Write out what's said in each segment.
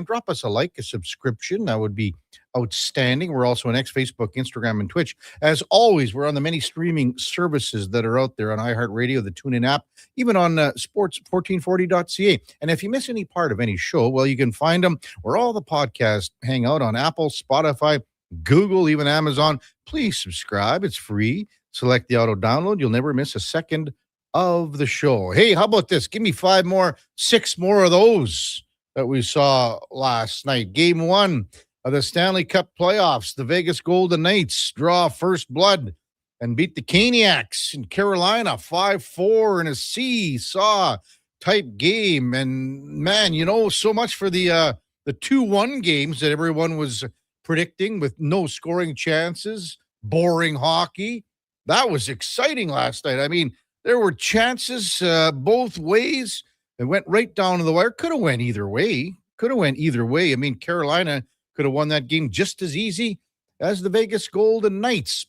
drop us a like, a subscription. That would be outstanding. We're also on X, Facebook, Instagram, and Twitch. As always, we're on the many streaming services that are out there on iHeartRadio, the TuneIn app, even on sports1440.ca. And if you miss any part of any show, well, you can find them where all the podcasts hang out on Apple, Spotify, Google, even Amazon. Please subscribe. It's free. Select the auto download. You'll never miss a second of the show. Hey, how about this? Give me 6 more of those that we saw last night. Game 1 of the Stanley Cup playoffs. The Vegas Golden Knights draw first blood and beat the Caniacs in Carolina 5-4 in a seesaw type game. And man, so much for the 2-1 games that everyone was predicting with no scoring chances, boring hockey. That was exciting last night. I mean, there were chances both ways. It went right down to the wire. Could have went either way. I mean, Carolina could have won that game just as easy as the Vegas Golden Knights,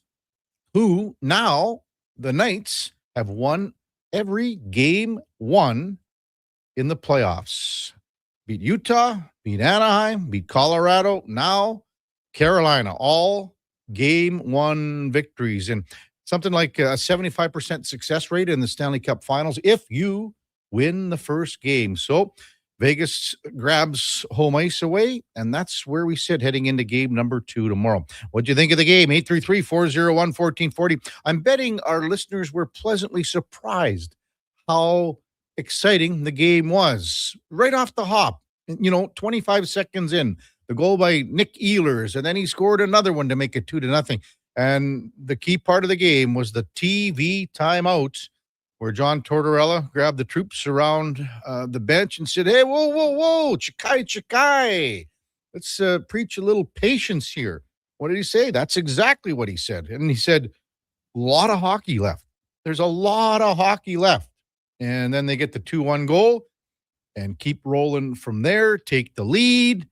who now the Knights have won every game won in the playoffs. Beat Utah, beat Anaheim, beat Colorado. Now Carolina, all game 1 victories. And something like a 75% success rate in the Stanley Cup Finals if you win the first game. So Vegas grabs home ice away, and that's where we sit heading into game number 2 tomorrow. What do you think of the game? 833-401-1440. I'm betting our listeners were pleasantly surprised how exciting the game was. Right off the hop, 25 seconds in, the goal by Nick Ehlers, and then he scored another one to make it 2-0. And the key part of the game was the TV timeout where John Tortorella grabbed the troops around the bench and said, hey, whoa, Chikai. Let's preach a little patience here. What did he say? That's exactly what he said. And he said, a lot of hockey left. There's a lot of hockey left. And then they get the 2-1 goal and keep rolling from there, take the lead.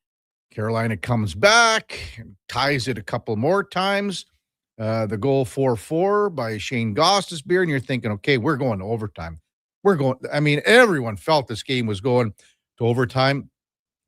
Carolina comes back and ties it a couple more times. The goal 4-4 by Shane Gostisbehere, and you're thinking, okay, we're going to overtime. Everyone felt this game was going to overtime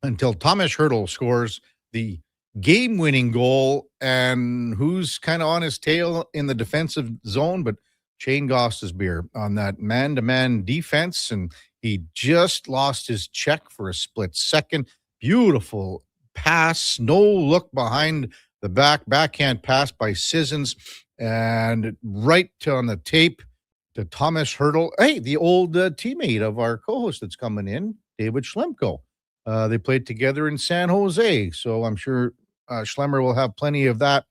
until Thomas Hertl scores the game-winning goal, and who's kind of on his tail in the defensive zone, but Shane Gostisbehere on that man-to-man defense, and he just lost his check for a split second. Beautiful pass, no look behind the backhand pass by Sissons, and right on the tape to Thomas Hertl. Hey, the old teammate of our co-host that's coming in, David Schlemko. They played together in San Jose, so I'm sure Schlemmer will have plenty of that,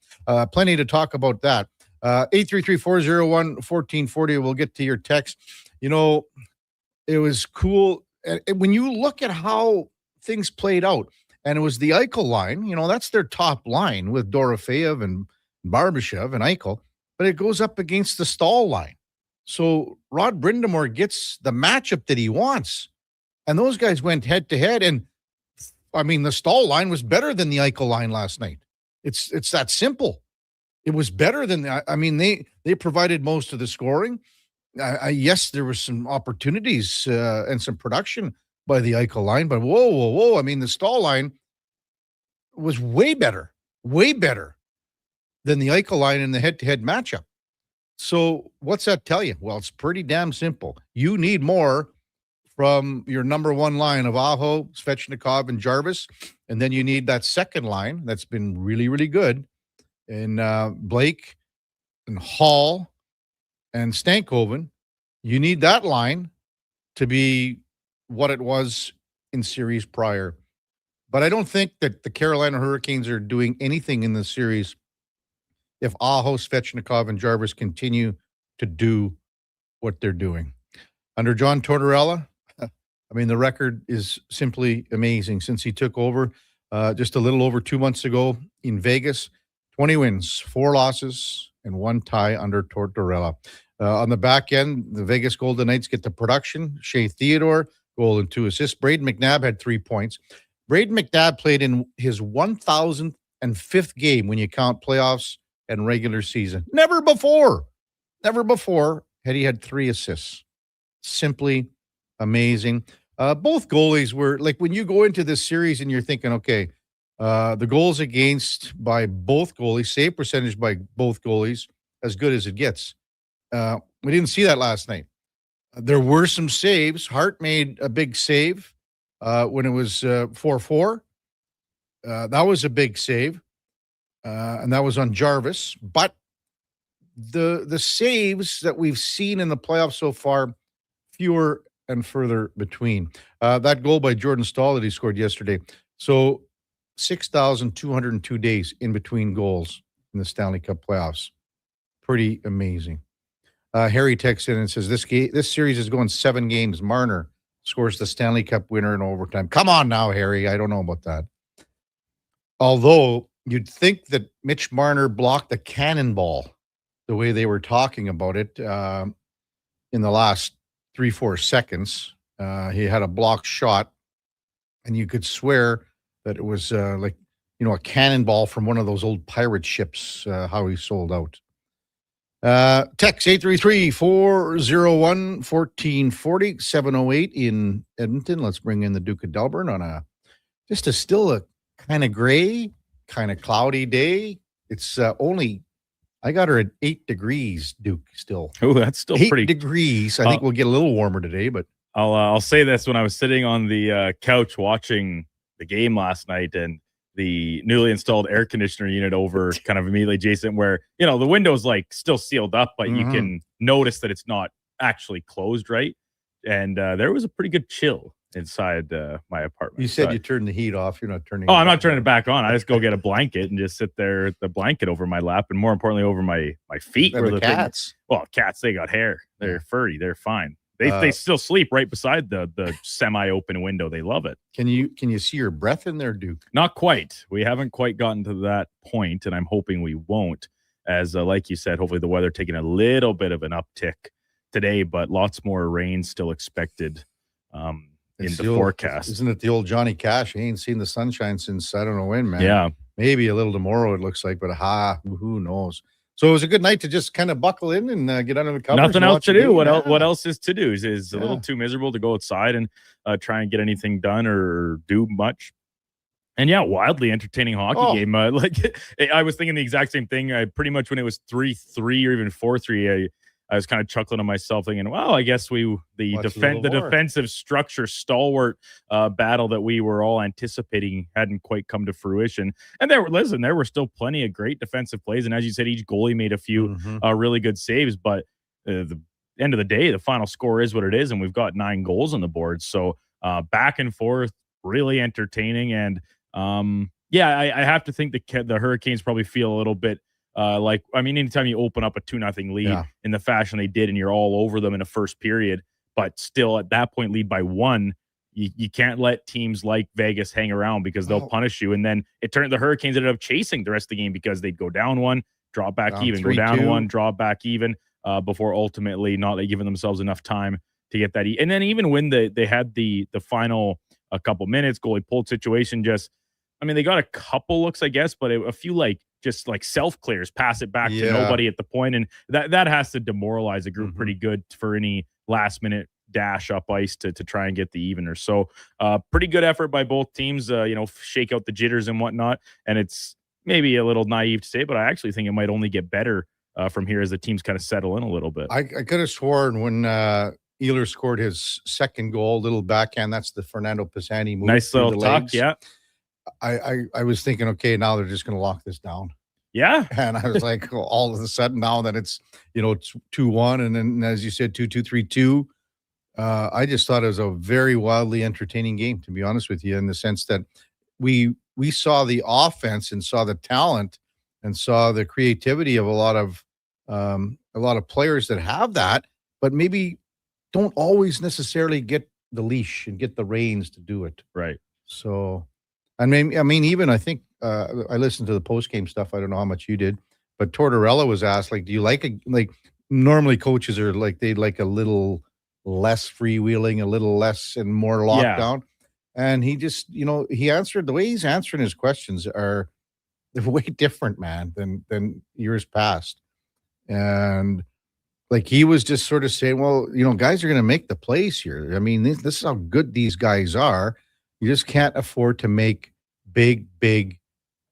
plenty to talk about that. 833-401-1440. We'll get to your text. It was cool. When you look at how things played out, and it was the Eichel line, that's their top line with Dorofeyev and Barbashev and Eichel, but it goes up against the Stahl line. So Rod Brindamore gets the matchup that he wants. And those guys went head to head. And the Stahl line was better than the Eichel line last night. It's that simple. It was better than they provided most of the scoring. Yes, there were some opportunities and some production by the Eichel line, but whoa. The Stahl line was way better than the Eichel line in the head-to-head matchup. So what's that tell you? Well, it's pretty damn simple. You need more from your number 1 line of Aho, Svechnikov, and Jarvis, and then you need that second line that's been really, really good in Blake and Hall and Stankoven. You need that line to be what it was in series prior. But I don't think that the Carolina Hurricanes are doing anything in this series if Aho, Svechnikov, and Jarvis continue to do what they're doing. Under John Tortorella, the record is simply amazing. Since he took over just a little over 2 months ago in Vegas, 20 wins, 4 losses, and 1 tie under Tortorella. On the back end, the Vegas Golden Knights get the production. Shea Theodore, goal and 2 assists. Braden McNabb had 3 points. Braden McNabb played in his 1,005th game when you count playoffs and regular season. Never before had he had 3 assists. Simply amazing. Both goalies were like when you go into this series and you're thinking, okay, the goals against by both goalies, save percentage by both goalies, as good as it gets. We didn't see that last night. There were some saves. Hart made a big save when it was 4-4. That was a big save, and that was on Jarvis. But the saves that we've seen in the playoffs so far, fewer and further between. That goal by Jordan Stahl that he scored yesterday. So 6,202 days in between goals in the Stanley Cup playoffs. Pretty amazing. Harry texts in and says, this series is going 7 games. Marner scores the Stanley Cup winner in overtime. Come on now, Harry. I don't know about that. Although you'd think that Mitch Marner blocked the cannonball the way they were talking about it in the last 3-4 seconds. He had a blocked shot, and you could swear that it was a cannonball from one of those old pirate ships, how he sold out. Text 833-401-1440, 708 in Edmonton. Let's bring in the Duke of Delburne on still a kind of gray, kind of cloudy day. It's I got her at 8 degrees, Duke, still. Oh, that's still 8 pretty degrees. I think we'll get a little warmer today, but I'll say this. When I was sitting on the couch watching the game last night, and the newly installed air conditioner unit over kind of immediately adjacent where, the window's like still sealed up, but you can notice that it's not actually closed right. And there was a pretty good chill inside my apartment. You said you turned the heat off. You're not turning I'm not turning it back on. I just go get a blanket and just sit there with the blanket over my lap, and more importantly, over my feet. Where the cats. Cats, they got hair. They're furry. They're fine. They still sleep right beside the semi-open window. They love it. Can you see your breath in there, Duke? Not quite. We haven't quite gotten to that point, and I'm hoping we won't. As like you said, hopefully the weather taking a little bit of an uptick today, but lots more rain still expected in the forecast. Isn't it the old Johnny Cash? He ain't seen the sunshine since I don't know when, man. Yeah, maybe a little tomorrow it looks like, but who knows? So it was a good night to just kind of buckle in and get under the covers. Nothing else to do. What else is to do? Is a little too miserable to go outside and try and get anything done or do much. And wildly entertaining hockey game. I was thinking the exact same thing. Pretty much when it was 3-3 or even 4-3, I was kind of chuckling to myself, thinking, "Well, I guess the defensive structure stalwart battle that we were all anticipating hadn't quite come to fruition." And there were still plenty of great defensive plays, and as you said, each goalie made a few really good saves. But the end of the day, the final score is what it is, and we've got 9 goals on the board. So back and forth, really entertaining. And I have to think the Hurricanes probably feel a little bit. Anytime you open up a 2-0 lead in the fashion they did, and you're all over them in the first period, but still at that point lead by 1, you can't let teams like Vegas hang around because they'll punish you. And then the Hurricanes ended up chasing the rest of the game because they'd go down 1, drop back even, 3-2. Go down 1, drop back even, before ultimately not giving themselves enough time to get that. And then even when they had the final a couple minutes, goalie pulled situation, they got a couple looks, I guess, but a few just self clears, pass it back to nobody at the point, and that has to demoralize a group pretty good for any last minute dash up ice to try and get the evener. So pretty good effort by both teams, shake out the jitters and whatnot. And it's maybe a little naive to say, but I actually think it might only get better from here as the teams kind of settle in a little bit. I could have sworn when Ehlers scored his second goal, little backhand, that's the Fernando Pisani move. Nice little tuck, yeah. I was thinking, okay, now they're just going to lock this down. Yeah. And I was like, all of a sudden now that it's, it's 2-1, and then as you said, 2-2, 3-2. I just thought it was a very wildly entertaining game, to be honest with you, in the sense that we saw the offense and saw the talent and saw the creativity of a lot of players that have that, but maybe don't always necessarily get the leash and get the reins to do it. Right. So, even I think I listened to the post-game stuff. I don't know how much you did, but Tortorella was asked, do you normally coaches are they like a little less freewheeling, a little less and more lockdown. And he just, he answered, the way he's answering his questions they're way different, man, than years past. And Like he was just sort of saying, well, guys are going to make the plays here. I mean, this is how good these guys are. You just can't afford to make big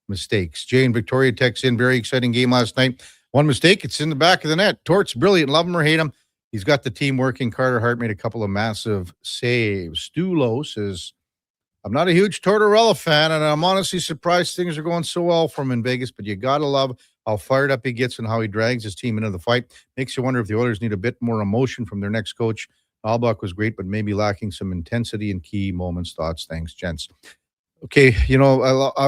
mistakes. Jay and Victoria texts in, very exciting game last night. One mistake, it's in the back of the net. Tort's brilliant. Love him or hate him. He's got the team working. Carter Hart made a couple of massive saves. Stu Lowe says, I'm not a huge Tortorella fan, and I'm honestly surprised things are going so well for him in Vegas, but you got to love how fired up he gets and how he drags his team into the fight. Makes you wonder if the Oilers need a bit more emotion from their next coach. Albach was great, but maybe lacking some intensity in key moments. Thoughts? Thanks, gents. Okay,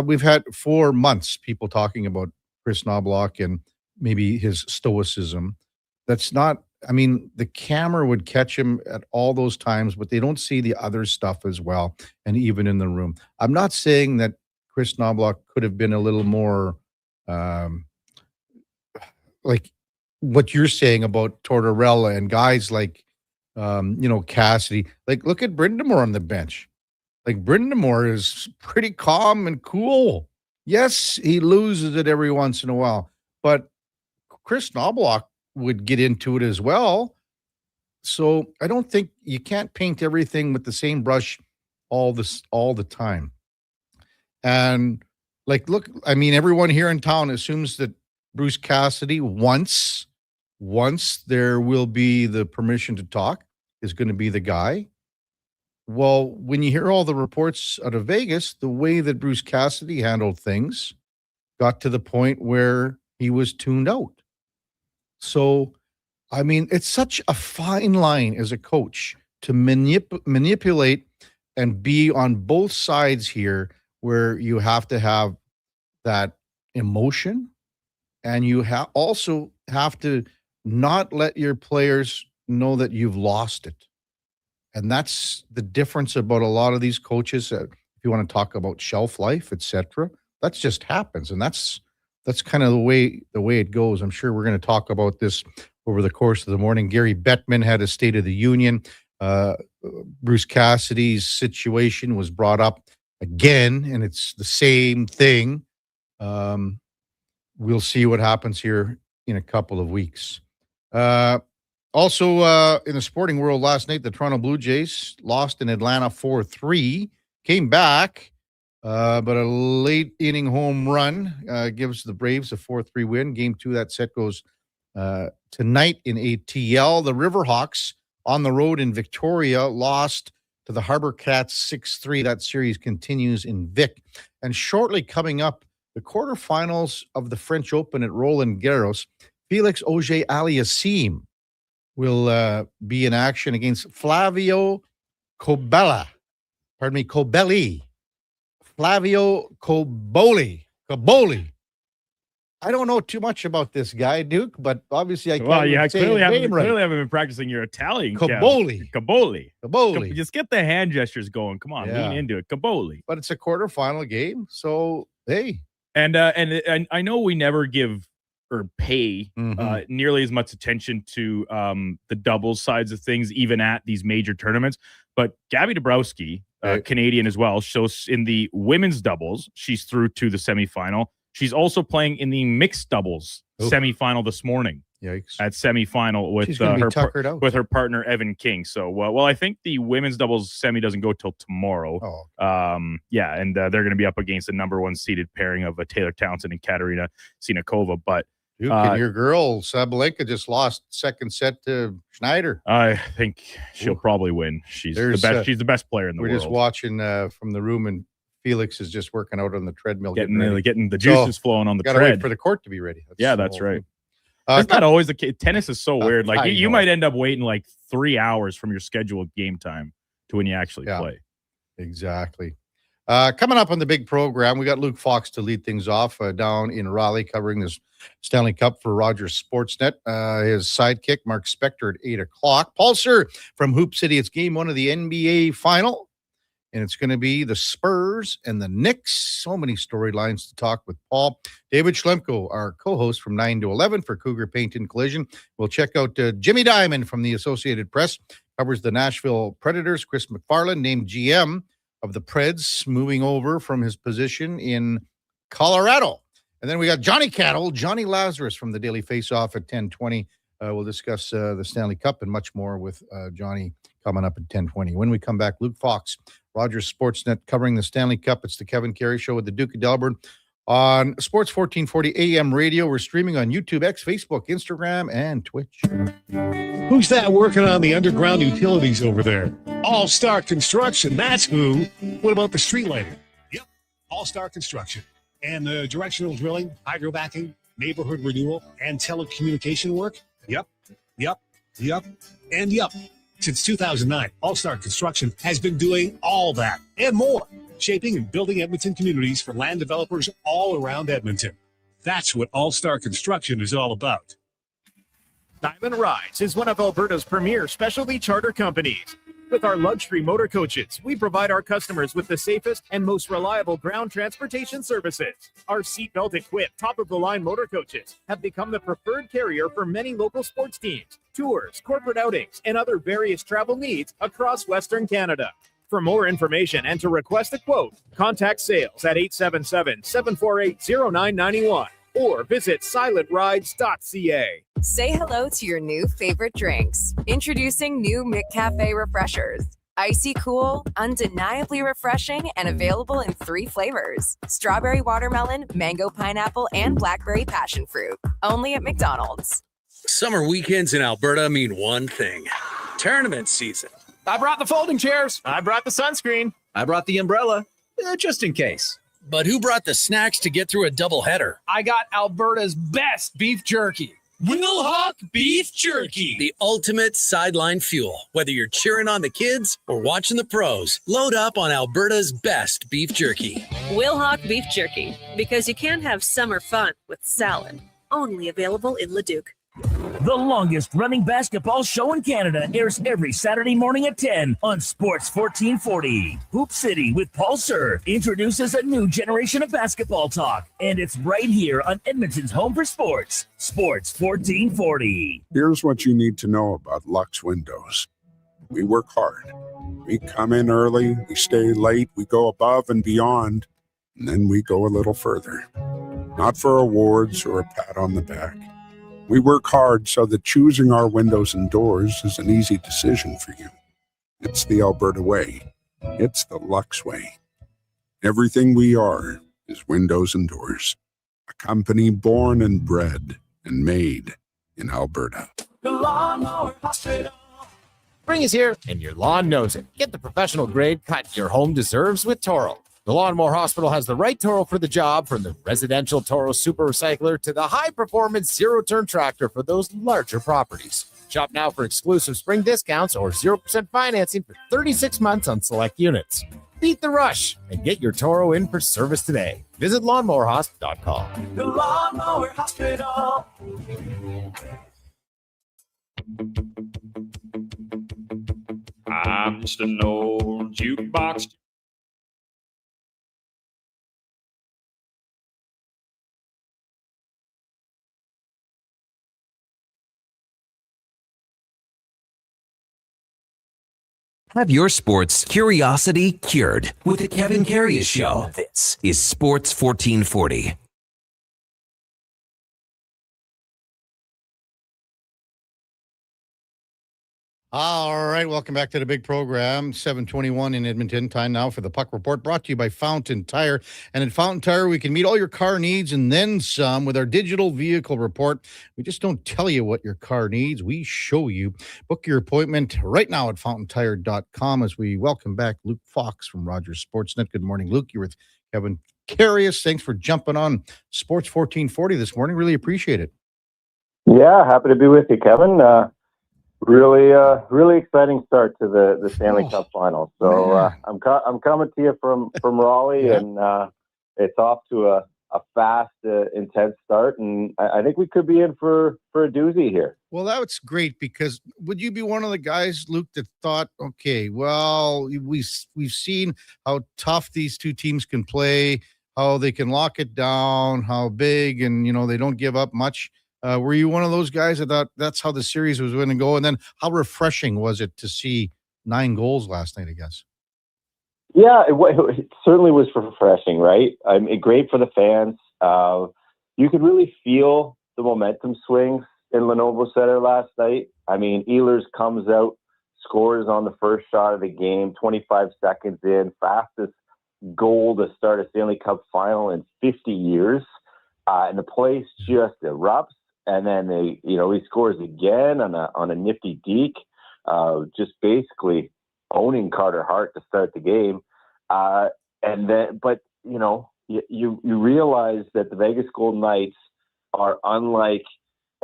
we've had 4 months people talking about Chris Knobloch and maybe his stoicism. That's not, the camera would catch him at all those times, but they don't see the other stuff as well, and even in the room. I'm not saying that Chris Knobloch could have been a little more like what you're saying about Tortorella and guys like, Cassidy. Like, look at Brindamore on the bench. Like, Brindamore is pretty calm and cool. Yes, he loses it every once in a while, but Chris Knobloch would get into it as well. So I don't think you can't paint everything with the same brush all the time. And look, everyone here in town assumes that Bruce Cassidy, once there will be the permission to talk, is going to be the guy. Well, when you hear all the reports out of Vegas, the way that Bruce Cassidy handled things got to the point where he was tuned out. So, it's such a fine line as a coach to manipulate and be on both sides here, where you have to have that emotion and you also have to not let your players know that you've lost it. And that's the difference about a lot of these coaches. If you want to talk about shelf life, etc., that just happens, and that's kind of the way it goes. I'm sure we're going to talk about this over the course of the morning. Gary Bettman had a State of the Union. Bruce Cassidy's situation was brought up again, and it's the same thing. We'll see what happens here in a couple of weeks. Also, in the sporting world last night, the Toronto Blue Jays lost in Atlanta 4-3, came back, but a late inning home run gives the Braves a 4-3 win. Game 2, that set goes tonight in ATL. The Riverhawks on the road in Victoria lost to the Harbor Cats 6-3. That series continues in Vic. And shortly coming up, the quarterfinals of the French Open at Roland Garros, Felix Auger-Aliassime will be in action against Flavio Cobolli. Flavio Cobolli. I don't know too much about this guy, Duke, but obviously I can't say his name right. Clearly haven't been practicing your Italian. Cobolli. Just get the hand gestures going. Come on, lean into it. Cobolli. But it's a quarterfinal game, so hey. And I know we never give or pay nearly as much attention to the doubles sides of things, even at these major tournaments. But Gabby Dabrowski, Canadian as well, shows in the women's doubles. She's through to the semifinal. She's also playing in the mixed doubles semifinal this morning. Yikes! At semifinal with her partner Evan King. So, well, I think the women's doubles semi doesn't go till tomorrow. And they're going to be up against the number 1 seeded pairing of Taylor Townsend and Katerina Sinakova. But Duke and your girl Sabalenka just lost second set to Schneider. I think she'll probably win. She's the best. She's the best player in the world. We're just watching from the room, and Felix is just working out on the treadmill, getting the juices flowing on the tread. Wait for the court to be ready. That's right. It's not always the case. Tennis is so weird. Like you might end up waiting like 3 hours from your scheduled game time to when you actually play. Exactly. Coming up on the big program, we got Luke Fox to lead things off down in Raleigh, covering this Stanley Cup for Rogers Sportsnet. His sidekick, Mark Spector, at 8 o'clock. Paulser from Hoop City. It's game 1 of the NBA final, and it's going to be the Spurs and the Knicks. So many storylines to talk with Paul. David Schlemko, our co-host from 9 to 11 for Cougar Paint and Collision. We'll check out Jimmy Diamond from the Associated Press, covers the Nashville Predators. Chris McFarland, named GM of the Preds, moving over from his position in Colorado. And then we got Johnny Lazarus from the Daily Face-Off at 10:20. We'll discuss the Stanley Cup and much more with Johnny coming up at 10:20. When we come back, Luke Fox, Rogers Sportsnet, covering the Stanley Cup. It's the Kevin Karius Show with the Duke of Delburne on Sports 1440 AM radio. We're streaming on YouTube, X, Facebook, Instagram, and Twitch. Who's that working on the underground utilities over there? All-Star Construction, that's who. What about the street lighting? Yep, All-Star Construction. And directional drilling, hydrovacking, neighborhood renewal, and telecommunication work? Yep. Since 2009, All-Star Construction has been doing all that and more, shaping and building Edmonton communities for land developers all around Edmonton. That's what All-Star Construction is all about. Diamond Rides is one of Alberta's premier specialty charter companies. With our luxury motor coaches, we provide our customers with the safest and most reliable ground transportation services. Our seatbelt-equipped, top-of-the-line motor coaches have become the preferred carrier for many local sports teams, tours, corporate outings, and other various travel needs across Western Canada. For more information and to request a quote, contact sales at 877-748-0991 or visit silentrides.ca. Say hello to your new favorite drinks. Introducing new McCafe Refreshers. Icy cool, undeniably refreshing, and available in 3 flavors. Strawberry watermelon, mango pineapple, and blackberry passion fruit. Only at McDonald's. Summer weekends in Alberta mean one thing. Tournament season. I brought the folding chairs. I brought the sunscreen. I brought the umbrella, just in case. But who brought the snacks to get through a doubleheader? I got Alberta's best beef jerky. Wilhauk Beef Jerky. The ultimate sideline fuel. Whether you're cheering on the kids or watching the pros, load up on Alberta's best beef jerky. Wilhauk Beef Jerky, because you can't have summer fun with salad. Only available in Leduc. The longest running basketball show in Canada airs every Saturday morning at 10 on Sports 1440. Hoop City with Paul Sir introduces a new generation of basketball talk, and it's right here on Edmonton's home for sports, Sports 1440. Here's what you need to know about Lux Windows. We work hard. We come in early, we stay late, we go above and beyond, and then we go a little further. Not for awards or a pat on the back. We work hard so that choosing our windows and doors is an easy decision for you. It's the Alberta way. It's the Lux way. Everything we are is windows and doors. A company born and bred and made in Alberta. The Lawnmower Hospital. Spring is here, and your lawn knows it. Get the professional grade cut your home deserves with Toro. The Lawnmower Hospital has the right Toro for the job, from the residential Toro Super Recycler to the high-performance zero-turn tractor for those larger properties. Shop now for exclusive spring discounts or 0% financing for 36 months on select units. Beat the rush and get your Toro in for service today. Visit lawnmowerhosp.com. The Lawnmower Hospital. I'm just an old jukebox. Have your sports curiosity cured with the Kevin Karius Show. This is Sports 1440. All right, welcome back to the big program. 7:21 in Edmonton. Time now for the Puck Report, brought to you by Fountain Tire. And at Fountain Tire, we can meet all your car needs and then some with our digital vehicle report. We just don't tell you what your car needs. We show you. Book your appointment right now at fountaintire.com as we welcome back Luke Fox from Rogers Sportsnet. Good morning, Luke. You're with Kevin Karius. Thanks for jumping on Sports 1440 this morning. Really appreciate it. Yeah, happy to be with you, Kevin. Really exciting start to the Stanley Cup Finals. So I'm coming to you from Raleigh, and it's off to a fast, intense start, and I think we could be in for a doozy here. Well, that's great, because would you be one of the guys, Luke, that thought, okay, well, we've seen how tough these two teams can play, how they can lock it down, how big, and they don't give up much. Were you one of those guys that thought that's how the series was going to go? And then how refreshing was it to see 9 goals last night, I guess? Yeah, it certainly was refreshing, right? I mean, great for the fans. You could really feel the momentum swings in Lenovo Center last night. I mean, Ehlers comes out, scores on the first shot of the game, 25 seconds in, fastest goal to start a Stanley Cup final in 50 years. And the place just erupts. And then he scores again on a nifty deke, just basically owning Carter Hart to start the game. And then, but you realize that the Vegas Golden Knights are unlike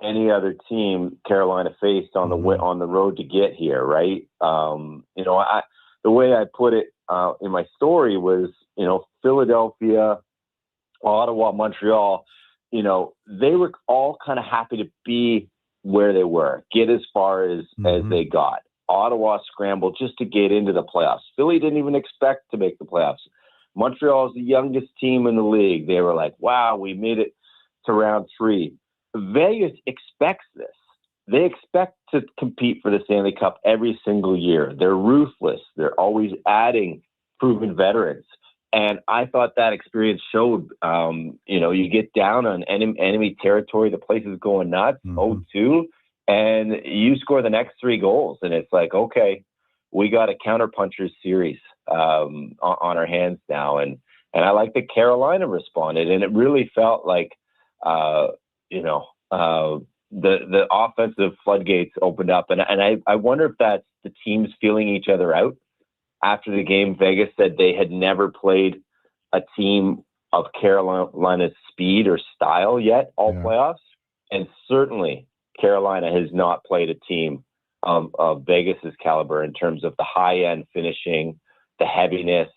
any other team Carolina faced on the road to get here, right? The way I put it in my story was, Philadelphia, Ottawa, Montreal, they were all kind of happy to be where they were, get as far as they got. Ottawa scrambled just to get into the playoffs. Philly didn't even expect to make the playoffs. Montreal is the youngest team in the league. They were like, wow, we made it to round 3. Vegas expects this. They expect to compete for the Stanley Cup every single year. They're ruthless. They're always adding proven veterans. And I thought that experience showed, you get down on enemy territory, the place is going nuts, 0-2, and you score the next 3 goals. And it's like, okay, we got a counterpunchers series on our hands now. And I like that Carolina responded. And it really felt like, the offensive floodgates opened up. And I wonder if that's the teams feeling each other out. After the game, Vegas said they had never played a team of Carolina's speed or style yet all playoffs. And certainly Carolina has not played a team of Vegas's caliber in terms of the high-end finishing, the heaviness,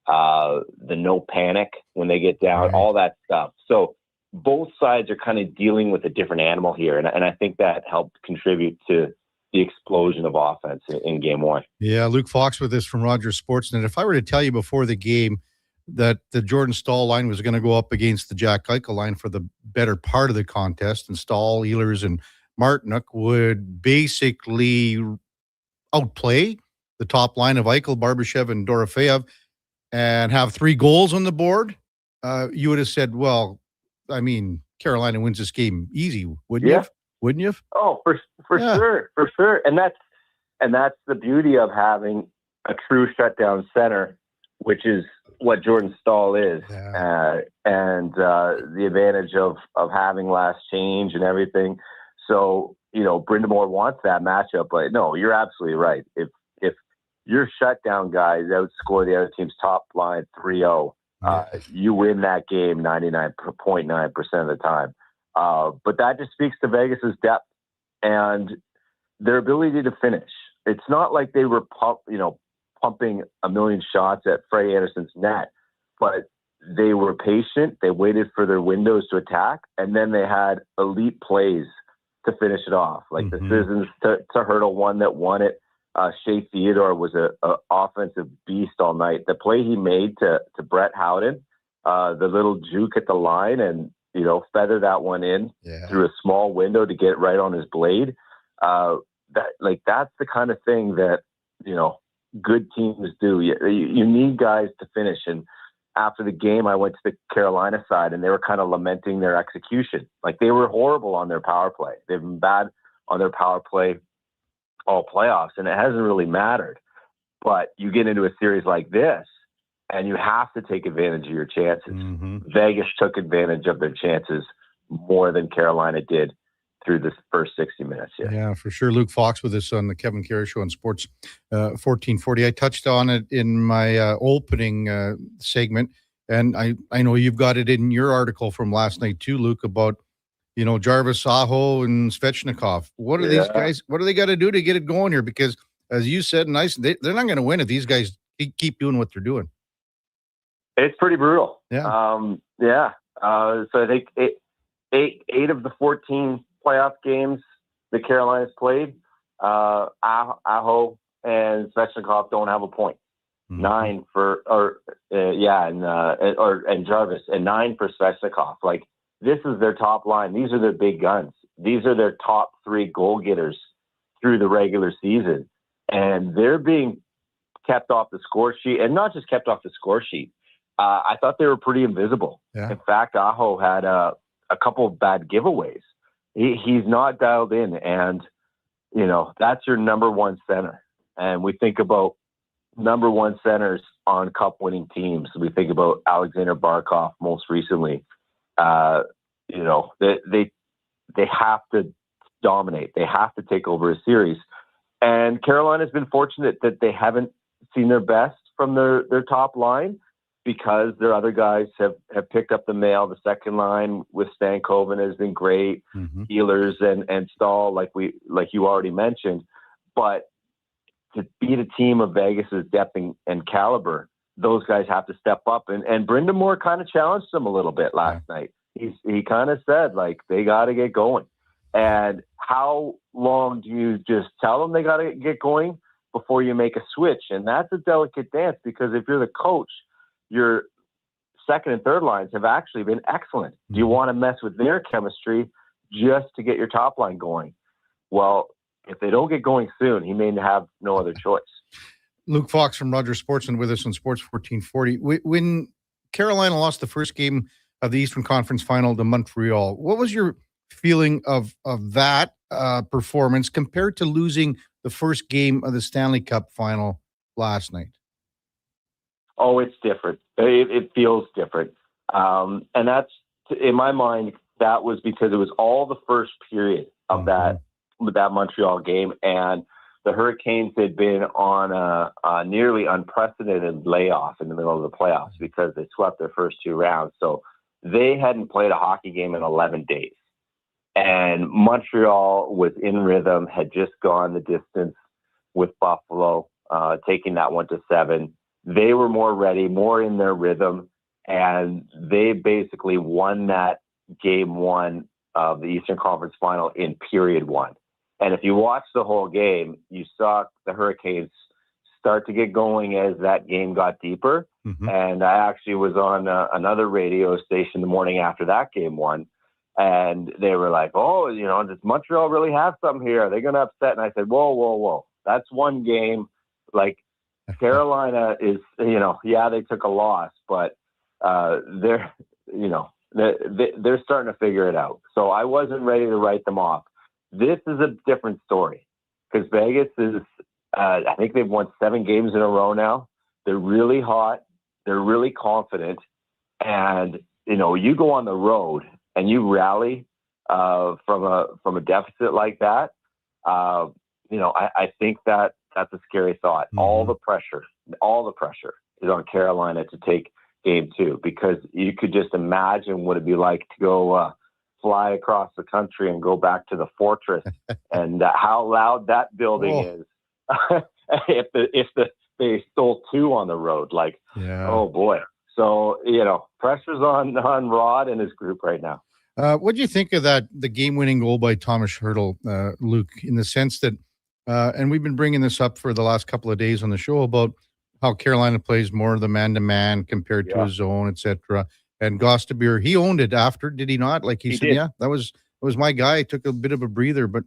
the no panic when they get down, all that stuff. So both sides are kind of dealing with a different animal here. And I think that helped contribute to the explosion of offense in game 1. Yeah, Luke Fox with us from Rogers Sportsnet. If I were to tell you before the game that the Jordan Staal line was going to go up against the Jack Eichel line for the better part of the contest, and Staal, Ehlers, and Martinook would basically outplay the top line of Eichel, Barbashev, and Dorofeyev and have 3 goals on the board, you would have said, well, I mean, Carolina wins this game easy, wouldn't you? Wouldn't you? Oh, for sure. And that's the beauty of having a true shutdown center, which is what Jordan Staal is, and the advantage of having last change and everything. So, Brindamore wants that matchup, but no, you're absolutely right. If your shutdown guys outscore the other team's top line 3-0, you win that game 99.9% of the time. But that just speaks to Vegas's depth and their ability to finish. It's not like they were pumping a million shots at Freddie Anderson's net, but they were patient. They waited for their windows to attack, and then they had elite plays to finish it off, like the Sissons to hurdle one that won it. Shea Theodore was a offensive beast all night. The play he made to Brett Howden, the little juke at the line, and feather that one in through a small window to get right on his blade. That's the kind of thing that good teams do. You need guys to finish. And after the game, I went to the Carolina side, and they were kind of lamenting their execution. Like, they were horrible on their power play. They've been bad on their power play all playoffs, and it hasn't really mattered. But you get into a series like this, and you have to take advantage of your chances. Vegas took advantage of their chances more than Carolina did through the first 60 minutes. Yeah, for sure. Luke Fox with us on the Kevin Karius Show on Sports 1440. I touched on it in my opening segment, and I know you've got it in your article from last night too, Luke, about Jarvis, Aho, and Svechnikov. What are these guys? What do they got to do to get it going here? Because as you said, they're not going to win if these guys keep doing what they're doing. It's pretty brutal. Yeah. So I think eight of the 14 playoff games the Carolinas played, Aho and Svechnikov don't have a point. 9 for, and Jarvis, and 9 for Svechnikov. Like, this is their top line. These are their big guns. These are their top 3 goal getters through the regular season. And they're being kept off the score sheet, and not just kept off the score sheet. I thought they were pretty invisible. In fact, Aho had a couple of bad giveaways. he's not dialed in. And, that's your number one center. And we think about number one centers on cup winning teams. We think about Alexander Barkov most recently. They have to dominate. They have to take over a series. And Carolina's been fortunate that they haven't seen their best from their top line, because their other guys have picked up the mail. The second line with Stankoven has been great. Healers and Stahl, like you already mentioned. But to beat a team of Vegas's depth and caliber, those guys have to step up. And Brind'Amour kind of challenged them a little bit last night. He kind of said, like, they got to get going. And how long do you just tell them they got to get going before you make a switch? And that's a delicate dance, because if you're the coach, your second and third lines have actually been excellent. Do you want to mess with their chemistry just to get your top line going? Well, if they don't get going soon, he may have no other choice. Luke Fox from Rogers Sportsman with us on Sports 1440. When Carolina lost the first game of the Eastern Conference Final to Montreal, what was your feeling of that performance compared to losing the first game of the Stanley Cup Final last night? Oh, it's different. It feels different. And that's, in my mind, that was because it was all the first period of that Montreal game. And the Hurricanes had been on a nearly unprecedented layoff in the middle of the playoffs because they swept their first two rounds. So they hadn't played a hockey game in 11 days. And Montreal was in rhythm, had just gone the distance with Buffalo, taking that 1-7. They were more ready, more in their rhythm, and they basically won that game one of the Eastern Conference Final in period one. And if you watch the whole game, you saw the Hurricanes start to get going as that game got deeper. And I actually was on another radio station the morning after that game won, and they were like, oh, does Montreal really have something here? Are they going to upset? And I said, whoa. That's one game. Like, Carolina is, they took a loss, but they're starting to figure it out. So I wasn't ready to write them off. This is a different story, because Vegas is, I think they've won 7 games in a row now. They're really hot. They're really confident. And, you go on the road and you rally from a deficit like that. I think that's a scary thought. All the pressure is on Carolina to take game 2, because you could just imagine what it'd be like to go fly across the country and go back to the fortress and how loud that building is. if they stole 2 on the road, oh boy. So, pressure's on Rod and his group right now. What do you think of the game-winning goal by Thomas Hertl, Luke, in the sense that, and we've been bringing this up for the last couple of days on the show about how Carolina plays more of the man-to-man compared to his zone, etc. And Gostisbehere, he owned it after, did he not? Like he said, did. yeah, that was my guy. I took a bit of a breather, but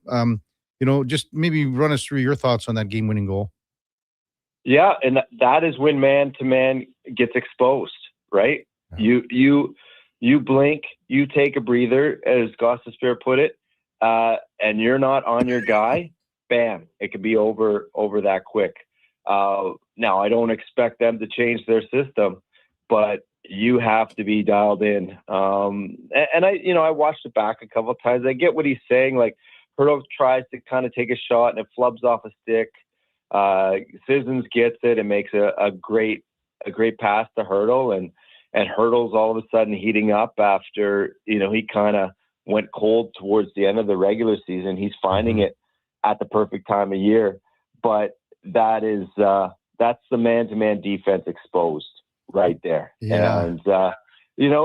just maybe run us through your thoughts on that game-winning goal. Yeah, and that is when man-to-man gets exposed, right? Yeah. You blink, you take a breather, as Gostisbehere put it, and you're not on your guy. Bam! It could be over that quick. Now, I don't expect them to change their system, but you have to be dialed in. And I watched it back a couple of times. I get what he's saying. Like, Hertl tries to kind of take a shot and it flubs off a stick. Sissons gets it and makes a great pass to Hertl, and Hertl's all of a sudden heating up after he kind of went cold towards the end of the regular season. He's finding it at the perfect time of year, but that's the man-to-man defense exposed right there. Yeah. And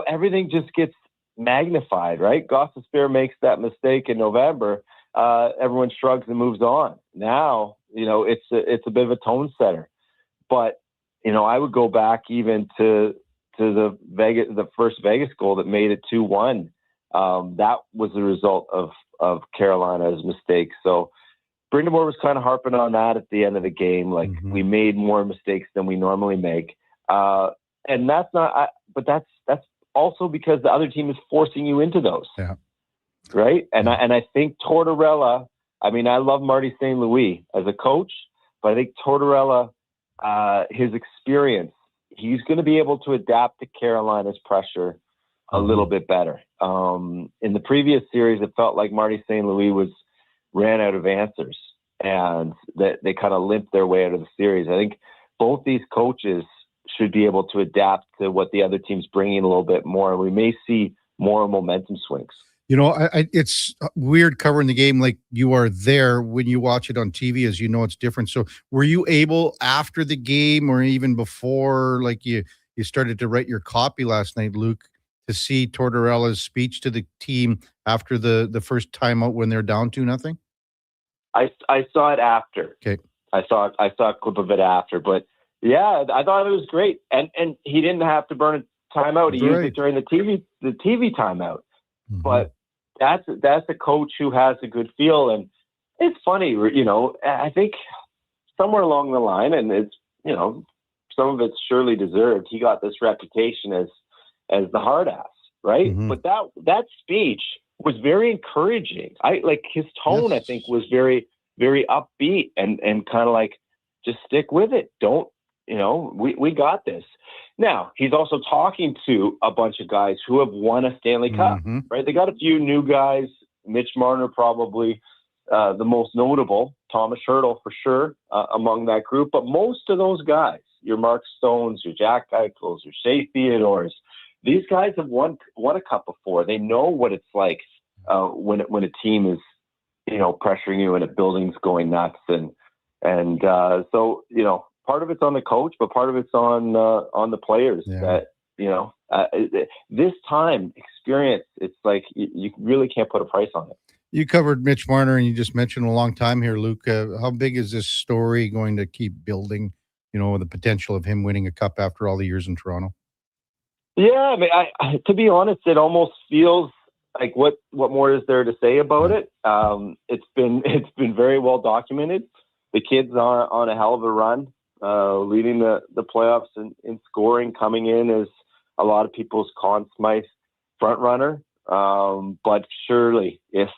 everything just gets magnified, right? Gostisbehere makes that mistake in November. Everyone shrugs and moves on. Now, it's a bit of a tone setter. But, I would go back even to the first Vegas goal that made it 2-1. That was the result of Carolina's mistake. So Brind'Amour was kind of harping on that at the end of the game. Like, we made more mistakes than we normally make. And that's not, but that's also because the other team is forcing you into those. Yeah. right? And I think Tortorella. I mean, I love Marty St. Louis as a coach, but I think Tortorella, his experience, he's going to be able to adapt to Carolina's pressure a little bit better. In the previous series, it felt like Marty St. Louis ran out of answers, and that they kind of limped their way out of the series. I think both these coaches should be able to adapt to what the other team's bringing a little bit more, and we may see more momentum swings. You know, it's weird covering the game like you are there. When you watch it on TV, as you know, it's different. So were you able after the game or even before, like you started to write your copy last night, Luke, to see Tortorella's speech to the team after the first timeout when they're down 2-0? I saw it after. Okay. I saw a clip of it after, but yeah, I thought it was great. And he didn't have to burn a timeout. He used it during the TV timeout. But that's a coach who has a good feel. And it's funny, you know, I think somewhere along the line, and it's, you know, some of it's surely deserved, he got this reputation as the hard ass, right? But that speech was very encouraging. I like his tone, I think, was very, very upbeat and kind of like, just stick with it. Don't, you know, we got this. Now, he's also talking to a bunch of guys who have won a Stanley Cup, right? They got a few new guys, Mitch Marner probably the most notable, Thomas Hertl for sure among that group. But most of those guys, your Mark Stones, your Jack Eichels, your Shea Theodores, these guys have won a cup before. They know what it's like when a team is, you know, pressuring you and a building's going nuts. And so, you know, part of it's on the coach, but part of it's on the players that, you know, this time experience, it's like you really can't put a price on it. You covered Mitch Marner, and you just mentioned a long time here, Luke. How big is this story going to keep building, you know, the potential of him winning a cup after all the years in Toronto? Yeah, I mean, I to be honest, it almost feels like what more is there to say about it? It's been very well documented. The kids are on a hell of a run, leading the playoffs in scoring, coming in as a lot of people's Conn Smythe front runner. But surely, if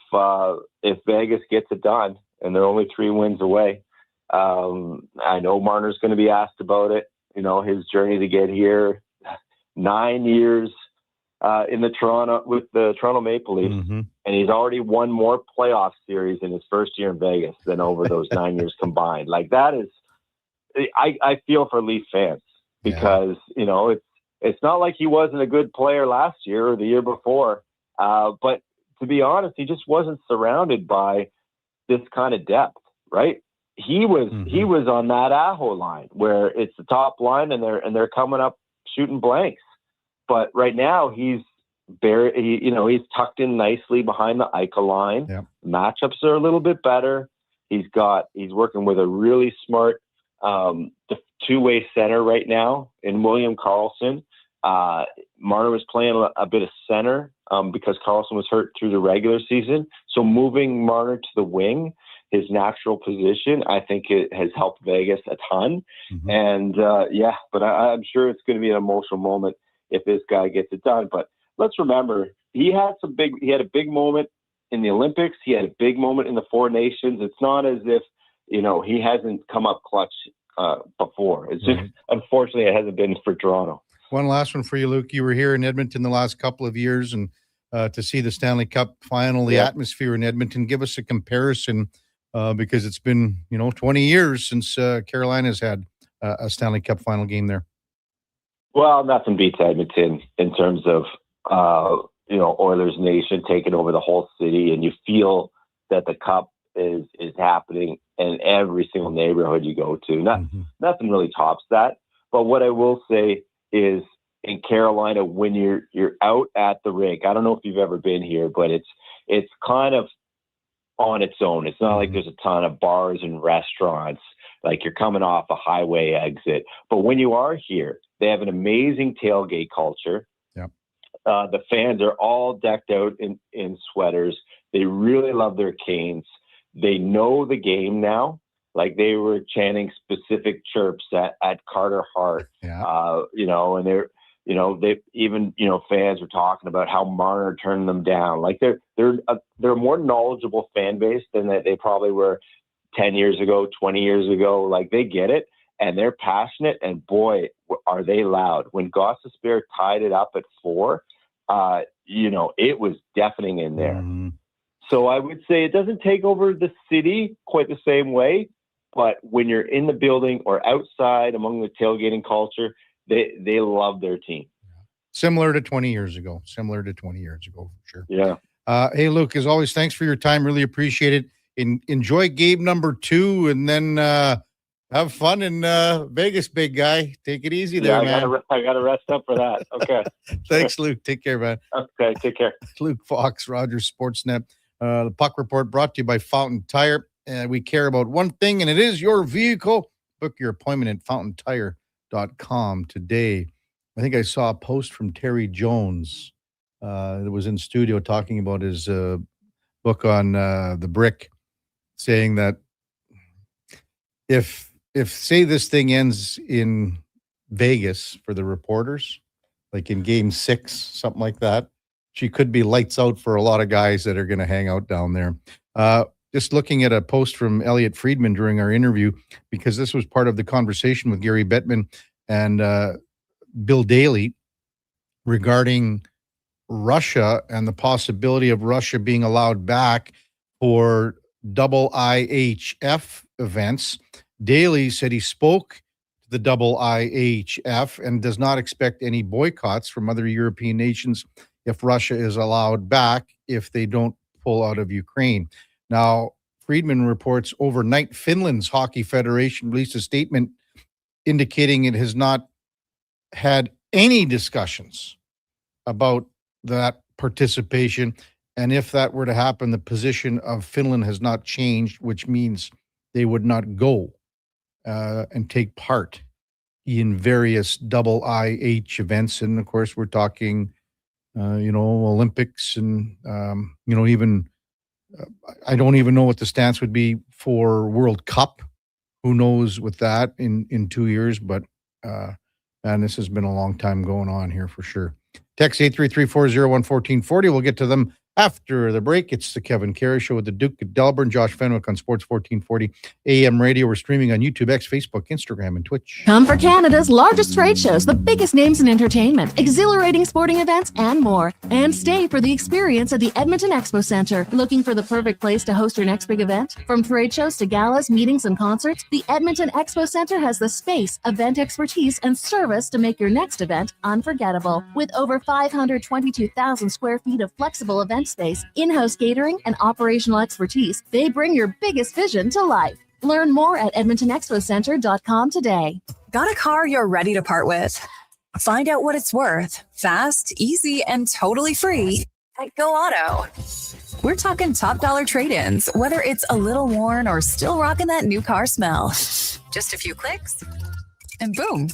Vegas gets it done, and they're only 3 wins away, I know Marner's going to be asked about it. You know, his journey to get here, 9 years with the Toronto Maple Leafs, and he's already won more playoff series in his first year in Vegas than over those 9 years combined. Like that is, I feel for Leaf fans because you know it's not like he wasn't a good player last year or the year before, but to be honest, he just wasn't surrounded by this kind of depth, right? He was on that Aho line where it's the top line and they're coming up shooting blanks. But right now he's tucked in nicely behind the Eichel line. Yep. Matchups are a little bit better. He's working with a really smart two-way center right now in William Karlsson. Marner was playing a bit of center because Karlsson was hurt through the regular season. So moving Marner to the wing, his natural position, I think it has helped Vegas a ton. And but I'm sure it's going to be an emotional moment if this guy gets it done. But let's remember, he had a big moment in the Olympics. He had a big moment in the Four Nations. It's not as if, you know, he hasn't come up clutch before. It's just, unfortunately, it hasn't been for Toronto. One last one for you, Luke. You were here in Edmonton the last couple of years, and to see the Stanley Cup final, the atmosphere in Edmonton, give us a comparison because it's been, 20 years since Carolina's had a Stanley Cup final game there. Well, nothing beats Edmonton in terms of, Oilers Nation taking over the whole city, and you feel that the Cup is happening in every single neighborhood you go to. Nothing really tops that. But what I will say is in Carolina, when you're out at the rink, I don't know if you've ever been here, but it's kind of on its own. It's not like there's a ton of bars and restaurants, like you're coming off a highway exit. But when you are here, they have an amazing tailgate culture. Yep. The fans are all decked out in sweaters. They really love their canes. They know the game now. Like they were chanting specific chirps at Carter Hart, and they even, fans are talking about how Marner turned them down. Like they're a more knowledgeable fan base than they probably were 10 years ago, 20 years ago. Like they get it and they're passionate, and boy, are they loud. When Gostisbehere tied it up at 4, it was deafening in there. Mm-hmm. So I would say it doesn't take over the city quite the same way, but when you're in the building or outside among the tailgating culture, they love their team. Similar to 20 years ago. For sure. Yeah. Hey, Luke, as always, thanks for your time. Really appreciate it. Enjoy game number 2, and then have fun in Vegas, big guy. Take it easy there, man. I got to rest up for that. Okay. Thanks, Luke. Take care, man. Okay, take care. Luke Fox, Rogers Sportsnet. The Puck Report brought to you by Fountain Tire. We care about one thing, and it is your vehicle. Book your appointment at fountaintire.com today. I think I saw a post from Terry Jones that was in studio talking about his book on the brick, saying that if say this thing ends in Vegas for the reporters, like in game 6, something like that, she could be lights out for a lot of guys that are going to hang out down there. Just looking at a post from Elliot Friedman during our interview, because this was part of the conversation with Gary Bettman and Bill Daly regarding Russia and the possibility of Russia being allowed back for IIHF events. Daly said he spoke to the IIHF and does not expect any boycotts from other European nations if Russia is allowed back if they don't pull out of Ukraine. Now, Friedman reports overnight Finland's Hockey Federation released a statement indicating it has not had any discussions about that participation. And if that were to happen, the position of Finland has not changed, which means they would not go and take part in various IIH events. And of course, we're talking, Olympics and, even I don't even know what the stance would be for World Cup. Who knows with that in 2 years, but man, this has been a long time going on here for sure. Text 833-401-1440. We'll get to them after the break. It's the Kevin Karius Show with the Duke of Delburne, Josh Fenwick on Sports 1440 AM radio. We're streaming on YouTube, X, Facebook, Instagram, and Twitch. Come for Canada's largest trade shows, the biggest names in entertainment, exhilarating sporting events, and more. And stay for the experience at the Edmonton Expo Centre. Looking for the perfect place to host your next big event? From trade shows to galas, meetings, and concerts, the Edmonton Expo Centre has the space, event expertise, and service to make your next event unforgettable. With over 522,000 square feet of flexible event space, in-house catering, and operational expertise, they bring your biggest vision to life. Learn more at edmontonexpocenter.com today. Got a car you're ready to part with? Find out what it's worth. Fast, easy, and totally free at Go Auto. We're talking top dollar trade-ins, whether it's a little worn or still rocking that new car smell. Just a few clicks, and boom,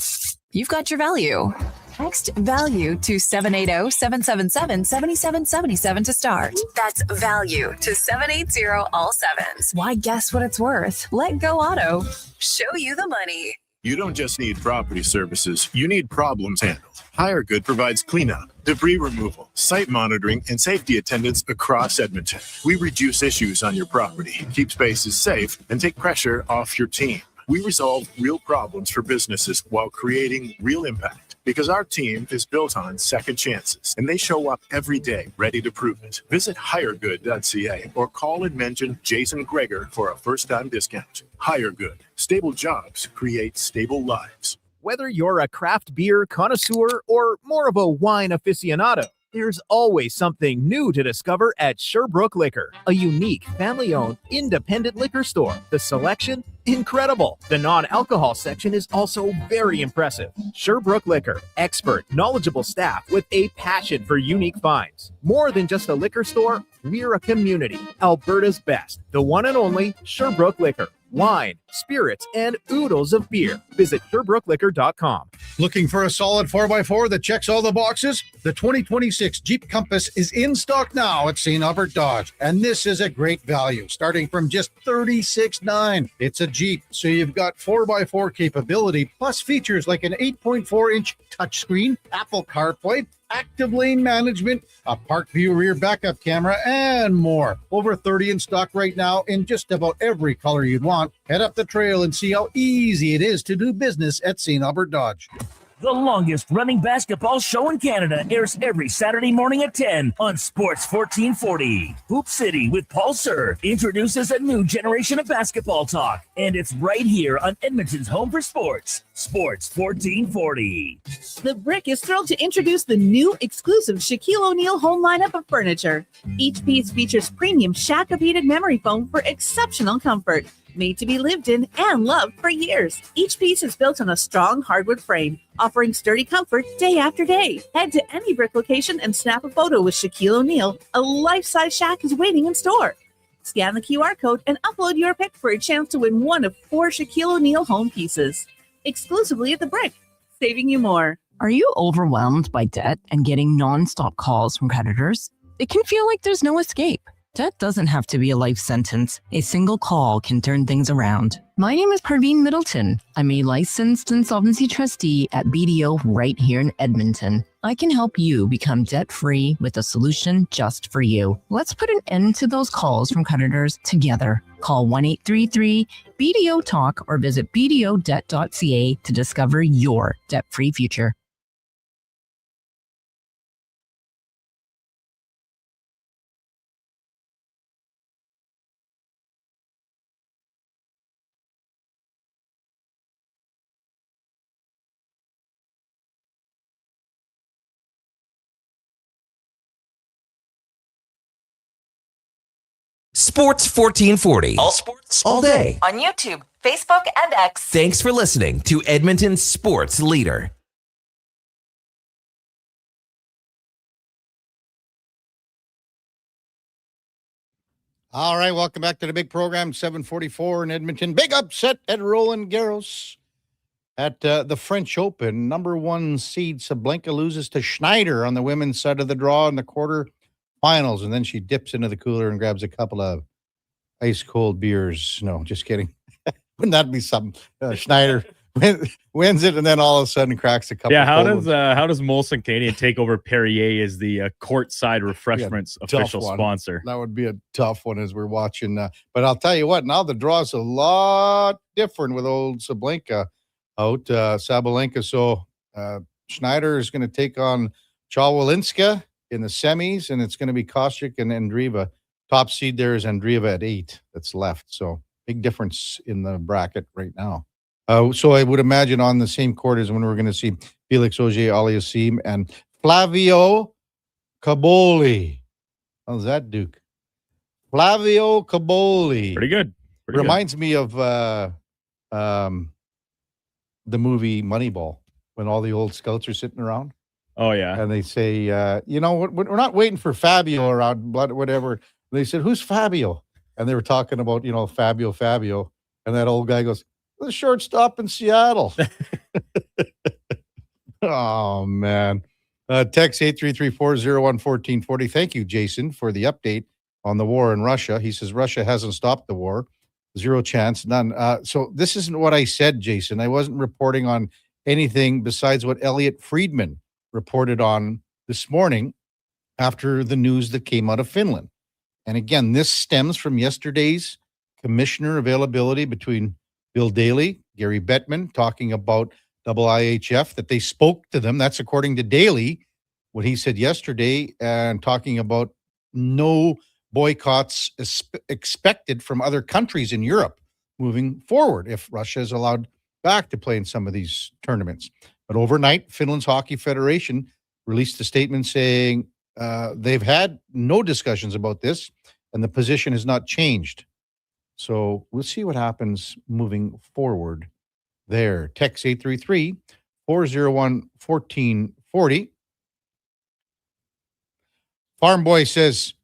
you've got your value. Text value to 780-777-7777 to start. That's value to 780 all sevens. Why guess what it's worth? Let Go Auto show you the money. You don't just need property services, you need problems handled. HireGood provides cleanup, debris removal, site monitoring, and safety attendance across Edmonton. We reduce issues on your property, keep spaces safe, and take pressure off your team. We resolve real problems for businesses while creating real impact. Because our team is built on second chances, and they show up every day ready to prove it. Visit hiregood.ca or call and mention Jason Greger for a first-time discount. HireGood. Stable jobs create stable lives. Whether you're a craft beer connoisseur or more of a wine aficionado, there's always something new to discover at Sherbrooke Liquor, a unique, family-owned, independent liquor store. The selection? Incredible. The non-alcohol section is also very impressive. Sherbrooke Liquor, expert, knowledgeable staff with a passion for unique finds. More than just a liquor store, we're a community. Alberta's best, the one and only Sherbrooke Liquor. wine, spirits, and oodles of beer. Visit SherbrookeLiquor.com. Looking for a solid 4x4 that checks all the boxes? The 2026 Jeep Compass is in stock now at St. Albert Dodge, and this is a great value, starting from just $36,900. It's a Jeep, so you've got 4x4 capability, plus features like an 8.4-inch touchscreen, Apple CarPlay, active lane management, a park view rear backup camera, and more. Over 30 in stock right now in just about every color you'd want. Head up the trail and see how easy it is to do business at St. Albert Dodge. The longest running basketball show in Canada airs every Saturday morning at 10 on Sports 1440. Hoop City with Paul Sir introduces a new generation of basketball talk, and it's right here on Edmonton's home for sports, Sports 1440. The Brick is thrilled to introduce the new exclusive Shaquille O'Neal home lineup of furniture. Each piece features premium Shaq-beaded memory foam for exceptional comfort. Made to be lived in and loved for years. Each piece is built on a strong hardwood frame, offering sturdy comfort day after day. Head to any Brick location and snap a photo with Shaquille O'Neal. A life-size Shaq is waiting in store. Scan the QR code and upload your pic for a chance to win one of 4 Shaquille O'Neal home pieces. Exclusively at the Brick, saving you more. Are you overwhelmed by debt and getting non-stop calls from creditors? It can feel like there's no escape. Debt doesn't have to be a life sentence. A single call can turn things around. My name is Parveen Middleton. I'm a licensed insolvency trustee at BDO right here in Edmonton. I can help you become debt-free with a solution just for you. Let's put an end to those calls from creditors together. Call 1-833-BDO-TALK or visit bdodebt.ca to discover your debt-free future. Sports 1440. All sports, all day. On YouTube, Facebook, and X. Thanks for listening to Edmonton's sports leader. All right, welcome back to the big program, 744 in Edmonton. Big upset at Roland Garros at the French Open. Number 1 seed Sablenka loses to Schneider on the women's side of the draw in the quarterfinals, and then she dips into the cooler and grabs a couple of ice-cold beers. No, just kidding. Wouldn't that be something? Schneider wins it and then all of a sudden cracks a couple. Yeah, how does Molson Canadian take over Perrier as the courtside refreshments official sponsor? That would be a tough one as we're watching. But I'll tell you what, now the draw's a lot different with old Sablenka out, Sabalenka. So Schneider is going to take on Chawalinska in the semis, and it's going to be Kostyuk and Andreeva. Top seed there is Andreeva at 8 that's left. So big difference in the bracket right now. So I would imagine on the same court as when we're going to see Felix Auger-Aliassime and Flavio Caboli. How's that, Duke? Flavio Caboli. Pretty good. Reminds me of the movie Moneyball, when all the old scouts are sitting around. Oh, yeah. And they say, we're not waiting for Fabio around, whatever. They said, who's Fabio? And they were talking about, Fabio. And that old guy goes, the shortstop in Seattle. Oh, man. Text 833-401-1440. Thank you, Jason, for the update on the war in Russia. He says Russia hasn't stopped the war. 0 chance, none. So this isn't what I said, Jason. I wasn't reporting on anything besides what Elliot Friedman reported on this morning after the news that came out of Finland. And again, this stems from yesterday's commissioner availability between Bill Daley, Gary Bettman, talking about IIHF, that they spoke to them. That's according to Daley, what he said yesterday, and talking about no boycotts expected from other countries in Europe moving forward if Russia is allowed back to play in some of these tournaments. But overnight, Finland's Hockey Federation released a statement saying they've had no discussions about this and the position has not changed. So we'll see what happens moving forward there. Text 833-401-1440. Farm Boy says,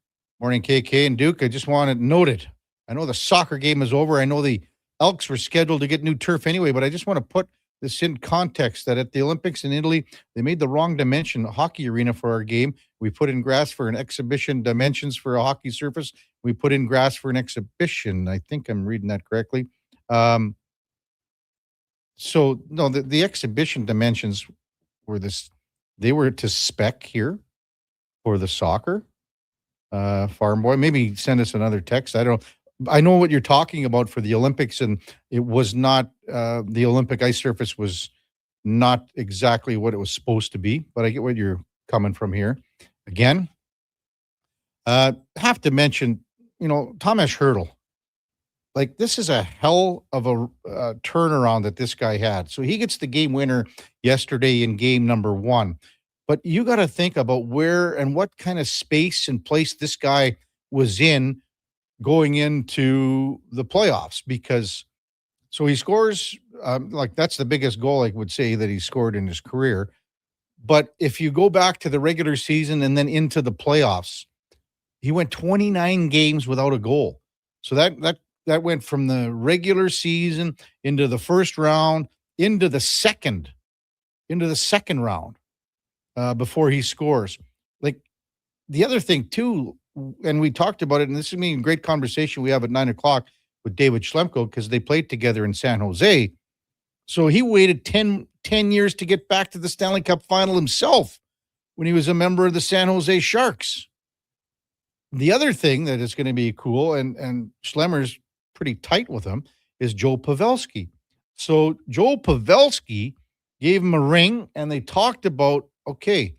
morning KK and Duke, I just wanted noted, I know the soccer game is over. I know the Elks were scheduled to get new turf anyway, but I just want to put this in context that at the Olympics in Italy, they made the wrong dimension hockey arena for our game. We put in grass for an exhibition dimensions for a hockey surface. We put in grass for an exhibition. I think I'm reading that correctly. So no, the exhibition dimensions were they were to spec here for the soccer. Farm boy, maybe send us another text. I don't know. I know what you're talking about for the Olympics, and it was not the Olympic ice surface was not exactly what it was supposed to be, but I get what you're coming from here. Again, have to mention, Thomas Hertl. Like, this is a hell of a turnaround that this guy had. So he gets the game winner yesterday in game number 1. But you got to think about where and what kind of space and place this guy was in going into the playoffs, because so he scores like that's the biggest goal I would say that he scored in his career. But if you go back to the regular season and then into the playoffs, he went 29 games without a goal. So that went from the regular season into the first round, into the second round before he scores. Like, the other thing too, and we talked about it, and this is a great conversation we have at 9:00 with David Schlemko, because they played together in San Jose. So he waited 10 years to get back to the Stanley Cup final himself when he was a member of the San Jose Sharks. The other thing that is going to be cool, and Schlemmer's pretty tight with him, is Joe Pavelski. So Joe Pavelski gave him a ring, and they talked about, okay,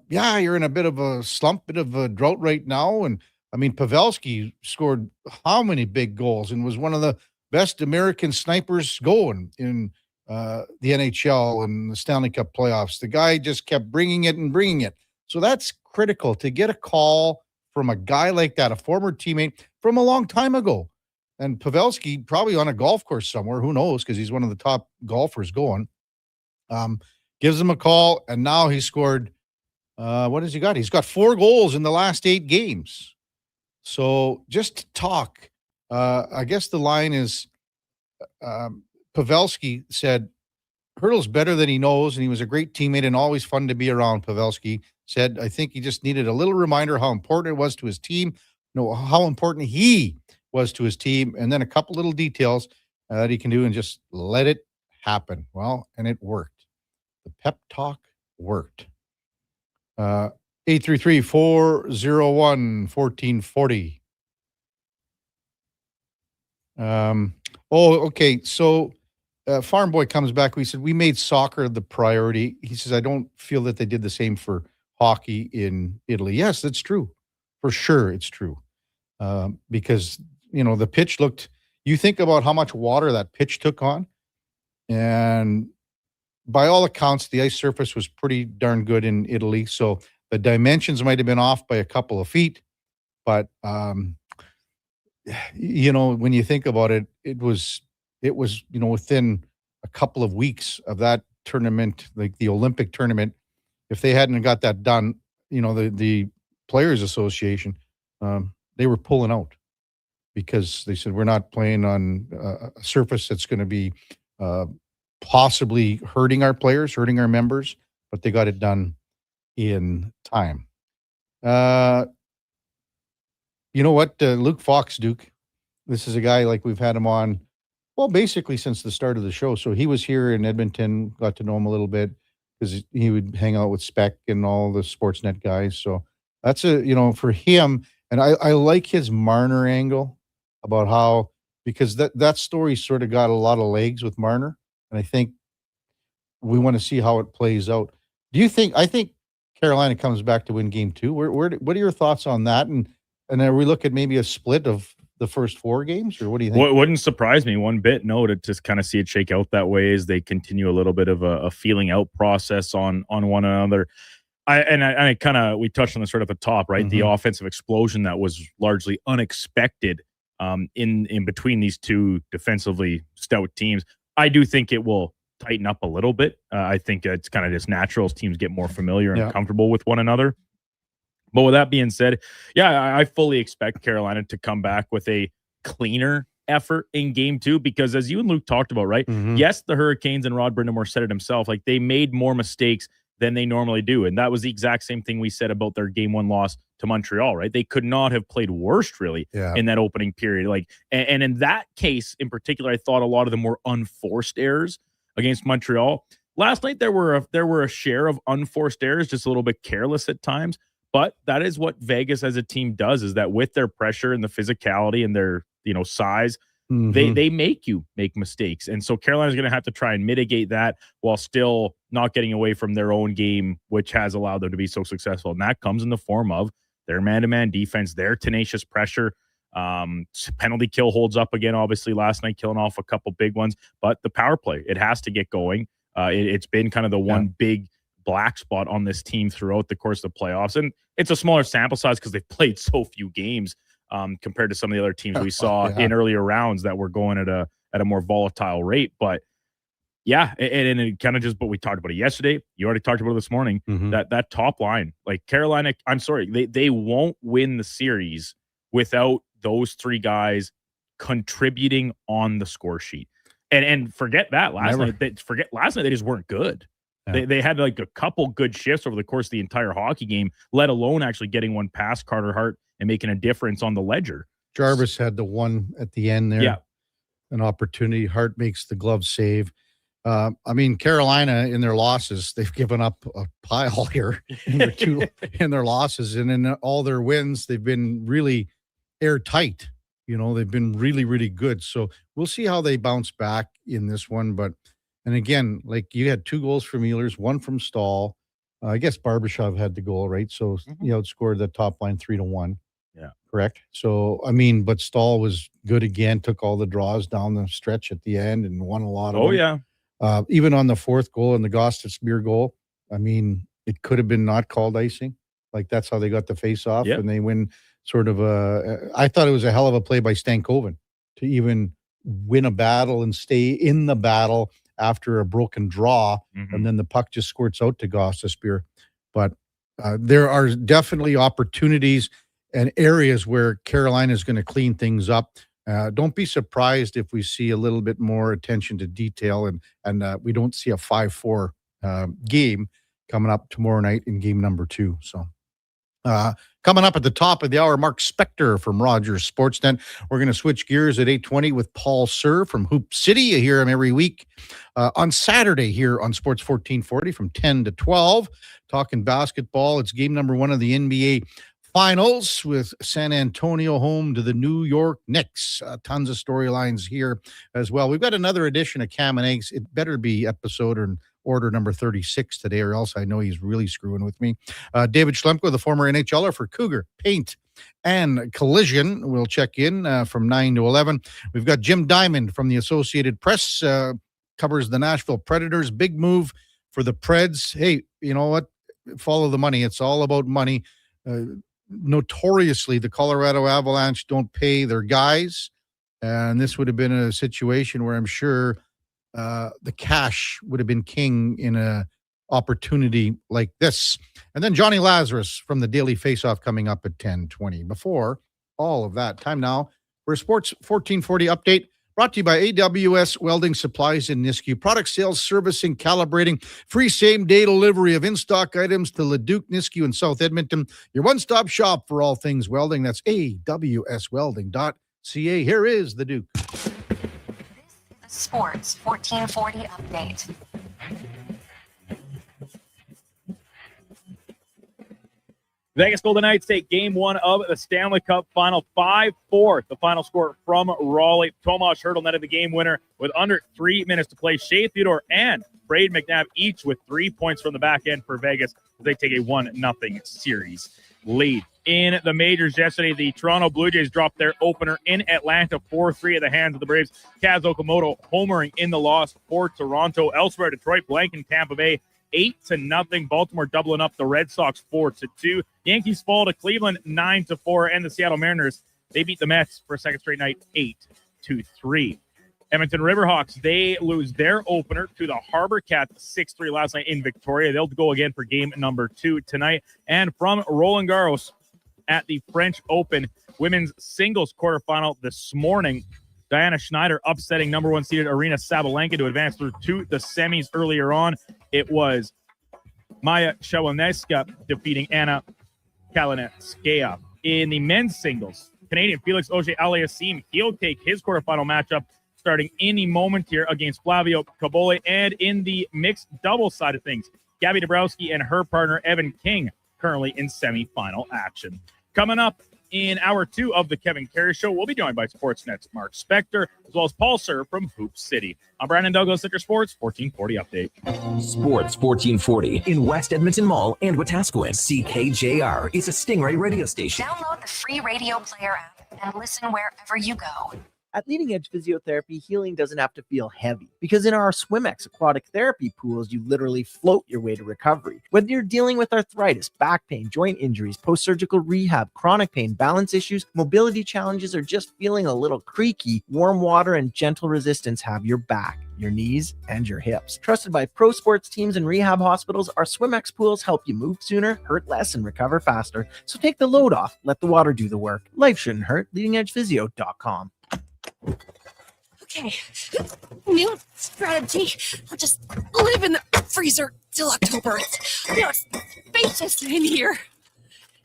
you're in a bit of a slump, bit of a drought right now. And I mean, Pavelski scored how many big goals and was one of the best American snipers going in the NHL and the Stanley Cup playoffs. The guy just kept bringing it. So that's critical to get a call from a guy like that, a former teammate from a long time ago. And Pavelski probably on a golf course somewhere, who knows, because he's one of the top golfers going, gives him a call, and now he scored. What has he got? He's got 4 goals in the last 8 games. So just to talk, I guess the line is Pavelski said, Hertl's better than he knows, and he was a great teammate and always fun to be around. Pavelski said, I think he just needed a little reminder how important it was to his team, how important he was to his team, and then a couple little details that he can do and just let it happen. Well, and it worked. The pep talk worked. 833-401-1440. Okay. So Farm Boy comes back. We said we made soccer the priority. He says, I don't feel that they did the same for hockey in Italy. Yes, that's true. For sure, it's true. Because, the pitch looked, you think about how much water that pitch took on, and by all accounts, the ice surface was pretty darn good in Italy. So the dimensions might have been off by a couple of feet, but when you think about it, it was within a couple of weeks of that tournament, like the Olympic tournament. If they hadn't got that done, the Players Association, they were pulling out because they said, we're not playing on a surface that's going to be possibly hurting our players, hurting our members, but they got it done in time. You know what? Luke Fox, Duke, this is a guy like we've had him on, well, basically since the start of the show. So he was here in Edmonton, got to know him a little bit because he would hang out with Spec and all the Sportsnet guys. So that's for him. And I like his Marner angle about how, because that story sort of got a lot of legs with Marner. And I think we want to see how it plays out. I think Carolina comes back to win game 2. What are your thoughts on that? And are we looking at maybe a split of the first 4 games, or what do you think? What wouldn't surprise me one bit, no, to just kind of see it shake out that way as they continue a little bit of a feeling out process on one another. I kind of, we touched on this right at the top, right? Mm-hmm. The offensive explosion that was largely unexpected in between these two defensively stout teams. I do think it will tighten up a little bit. I think it's kind of just natural as teams get more familiar and comfortable with one another. But with that being said, I fully expect Carolina to come back with a cleaner effort in game 2, because as you and Luke talked about, right? Yes, the Hurricanes and Rod Brindamore said it himself, like they made more mistakes than they normally do. And that was the exact same thing we said about their game 1 loss to Montreal, right? They could not have played worse really in that opening period. Like, and in that case in particular, I thought a lot of them were unforced errors against Montreal. Last night, there were a share of unforced errors, just a little bit careless at times. But that is what Vegas as a team does, is that with their pressure and the physicality and their, size, they make you make mistakes. And so Carolina's going to have to try and mitigate that while still not getting away from their own game, which has allowed them to be so successful. And that comes in the form of their man-to-man defense, their tenacious pressure. Penalty kill holds up again, obviously, last night, killing off a couple big ones. But the power play, it has to get going. It's been kind of the one big black spot on this team throughout the course of the playoffs. And it's a smaller sample size because they've played so few games compared to some of the other teams we saw in earlier rounds that were going at a more volatile rate. But yeah, and it kind of just, but we talked about it yesterday. You already talked about it this morning. That top line, like Carolina, I'm sorry, they won't win the series without those 3 guys contributing on the score sheet. And forget that last night they just weren't good. They had like a couple good shifts over the course of the entire hockey game, let alone actually getting one past Carter Hart and making a difference on the ledger. Jarvis had the one at the end there. Yeah. An opportunity. Hart makes the glove save. I mean, Carolina in their losses, they've given up a pile here in their losses. And in all their wins, they've been really airtight. They've been really, really good. So we'll see how they bounce back in this one. And again, like you had 2 goals from Ehlers, 1 from Stahl. I guess Barbashev had the goal, right? So, outscored the top line 3-1. Yeah. Correct. So, I mean, but Stahl was good again, took all the draws down the stretch at the end and won a lot of them. Even on the 4th goal and the Gostisbehere goal, I mean, it could have been not called icing. Like that's how they got the face off and they win sort of I thought it was a hell of a play by Stankoven to even win a battle and stay in the battle after a broken draw. And then the puck just squirts out to Gostisbehere. But there are definitely opportunities and areas where Carolina is going to clean things up. Don't be surprised if we see a little bit more attention to detail and we don't see a 5-4 game coming up tomorrow night in game number 2. So coming up at the top of the hour, Mark Spector from Rogers Sportsnet. We're going to switch gears at 8:20 with Paul Sir from Hoop City. You hear him every week on Saturday here on Sports 1440 from 10 to 12. Talking basketball. It's game number 1 of the NBA Finals with San Antonio home to the New York Knicks. Tons of storylines here as well. We've got another edition of Cam and Eggs. It better be episode or order number 36 today, or else I know he's really screwing with me. David Schlemko, the former NHLer for Cougar, Paint, and Collision, will check in from 9 to 11. We've got Jim Diamond from the Associated Press, covers the Nashville Predators. Big move for the Preds. Hey, you know what? Follow the money. It's all about money. Notoriously, the Colorado Avalanche don't pay their guys, and this would have been a situation where I'm sure the cash would have been king in a opportunity like this. And then Johnny Lazarus from the Daily Faceoff coming up at 10:20. Before all of that, time now for a Sports 1440 update brought to you by AWS Welding Supplies in Nisku. Product sales, servicing, calibrating, free same-day delivery of in-stock items to Leduc, Nisku, and South Edmonton. Your one-stop shop for all things welding. That's awswelding.ca. Here is the Duke. Sports 1440 update. Vegas Golden Knights take game 1 of the Stanley Cup Final 5-4. The final score from Raleigh. Tomas Hertl netted the game winner with under 3 minutes to play. Shea Theodore and Braden McNabb each with 3 points from the back end for Vegas as they take a 1-0 series lead. In the majors yesterday, the Toronto Blue Jays dropped their opener in Atlanta 4-3 at the hands of the Braves. Kaz Okamoto homering in the loss for Toronto. Elsewhere, Detroit blanking Tampa Bay 8-0. Baltimore doubling up the Red Sox 4-2. Yankees fall to Cleveland 9-4, and the Seattle Mariners, they beat the Mets for a second straight night 8-3. Edmonton Riverhawks, they lose their opener to the Harbor Cats 6-3 last night in Victoria. They'll go again for game number 2 tonight. And from Roland Garros at the French Open women's singles quarterfinal this morning, Diana Schneider upsetting number 1 seeded Arena Sabalenka to advance through to the semis earlier on. It was Maya Shawaneska defeating Anna Kalinetskaya. In the men's singles, Canadian Felix Auger-Aliassime, he'll take his quarterfinal matchup starting any moment here against Flavio Cabole. And in the mixed double side of things, Gabby Dabrowski and her partner Evan King currently in semifinal action. Coming up in hour 2 of the Kevin Karius Show, we'll be joined by Sportsnet's Mark Spector, as well as Paul Sir from Hoop City. I'm Brandon Douglas at your Sports 1440 update. Sports 1440 in West Edmonton Mall and Wetaskiwin. CKJR is a Stingray radio station. Download the free radio player app and listen wherever you go. At Leading Edge Physiotherapy, healing doesn't have to feel heavy, because in our SwimX aquatic therapy pools, you literally float your way to recovery. Whether you're dealing with arthritis, back pain, joint injuries, post-surgical rehab, chronic pain, balance issues, mobility challenges, or just feeling a little creaky, warm water and gentle resistance have your back, your knees, and your hips. Trusted by pro sports teams and rehab hospitals, our SwimX pools help you move sooner, hurt less, and recover faster. So take the load off. Let the water do the work. Life shouldn't hurt. LeadingEdgePhysio.com. Okay, new strategy. I'll just live in the freezer till October. It's spacious in here.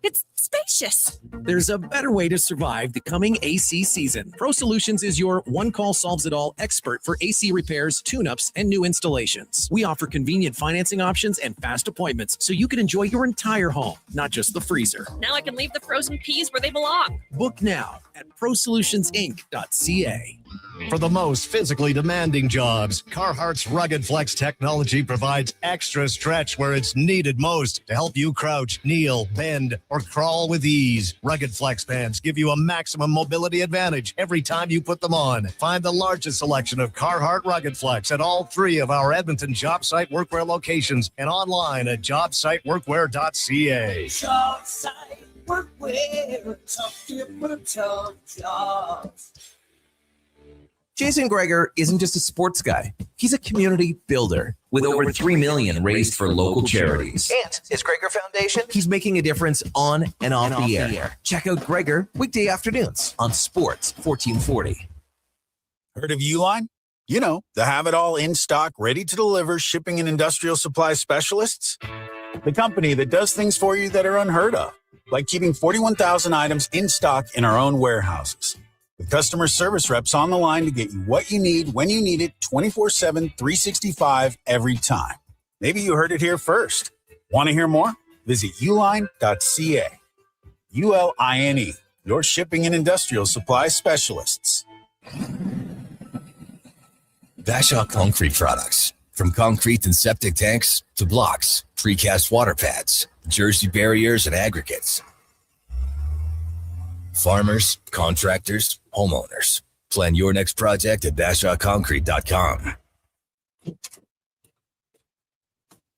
It's spacious. There's a better way to survive the coming AC season. Pro Solutions is your one-call solves-it-all expert for AC repairs, tune-ups, and new installations. We offer convenient financing options and fast appointments so you can enjoy your entire home, not just the freezer. Now I can leave the frozen peas where they belong. Book now at prosolutionsinc.ca. For the most physically demanding jobs, Carhartt's Rugged Flex technology provides extra stretch where it's needed most to help you crouch, kneel, bend, or crawl with ease. Rugged Flex pants give you a maximum mobility advantage every time you put them on. Find the largest selection of Carhartt Rugged Flex at all 3 of our Edmonton job site workwear locations and online at jobsiteworkwear.ca. Job site workwear, tough different jobs. Jason Greger isn't just a sports guy. He's a community builder with over $3 million raised for local charities. And his Greger Foundation, He's making a difference on and off the air. Check out Greger weekday afternoons on Sports 1440. Heard of Uline? You know, the have-it-all in-stock, ready-to-deliver shipping and industrial supply specialists. The company that does things for you that are unheard of, like keeping 41,000 items in stock in our own warehouses. With customer service reps on the line to get you what you need when you need it 24/7, 365 every time. Maybe you heard it here first. Want to hear more? Visit uline.ca. ULINE, your shipping and industrial supply specialists. Bashaw Concrete Products. From concrete and septic tanks to blocks, precast water pads, Jersey barriers and aggregates. Farmers, contractors, homeowners. Plan your next project at BashawConcrete.com.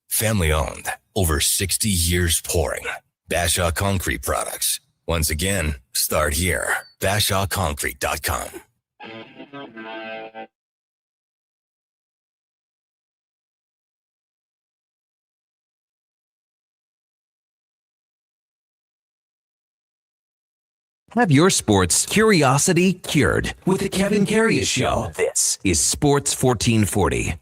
Family owned, over 60 years pouring. Bashaw Concrete Products. Once again, start here. BashawConcrete.com. Have your sports curiosity cured with the Kevin Karius Show. This is Sports 1440.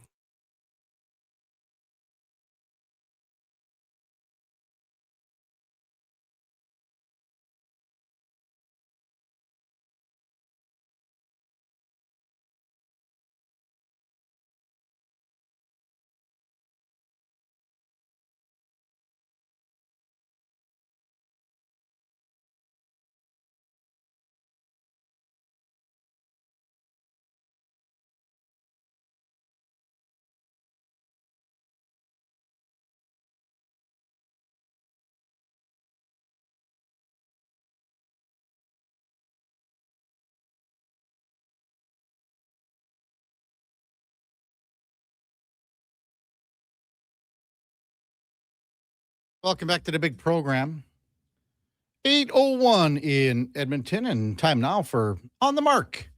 Welcome back to the big program. 8:01 in Edmonton, and time now for On the Mark.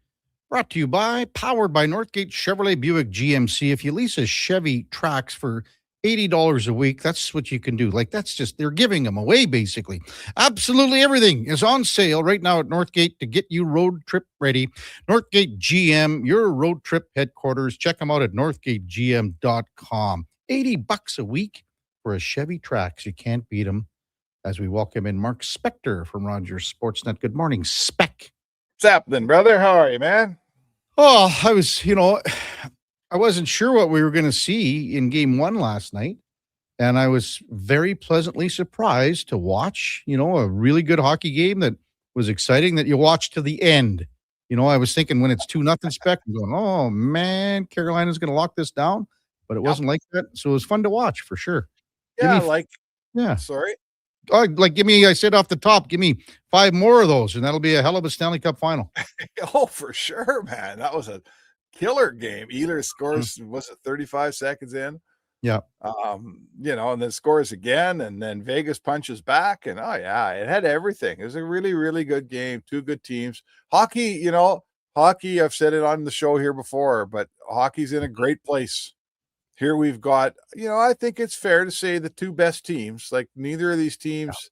Brought to you by, powered by Northgate Chevrolet Buick GMC. If you lease a Chevy Trax for $80 a week. That's what you can do. Like, that's just, they're giving them away, basically. Absolutely everything is on sale right now at Northgate to get you road trip ready. Northgate GM, your road trip headquarters. Check them out at northgategm.com. $80 a week for a Chevy Trax. You can't beat them. As we welcome in Mark Spector from Rogers Sportsnet. Good morning, Spec. What's happening, brother? How are you, man? Oh, I wasn't sure what we were going to see in game one last night. And I was very pleasantly surprised to watch, a really good hockey game that was exciting that you watched to the end. I was thinking when it's 2-0 Spec, I'm going, oh man, Carolina's going to lock this down. But it wasn't like that. So it was fun to watch for sure. Yeah, Sorry. Give me, I said off the top, give me 5 more of those, and that'll be a hell of a Stanley Cup final. Oh, for sure, man. That was a killer game. Ehlers scores, was it 35 seconds in? Yeah. And then scores again, and then Vegas punches back, and it had everything. It was a really, really good game. 2 good teams. Hockey, I've said it on the show here before, but hockey's in a great place. Here we've got, I think it's fair to say the 2 best teams, like neither of these teams,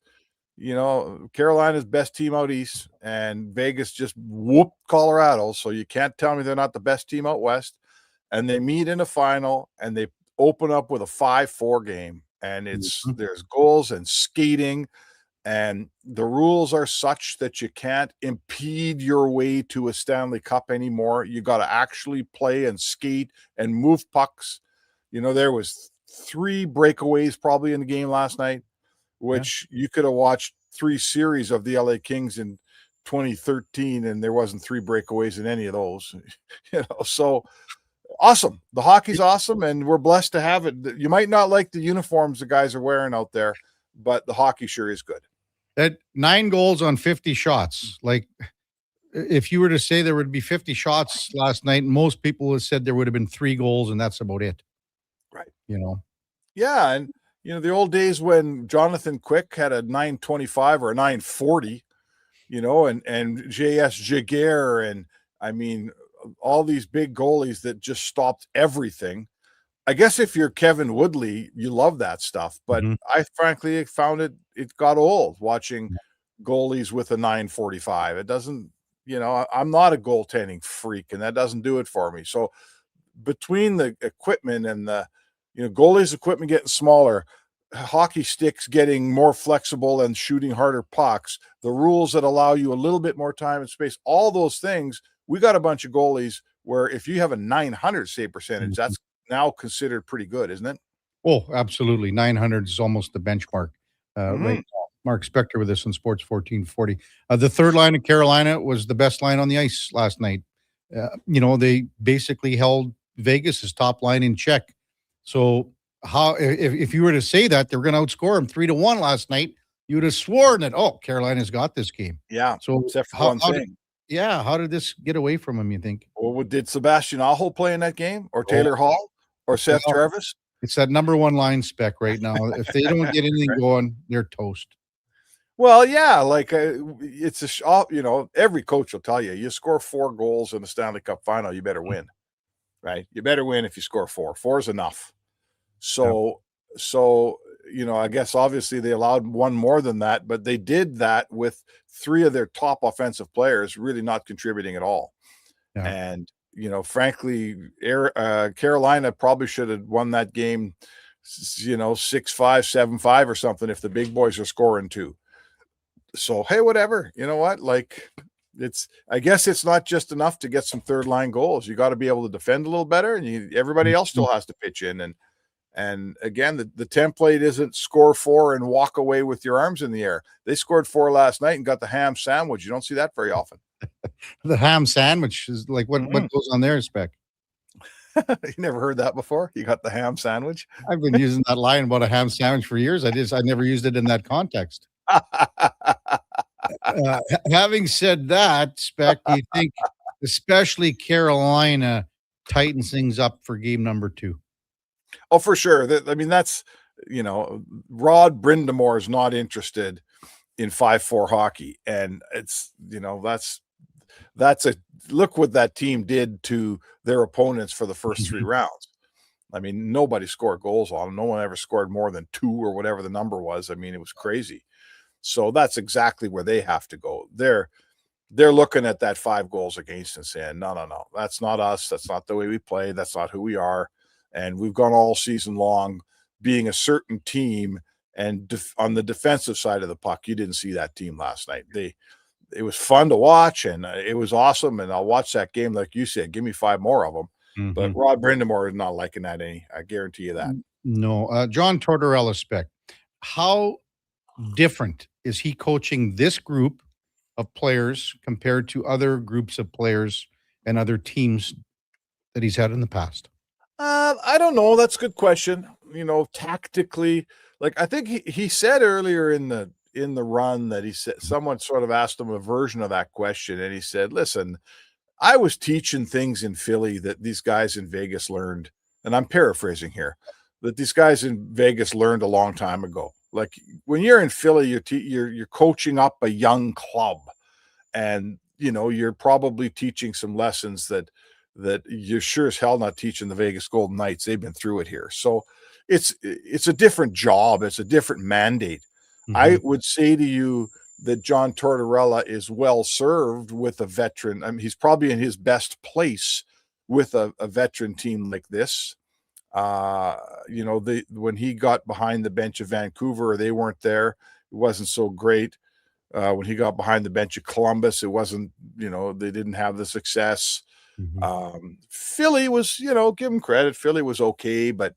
Carolina's best team out east and Vegas just whooped Colorado. So you can't tell me they're not the best team out west. And they meet in a final and they open up with a 5-4 game. And there's goals and skating. And the rules are such that you can't impede your way to a Stanley Cup anymore. You got to actually play and skate and move pucks. There was 3 breakaways probably in the game last night, which you could have watched 3 series of the LA Kings in 2013, and there wasn't 3 breakaways in any of those. So awesome. The hockey's awesome, and we're blessed to have it. You might not like the uniforms the guys are wearing out there, but the hockey sure is good. That 9 goals on 50 shots. Like, if you were to say there would be 50 shots last night, most people would have said there would have been 3 goals, and that's about it. Right. Yeah. And, the old days when Jonathan Quick had a 925 or a 940, and J.S. Jaguar, and all these big goalies that just stopped everything. I guess if you're Kevin Woodley, you love that stuff. But I frankly found it got old watching goalies with a 945. It doesn't, I'm not a goaltending freak, and that doesn't do it for me. So between the equipment and the, goalies' equipment getting smaller, hockey sticks getting more flexible and shooting harder pucks, the rules that allow you a little bit more time and space, all those things, we got a bunch of goalies where if you have a 900 save percentage, that's now considered pretty good, isn't it? Oh, absolutely. 900 is almost the benchmark. Right now. Mark Spector with us on Sports 1440. The third line of Carolina was the best line on the ice last night. They basically held Vegas's top line in check. So how, if you were to say that they were going to outscore them 3-1 last night, you would have sworn that, Carolina's got this game. Yeah. So except for one thing. How did this get away from him, you think? Well, did Sebastian Aho play in that game, or Taylor Hall, or Seth Jarvis? It's that number 1 line Spec right now. If they don't get anything going, they're toast. Well, yeah, it's every coach will tell you, you score 4 goals in the Stanley Cup final, you better win, right? You better win if you score 4. 4 is enough. So, I guess obviously they allowed 1 more than that, but they did that with 3 of their top offensive players really not contributing at all. Yeah. And, frankly, Carolina probably should have won that game, 6-5, 7-5 or something if the big boys are scoring 2. So, hey, whatever, you know what? I guess it's not just enough to get some third line goals. You got to be able to defend a little better, and everybody else still has to pitch in. And again, the template isn't score 4 and walk away with your arms in the air. They scored 4 last night and got the ham sandwich. You don't see that very often. The ham sandwich is like what goes on there, Spec? You never heard that before? You got the ham sandwich? I've been using that line about a ham sandwich for years. I never used it in that context. Having said that, Spec, do you think especially Carolina tightens things up for game number 2? Oh, for sure. That's, Rod Brindamore is not interested in 5-4 hockey. And it's, that's a look what that team did to their opponents for the first 3 rounds. I mean, nobody scored goals on them. No one ever scored more than 2 or whatever the number was. I mean, it was crazy. So that's exactly where they have to go. They're looking at that 5 goals against and saying, no, that's not us. That's not the way we play. That's not who we are. And we've gone all season long being a certain team. And on the defensive side of the puck, you didn't see that team last night. It was fun to watch, and it was awesome. And I'll watch that game, like you said, give me 5 more of them. But Rod Brindamore is not liking that any. I guarantee you that. No. John Tortorella spec. How different is he coaching this group of players compared to other groups of players and other teams that he's had in the past? I don't know. That's a good question. Tactically, like I think he said earlier in the run that he said someone sort of asked him a version of that question, and he said, "Listen, I was teaching things in Philly that these guys in Vegas learned," and I'm paraphrasing here, that these guys in Vegas learned a long time ago. Like when you're in Philly, you're coaching up a young club, and you're probably teaching some lessons that you're sure as hell not teaching the Vegas Golden Knights. They've been through it here, so it's a different job. It's a different mandate. I would say to you that John Tortorella is well served with a veteran. I mean, he's probably in his best place with a veteran team like this. When he got behind the bench of Vancouver, they weren't there. It wasn't so great. When he got behind the bench of Columbus, it wasn't, they didn't have the success. Philly was, give him credit. Philly was okay, but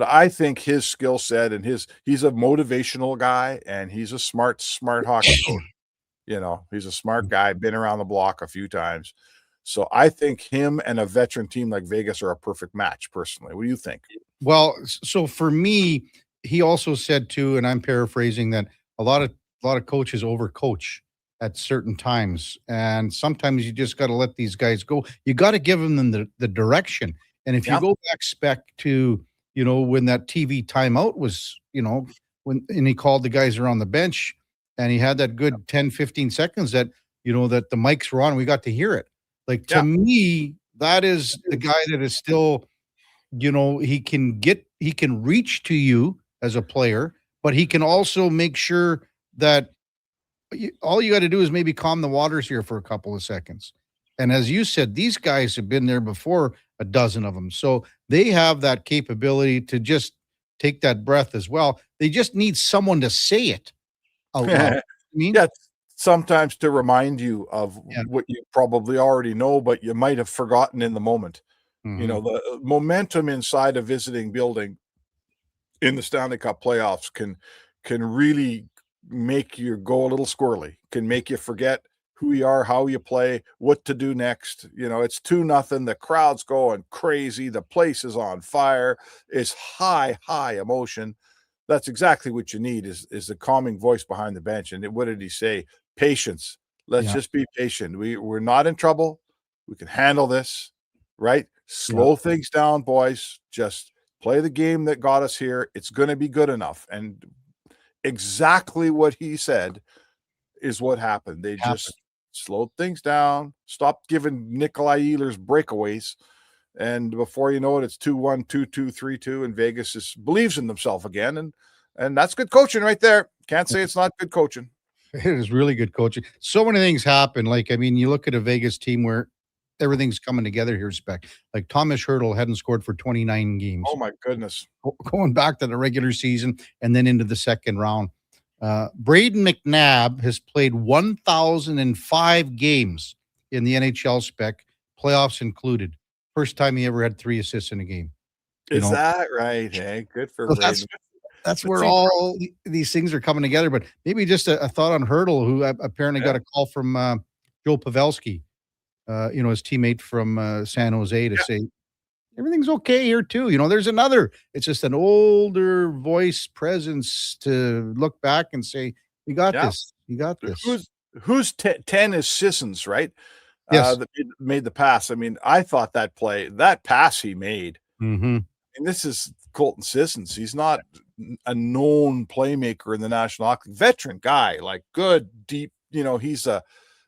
I think his skill set and he's a motivational guy, and he's a smart hockey coach. He's a smart guy, been around the block a few times. So I think him and a veteran team like Vegas are a perfect match, personally. What do you think? Well, so for me, he also said too, and I'm paraphrasing, that a lot of coaches overcoach at certain times, and sometimes you just got to let these guys go. You got to give them the direction. And if you go back spec to when that TV timeout was, and he called the guys around the bench, and he had that good 10, 15 seconds that that the mics were on, we got to hear it. Like, to me, that is the guy that is still, he can reach to you as a player, but he can also make sure that all you got to do is maybe calm the waters here for a couple of seconds. And as you said, these guys have been there before, a dozen of them. So they have that capability to just take that breath as well. They just need someone to say it out loud. Sometimes to remind you of what you probably already know, but you might have forgotten in the moment. The momentum inside a visiting building in the Stanley Cup playoffs can really make you go a little squirrely, can make you forget who you are, how you play, what to do next. It's 2-0. The crowd's going crazy. The place is on fire. It's high emotion. That's exactly what you need is a calming voice behind the bench. And what did he say? Patience. Let's just be patient. We're not in trouble. We can handle this, right? Slow things down, boys. Just play the game that got us here. It's going to be good enough. And exactly what he said is what happened. They just slowed things down, stopped giving Nikolai Ehlers breakaways. And before you know it, it's 2-1, 2-2, 3-2, and Vegas believes in themselves again. And that's good coaching right there. Can't say it's not good coaching. It is really good coaching. So many things happen. Like, I mean, you look at a Vegas team where everything's coming together here, spec. Like Thomas Hertl hadn't scored for 29 games. Oh my goodness. Going back to the regular season and then into the second round. Braden McNabb has played 1,005 games in the NHL spec, playoffs included. First time he ever had 3 assists in a game. Is that right? Hey, good for Braden. That's where all these things are coming together. But maybe just a thought on Hertl, who apparently got a call from Joe Pavelski, his teammate from San Jose, to say everything's okay here too. There's another. It's just an older voice presence to look back and say, "You got this. You got this." Who's 10 is Sissons, right? Yes. That made the pass. I mean, I thought that pass he made. And this is Colton Sissons. He's not a known playmaker in the National Hockey League. Veteran guy, like good, deep. He's a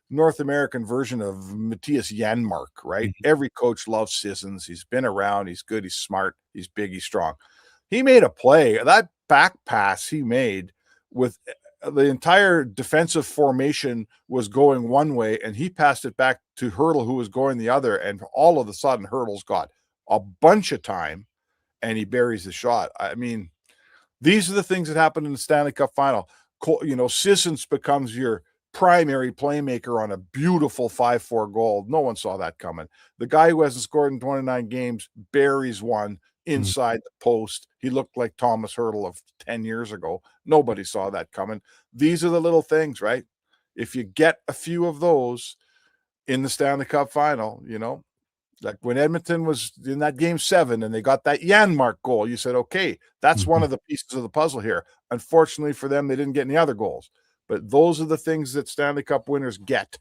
North American version of Matthias Janmark, right? Every coach loves Sissons. He's been around. He's good. He's smart. He's big. He's strong. He made a play. That back pass he made with the entire defensive formation was going one way, and he passed it back to Hurdle, who was going the other. And all of a sudden, Hurdle's got a bunch of time, and he buries the shot. I mean, these are the things that happen in the Stanley Cup final. Sissons becomes your primary playmaker on a beautiful 5-4 goal. No one saw that coming. The guy who hasn't scored in 29 games buries one inside the post. He looked like Thomas Hurdle of 10 years ago. Nobody saw that coming. These are the little things, right? If you get a few of those in the Stanley Cup final, like when Edmonton was in that game 7 and they got that Janmark goal, you said, okay, that's one of the pieces of the puzzle here. Unfortunately for them, they didn't get any other goals. But those are the things that Stanley Cup winners get,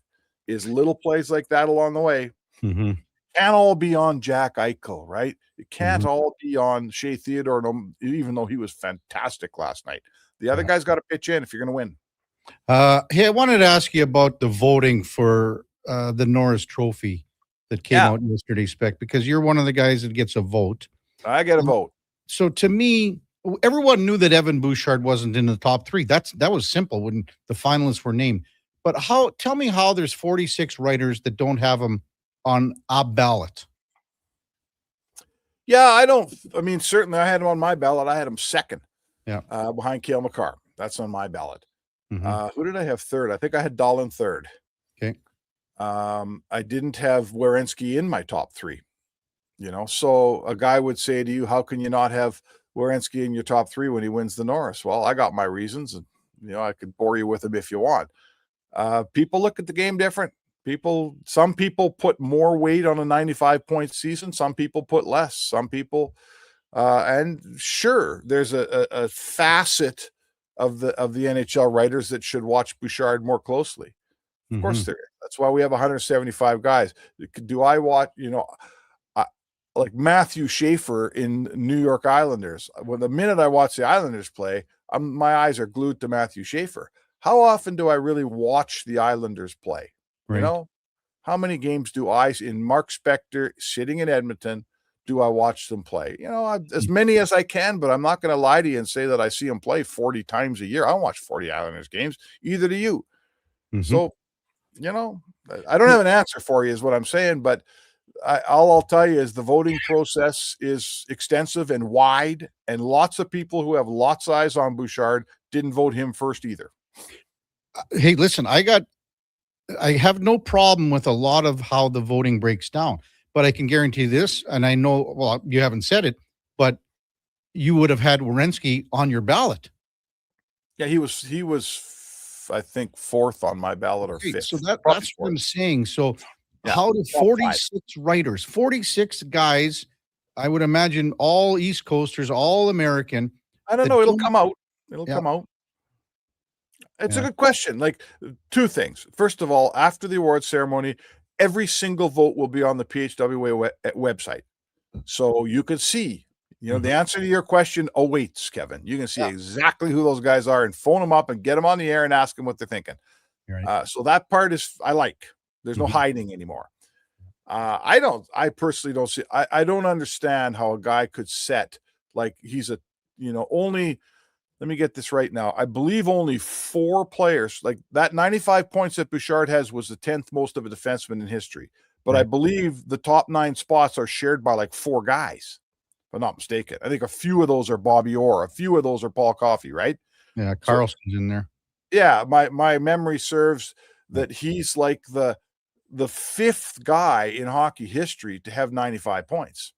is little plays like that along the way. Can't all be on Jack Eichel, right? It can't all be on Shea Theodore, even though he was fantastic last night. The other guy's got to pitch in if you're going to win. Hey, I wanted to ask you about the voting for the Norris Trophy that came out yesterday, Spec, because you're one of the guys that gets a vote. I get a vote. So to me, everyone knew that Evan Bouchard wasn't in the top 3. That was simple when the finalists were named. But tell me how there's 46 writers that don't have him on a ballot. Yeah, certainly I had him on my ballot. I had him second. Yeah. Behind Cale Makar. That's on my ballot. Who did I have third? I think I had Dahlin third. Okay. I didn't have Werenski in my top 3. So a guy would say to you, how can you not have Werenski in your top 3 when he wins the Norris? Well, I got my reasons, and I could bore you with them if you want. People look at the game different. Some people put more weight on a 95-point season. Some people put less. Some people, and sure, there's a facet of the NHL writers that should watch Bouchard more closely. Of course there is. That's why we have 175 guys. Do I watch, like Matthew Schaefer in New York Islanders? When the minute I watch the Islanders play, my eyes are glued to Matthew Schaefer. How often do I really watch the Islanders play? Right. How many games do I, in Mark Spector sitting in Edmonton, do I watch them play? As many as I can, but I'm not going to lie to you and say that I see them play 40 times a year. I don't watch 40 Islanders games, either do you. So, I don't have an answer for you is what I'm saying, but all I'll tell you is the voting process is extensive and wide, and lots of people who have lots of eyes on Bouchard didn't vote him first either. Hey, listen, I have no problem with a lot of how the voting breaks down, but I can guarantee this, and I know, well, you haven't said it, but you would have had Werenski on your ballot. Yeah, he was, I think, 4th on my ballot or 5th. So that's what I'm saying. So how do 46 writers, 46 guys, I would imagine all East Coasters, all American. I don't know. It'll come out. Come out. It's a good question. Like, 2 things. First of all, after the awards ceremony, every single vote will be on the PHWA website. So you can see, the answer to your question awaits, Kevin. You can see exactly who those guys are and phone them up and get them on the air and ask them what they're thinking. Right. So that part I like. There's no hiding anymore. I personally don't see, I don't understand how a guy could set, like he's only, let me get this right now. I believe only 4 players, like that 95 points that Bouchard has was the 10th most of a defenseman in history. But I believe the top 9 spots are shared by like 4 guys, if I'm not mistaken. I think a few of those are Bobby Orr. A few of those are Paul Coffey, right? Yeah, Carlson's in there. Yeah, my memory serves that he's like the 5th guy in hockey history to have 95 points.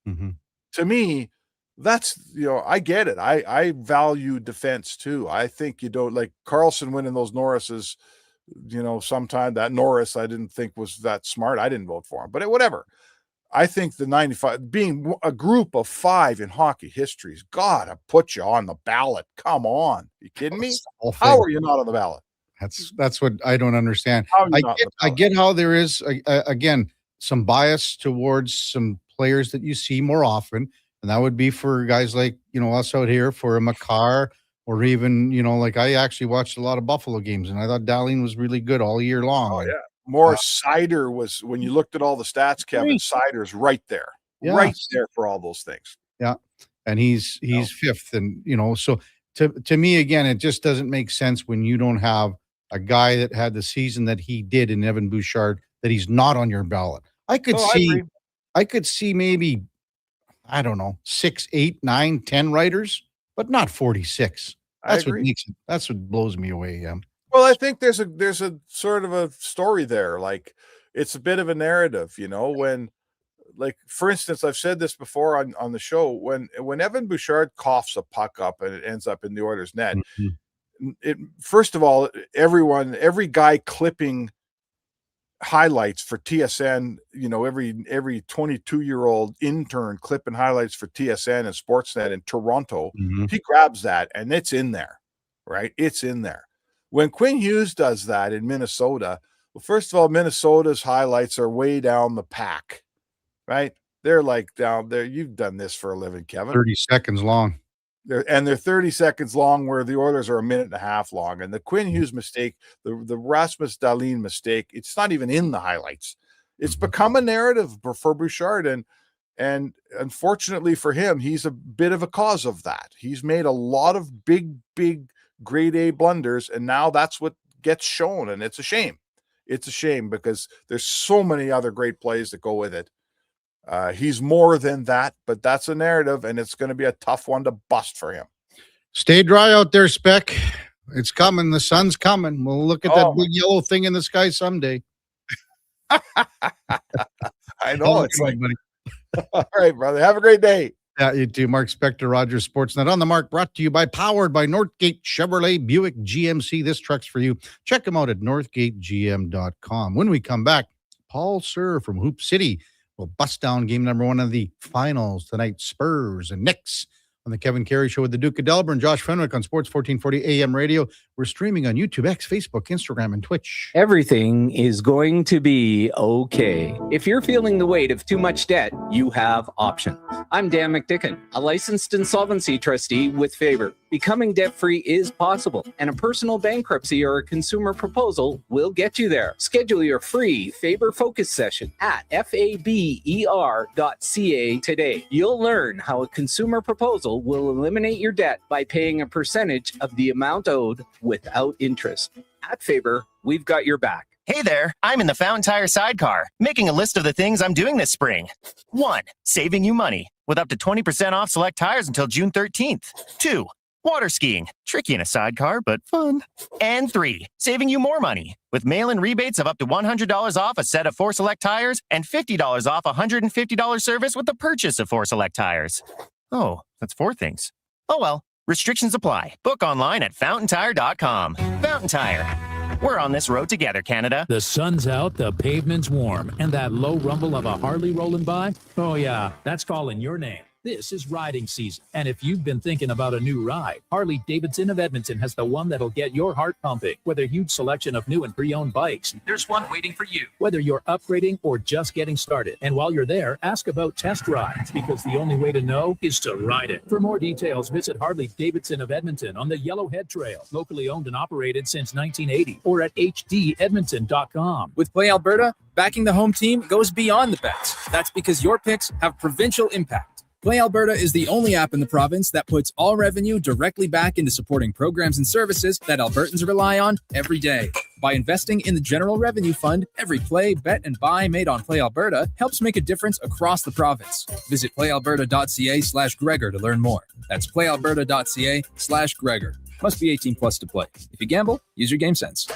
To me, that's, I get it. I value defense too. I think you don't, like Carlson winning those Norrises, sometime that Norris I didn't think was that smart. I didn't vote for him, but whatever. I think the 95 being a group of 5 in hockey history's gotta put you on the ballot. Come on. You kidding me? How are you not on the ballot? That's what I don't understand. I get how there is again some bias towards some players that you see more often, and that would be for guys like us out here, for a Makar, Or even, like I actually watched a lot of Buffalo games, and I thought Dahlin was really good all year long. Oh, yeah. Morris Sider was, when you looked at all the stats, Kevin, Sider's right there. Yeah. Right there for all those things. Yeah. And he's fifth. And, so to me, again, it just doesn't make sense when you don't have a guy that had the season that he did in Evan Bouchard, that he's not on your ballot. I could see maybe, I don't know, 6, 8, 9, 10 writers, but not 46. That's what blows me away. Yeah. Well, I think there's a sort of a story there. Like, it's a bit of a narrative, when, like, for instance, I've said this before on the show, when Evan Bouchard coughs a puck up and it ends up in the Oilers net, first of all, every guy clipping highlights for TSN, every 22-year-old intern clipping highlights for TSN and Sportsnet in Toronto, he grabs that and it's in there, right? It's in there. When Quinn Hughes does that in Minnesota, well, first of all, Minnesota's highlights are way down the pack, right? They're like down there. You've done this for a living, Kevin. 30 seconds long. They're 30 seconds long, where the Oilers are a minute and a half long. And the Quinn Hughes mistake, the Rasmus Dahlin mistake, it's not even in the highlights. It's become a narrative for Bouchard, and unfortunately for him, he's a bit of a cause of that. He's made a lot of big grade A blunders, and now that's what gets shown, and it's a shame. It's a shame because there's so many other great plays that go with it. He's more than that, but that's a narrative, and it's going to be a tough one to bust for him. Stay dry out there, Spec. It's coming. The sun's coming. We'll look at that big yellow thing in the sky someday. I know. It's like, buddy. All right, brother. Have a great day. Yeah, you too. Mark Spector, Rogers Sportsnet on the Mark, brought to you powered by Northgate Chevrolet Buick GMC. This truck's for you. Check them out at northgategm.com. When we come back, Paul Sir from Hoop City will bust down game number 1 of the finals tonight. Spurs and Knicks on the Kevin Carey Show with the Duke of Delburne. Josh Fenwick on Sports 1440 AM radio. We're streaming on YouTube, X, Facebook, Instagram, and Twitch. Everything is going to be okay. If you're feeling the weight of too much debt, you have options. I'm Dan McDicken, a licensed insolvency trustee with Faber. Becoming debt-free is possible, and a personal bankruptcy or a consumer proposal will get you there. Schedule your free Faber Focus session at faber.ca today. You'll learn how a consumer proposal will eliminate your debt by paying a percentage of the amount owed without interest. At Faber, we've got your back. Hey there, I'm in the Fountain Tire sidecar, making a list of the things I'm doing this spring. 1, saving you money with up to 20% off select tires until June 13th. 2, water skiing, tricky in a sidecar, but fun. And 3, saving you more money with mail-in rebates of up to $100 off a set of 4 select tires and $50 off a $150 service with the purchase of 4 select tires. Oh, that's 4 things. Oh well, restrictions apply. Book online at fountaintire.com. Fountain Tire. We're on this road together, Canada. The sun's out, the pavement's warm, and that low rumble of a Harley rolling by? Oh yeah, that's calling your name. This is riding season, and if you've been thinking about a new ride, Harley-Davidson of Edmonton has the one that'll get your heart pumping. With a huge selection of new and pre-owned bikes, there's one waiting for you. Whether you're upgrading or just getting started. And while you're there, ask about test rides, because the only way to know is to ride it. For more details, visit Harley-Davidson of Edmonton on the Yellowhead Trail, locally owned and operated since 1980, or at hdedmonton.com. With Play Alberta, backing the home team goes beyond the bets. That's because your picks have provincial impact. Play Alberta is the only app in the province that puts all revenue directly back into supporting programs and services that Albertans rely on every day. By investing in the General Revenue Fund, every play, bet, and buy made on Play Alberta helps make a difference across the province. Visit playalberta.ca/Gregor to learn more. That's playalberta.ca/Gregor. Must be 18 plus to play. If you gamble, use your game sense.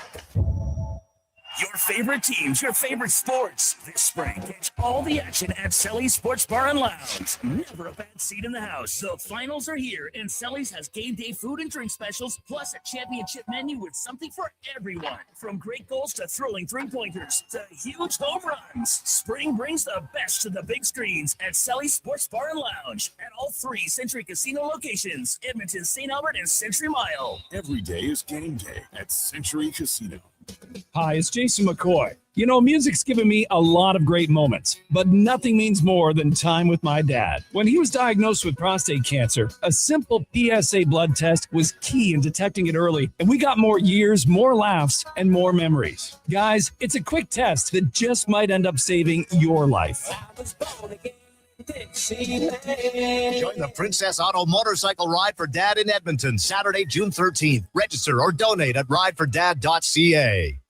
Your favorite teams, your favorite sports. This spring, catch all the action at Selly's Sports Bar and Lounge. Never a bad seat in the house. The finals are here, and Selly's has game day food and drink specials, plus a championship menu with something for everyone. From great goals to thrilling three-pointers to huge home runs. Spring brings the best to the big screens at Selly's Sports Bar and Lounge at all 3 Century Casino locations, Edmonton, St. Albert, and Century Mile. Every day is game day at Century Casino. Hi, it's Jason McCoy. You know, music's given me a lot of great moments, but nothing means more than time with my dad. When he was diagnosed with prostate cancer, a simple PSA blood test was key in detecting it early, and we got more years, more laughs, and more memories. Guys, it's a quick test that just might end up saving your life. Join the Princess Auto Motorcycle Ride for Dad in Edmonton, Saturday, June 13th. Register or donate at ridefordad.ca.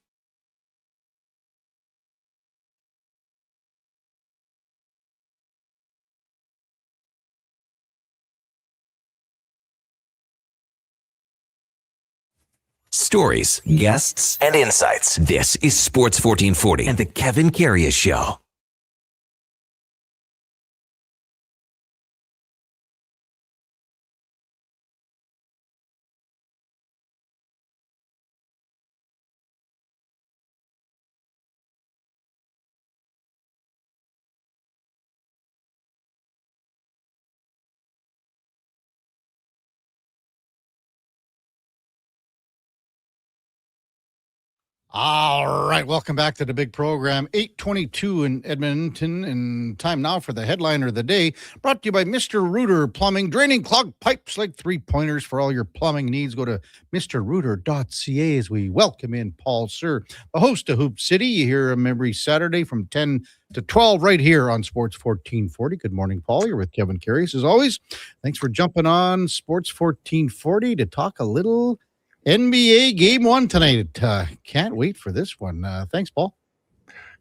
Stories, guests, and insights. This is Sports 1440 and the Kevin Karius Show. All right, welcome back to the big program. 8:22 in Edmonton, and time now for the headliner of the day, brought to you by Mr. Rooter Plumbing. Draining clogged pipes like three-pointers for all your plumbing needs. Go to mrrooter.ca as we welcome in Paul Sir, the host of Hoop City. You hear him every Saturday from 10 to 12 right here on Sports 1440. Good morning, Paul. You're with Kevin Karius as always. Thanks for jumping on Sports 1440 to talk a little NBA Game 1 tonight. Can't wait for this one. Thanks, Paul.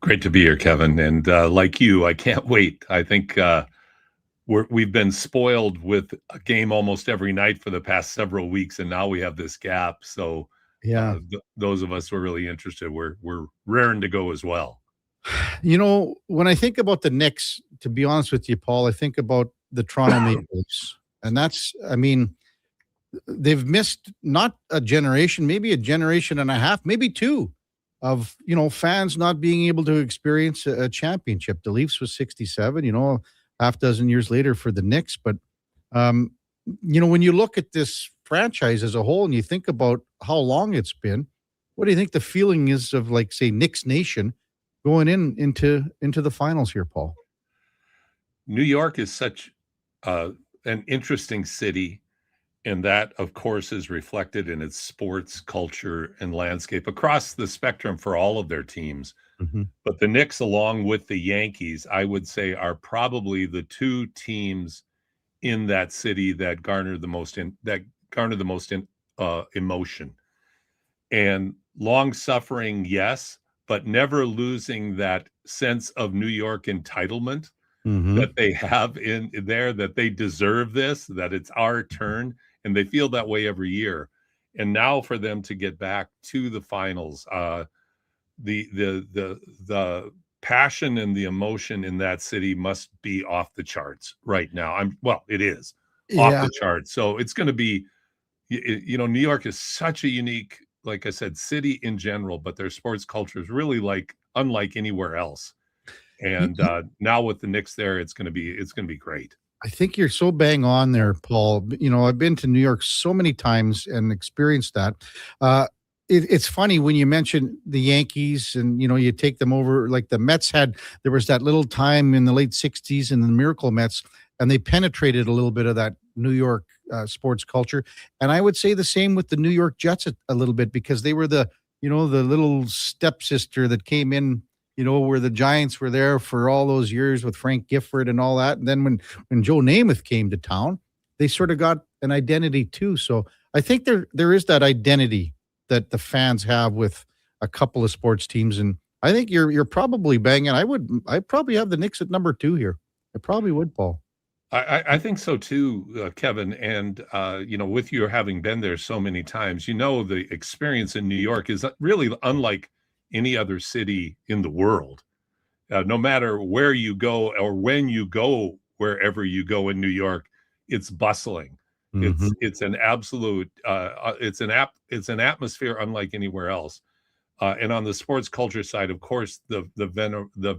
Great to be here, Kevin. And like you, I can't wait. I think we've been spoiled with a game almost every night for the past several weeks, and now we have this gap. So yeah, those of us who are really interested, we're raring to go as well. You know, when I think about the Knicks, to be honest with you, Paul, I think about the Toronto Maple Leafs. And that's, I mean, they've missed not a generation, maybe a generation and a half, maybe two of, you know, fans not being able to experience a championship. The Leafs was 67, you know, half dozen years later for the Knicks. But, you know, when you look at this franchise as a whole and you think about how long it's been, what do you think the feeling is of, like, say, Knicks Nation going into the finals here, Paul? New York is such an interesting city. And that, of course, is reflected in its sports, culture, and landscape across the spectrum for all of their teams. Mm-hmm. But the Knicks, along with the Yankees, I would say are probably the two teams in that city that garner the most emotion. And long-suffering, yes, but never losing that sense of New York entitlement that they have in there, that they deserve this, that it's our turn. And they feel that way every year. And now for them to get back to the finals, the passion and the emotion in that city must be off the charts right now. It is off the charts. So it's going to be, you know, New York is such a unique, like I said, city in general, but their sports culture is really unlike anywhere else. And now with the Knicks there, it's going to be great. I think you're so bang on there, Paul. You know, I've been to New York so many times and experienced that. It's funny when you mention the Yankees and, you know, you take them over, like the Mets there was that little time in the late 60s and the Miracle Mets, and they penetrated a little bit of that New York sports culture. And I would say the same with the New York Jets a little bit, because they were the little stepsister that came in, you know, where the Giants were there for all those years with Frank Gifford and all that. And then when Joe Namath came to town, they sort of got an identity too. So I think there is that identity that the fans have with a couple of sports teams. And I think you're probably banging. I'd probably have the Knicks at number 2 here. I probably would, Paul. I think so too, Kevin. And, you know, with you having been there so many times, you know, the experience in New York is really unlike any other city in the world. No matter where you go or when you go, wherever you go in New York, it's bustling. Mm-hmm. It's an absolute it's an atmosphere unlike anywhere else. And on the sports culture side, of course, the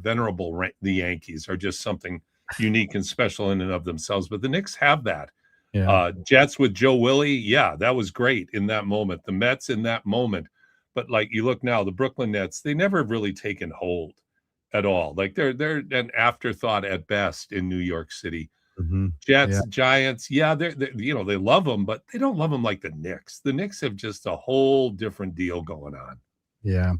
venerable the Yankees are just something unique and special in and of themselves. But the Knicks have that. Yeah. Jets with Joe Willie, yeah, that was great in that moment. The Mets in that moment. but like you look now, the Brooklyn Nets, they never have really taken hold at all. Like they're an afterthought at best in New York City. Jets, Yeah. Giants, yeah, they're you know, they love them, but they don't love them like the Knicks. The Knicks have just a whole different deal going on. Yeah.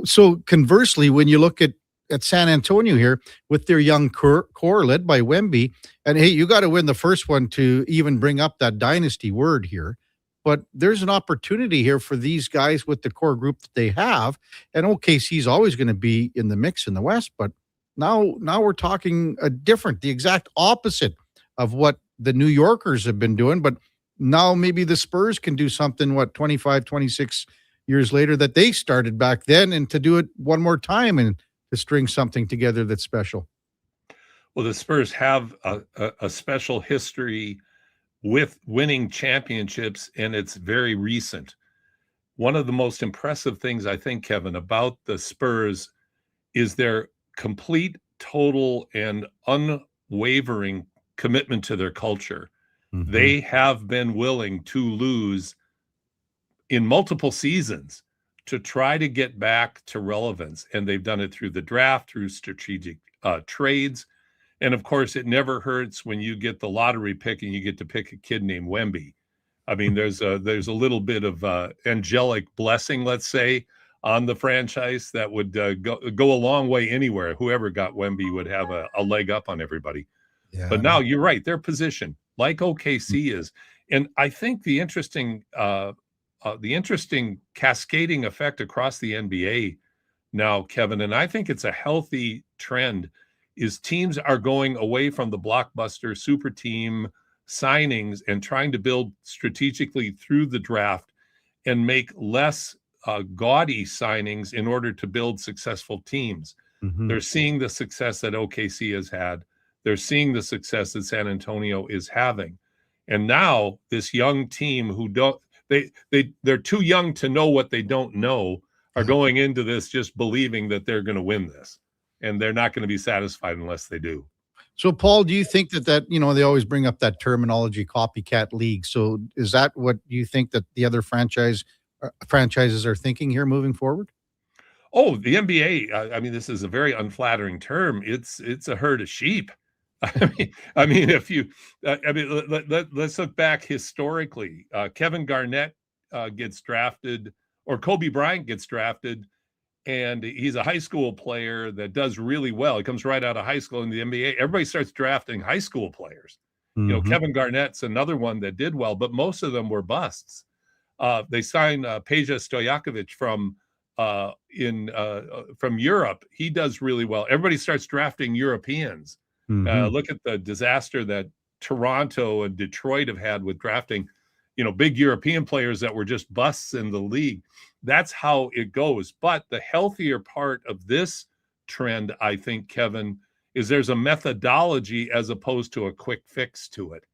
So conversely, when you look at San Antonio here with their young core led by Wemby, and hey, you got to win the first one to even bring up that dynasty word here. But there's an opportunity here for these guys with the core group that they have. And OKC's always going to be in the mix in the West, but now we're talking the exact opposite of what the New Yorkers have been doing. But now maybe the Spurs can do something, 25, 26 years later that they started back then, and to do it one more time and to string something together that's special. Well, the Spurs have a special history with winning championships, and it's very recent. One of the most impressive things, I think, Kevin, about the Spurs is their complete, total, and unwavering commitment to their culture. They have been willing to lose in multiple seasons to try to get back to relevance. And they've done it through the draft, through strategic trades. And of course, it never hurts when you get the lottery pick and you get to pick a kid named Wemby. I mean, there's a little bit of angelic blessing, let's say, on the franchise that would go a long way anywhere. Whoever got Wemby would have a leg up on everybody. Yeah. But now you're right, their position, like OKC is. And I think the interesting cascading effect across the NBA now, Kevin, and I think it's a healthy trend, is teams are going away from the blockbuster super team signings and trying to build strategically through the draft and make less gaudy signings in order to build successful teams. They're seeing the success that OKC has had. They're seeing the success that San Antonio is having. And now this young team who they're too young to know what they don't know are going into this just believing that they're going to win this. And they're not going to be satisfied unless they do. So, Paul, do you think that they always bring up that terminology, copycat league? So is that what you think that the other franchises are thinking here moving forward? Oh, the NBA, I mean, this is a very unflattering term. It's a herd of sheep. I mean, if you, let's look back historically. Kevin Garnett gets drafted, or Kobe Bryant gets drafted, and he's a high school player that does really well. He comes right out of high school in the NBA. Everybody starts drafting high school players. You know, Kevin Garnett's another one that did well, but most of them were busts. They signed Peja Stojakovic from Europe. He does really well. Everybody starts drafting Europeans. Look at the disaster that Toronto and Detroit have had with drafting, big European players that were just busts in the league. That's how it goes. But the healthier part of this trend, I think, Kevin, is there's a methodology as opposed to a quick fix to it.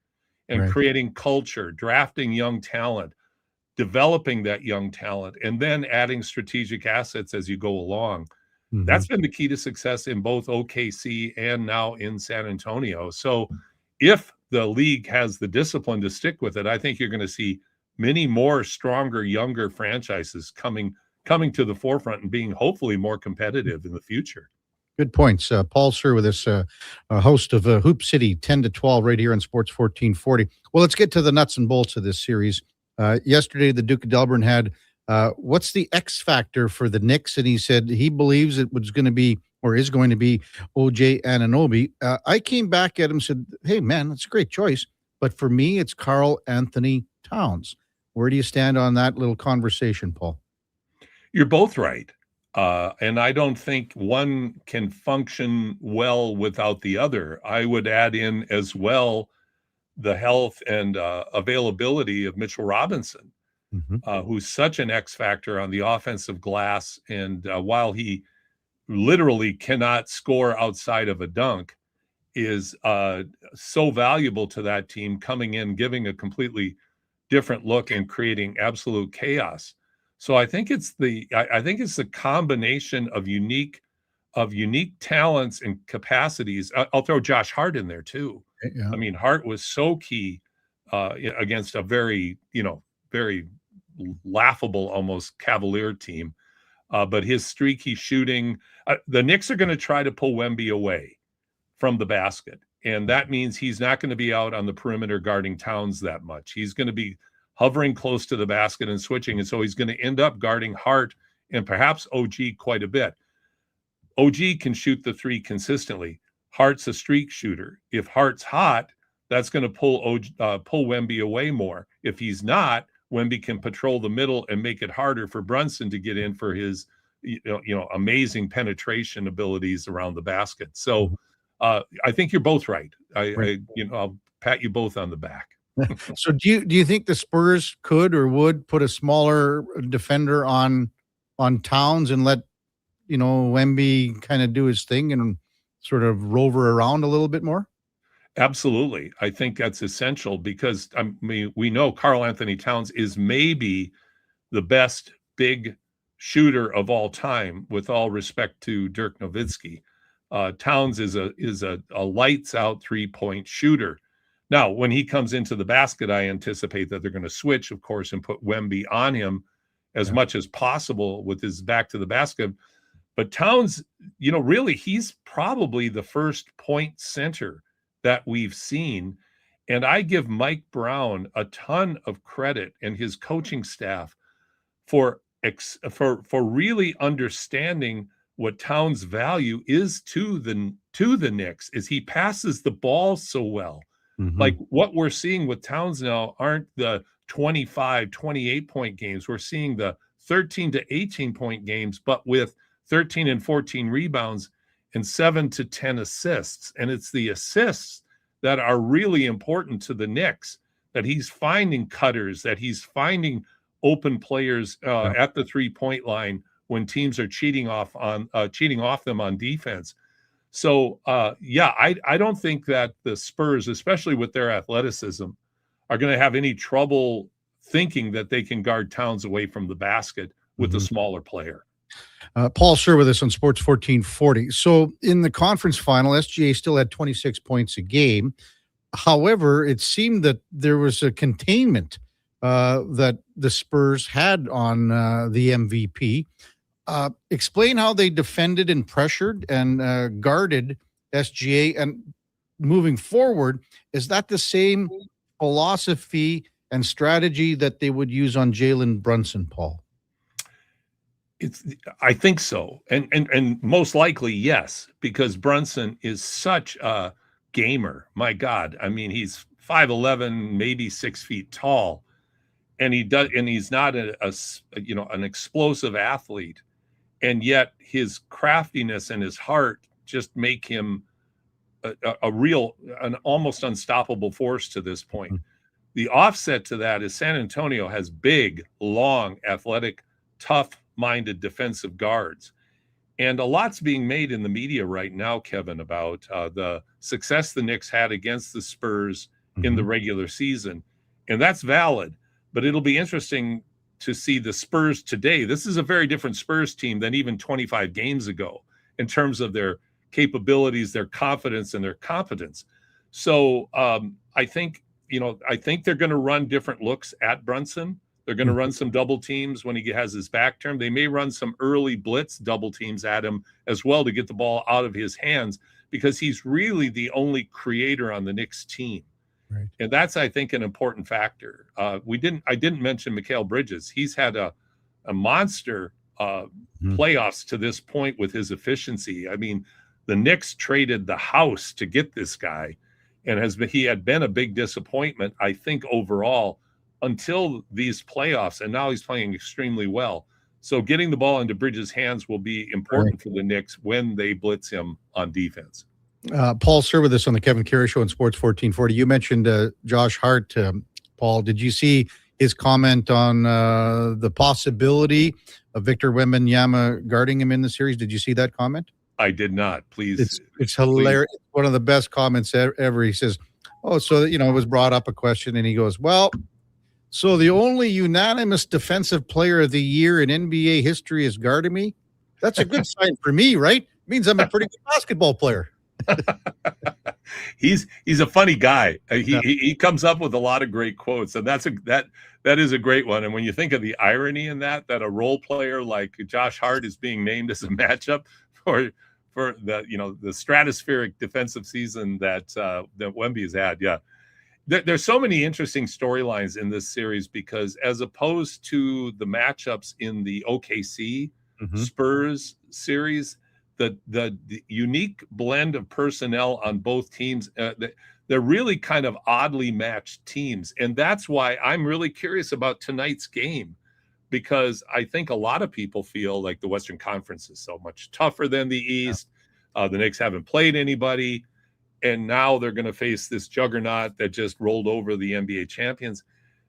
And creating culture, drafting young talent, developing that young talent, and then adding strategic assets as you go along. That's been the key to success in both OKC and now in San Antonio. So if the league has the discipline to stick with it, I think you're going to see many more stronger, younger franchises coming to the forefront and being hopefully more competitive in the future. Good points. Paul Sir with us, host of Hoop City 10 to 12 right here on Sports 1440. Well, let's get to the nuts and bolts of this series. Yesterday, the Duke of Delburne had what's the X factor for the Knicks? And he said he believes it was going to be or is going to be OJ Anunoby. I came back at him and said, hey, man, that's a great choice. But for me, it's Karl Anthony Towns. Where do you stand on that little conversation, Paul? You're both right. And I don't think one can function well without the other. I would add in as well the health and availability of Mitchell Robinson, who's such an X factor on the offensive glass. And while he literally cannot score outside of a dunk, is so valuable to that team, coming in, giving a completely different look and creating absolute chaos. So I think it's the combination of unique talents and capacities. I'll throw Josh Hart in there too. Yeah. I mean, Hart was so key against a very laughable, almost Cavalier team. But his streaky shooting, the Knicks are going to try to pull Wemby away from the basket. And that means he's not going to be out on the perimeter guarding Towns that much. He's going to be hovering close to the basket and switching. And so he's going to end up guarding Hart and perhaps OG quite a bit. OG can shoot the three consistently. Hart's a streak shooter. If Hart's hot, that's going to pull Wemby away more. If he's not, Wemby can patrol the middle and make it harder for Brunson to get in for his amazing penetration abilities around the basket. So I think you're both right. I'll pat you both on the back. So do you think the Spurs could or would put a smaller defender on Towns and let Wemby kind of do his thing and sort of rover around a little bit more? Absolutely. I think that's essential because we know Karl Anthony Towns is maybe the best big shooter of all time, with all respect to Dirk Nowitzki. Towns is a lights out 3-point shooter. Now, when he comes into the basket, I anticipate that they're going to switch, of course, and put Wemby on him as much as possible with his back to the basket. But Towns, really, he's probably the first point center that we've seen. And I give Mike Brown a ton of credit and his coaching staff for really understanding what Towns' value is to the Knicks, is he passes the ball so well. Mm-hmm. Like what we're seeing with Towns now aren't the 25, 28-point games. We're seeing the 13 to 18-point games, but with 13 and 14 rebounds and 7 to 10 assists. And it's the assists that are really important to the Knicks, that he's finding cutters, that he's finding open players at the 3-point line when teams are cheating off them on defense. So, I don't think that the Spurs, especially with their athleticism, are going to have any trouble thinking that they can guard Towns away from the basket with a smaller player. Paul Sir with us on Sports 1440. So in the conference final, SGA still had 26 points a game. However, it seemed that there was a containment that the Spurs had on the MVP. Explain how they defended and pressured and guarded SGA. And moving forward, is that the same philosophy and strategy that they would use on Jalen Brunson, Paul? I think so. And most likely, yes, because Brunson is such a gamer. My God. I mean, he's 5'11", maybe 6 feet tall. And he's not an explosive athlete. And yet his craftiness and his heart just make him an almost unstoppable force to this point. The offset to that is San Antonio has big, long, athletic, tough-minded defensive guards. And a lot's being made in the media right now, Kevin, about the success the Knicks had against the Spurs in the regular season. And that's valid, but it'll be interesting to see the Spurs today. This is a very different Spurs team than even 25 games ago in terms of their capabilities, their confidence, and their competence. So I think they're going to run different looks at Brunson. They're going to run some double teams when he has his back turned. They may run some early blitz double teams at him as well to get the ball out of his hands, because he's really the only creator on the Knicks team. Right. And that's, I think, an important factor. I didn't mention Mikal Bridges. He's had a monster playoffs to this point with his efficiency. I mean, the Knicks traded the house to get this guy, and he had been a big disappointment, I think, overall until these playoffs, and now he's playing extremely well. So getting the ball into Bridges' hands will be important for the Knicks when they blitz him on defense. Paul Sir with us on the Kevin Karius Show on Sports 1440. You mentioned Josh Hart, Paul. Did you see his comment on the possibility of Victor Wembanyama guarding him in the series? Did you see that comment? I did not. Please. It's hilarious. Please. One of the best comments ever. He says, it was brought up a question, and he goes, so the only unanimous defensive player of the year in NBA history is guarding me? That's a good sign for me, right? It means I'm a pretty good basketball player. He's a funny guy. He comes up with a lot of great quotes, and that is a great one. And when you think of the irony in that a role player like Josh Hart is being named as a matchup for the the stratospheric defensive season that Wemby has had, there's so many interesting storylines in this series because as opposed to the matchups in the OKC Spurs series, the unique blend of personnel on both teams, they're really kind of oddly matched teams. And that's why I'm really curious about tonight's game, because I think a lot of people feel like the Western Conference is so much tougher than the East. The Knicks haven't played anybody, and now they're going to face this juggernaut that just rolled over the NBA champions.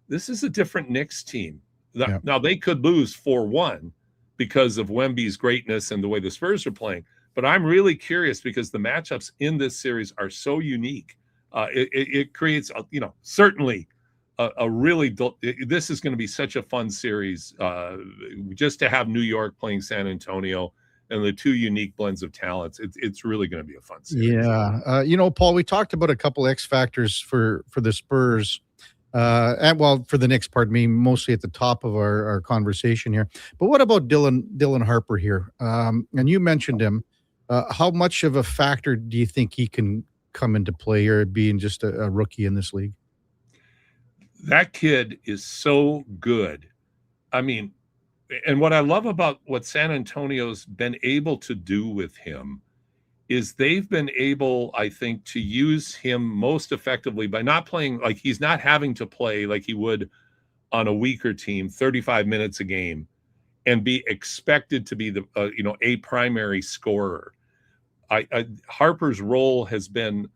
This is a different Knicks team. Now they could lose 4-1 because of Wemby's greatness and the way the Spurs are playing. But I'm really curious because the matchups in this series are so unique. It creates, certainly a really, this is going to be such a fun series just to have New York playing San Antonio and the two unique blends of talents. It's really going to be a fun series. Yeah. Paul, we talked about a couple X factors for the Spurs. For the Knicks, pardon me, mostly at the top of our conversation here. But what about Dylan Harper here? And you mentioned him. How much of a factor do you think he can come into play here, being just a rookie in this league? That kid is so good. I mean, and what I love about what San Antonio's been able to do with him is they've been able, I think, to use him most effectively by not playing, like he's not having to play like he would on a weaker team, 35 minutes a game, and be expected to be the a primary scorer. Harper's role has been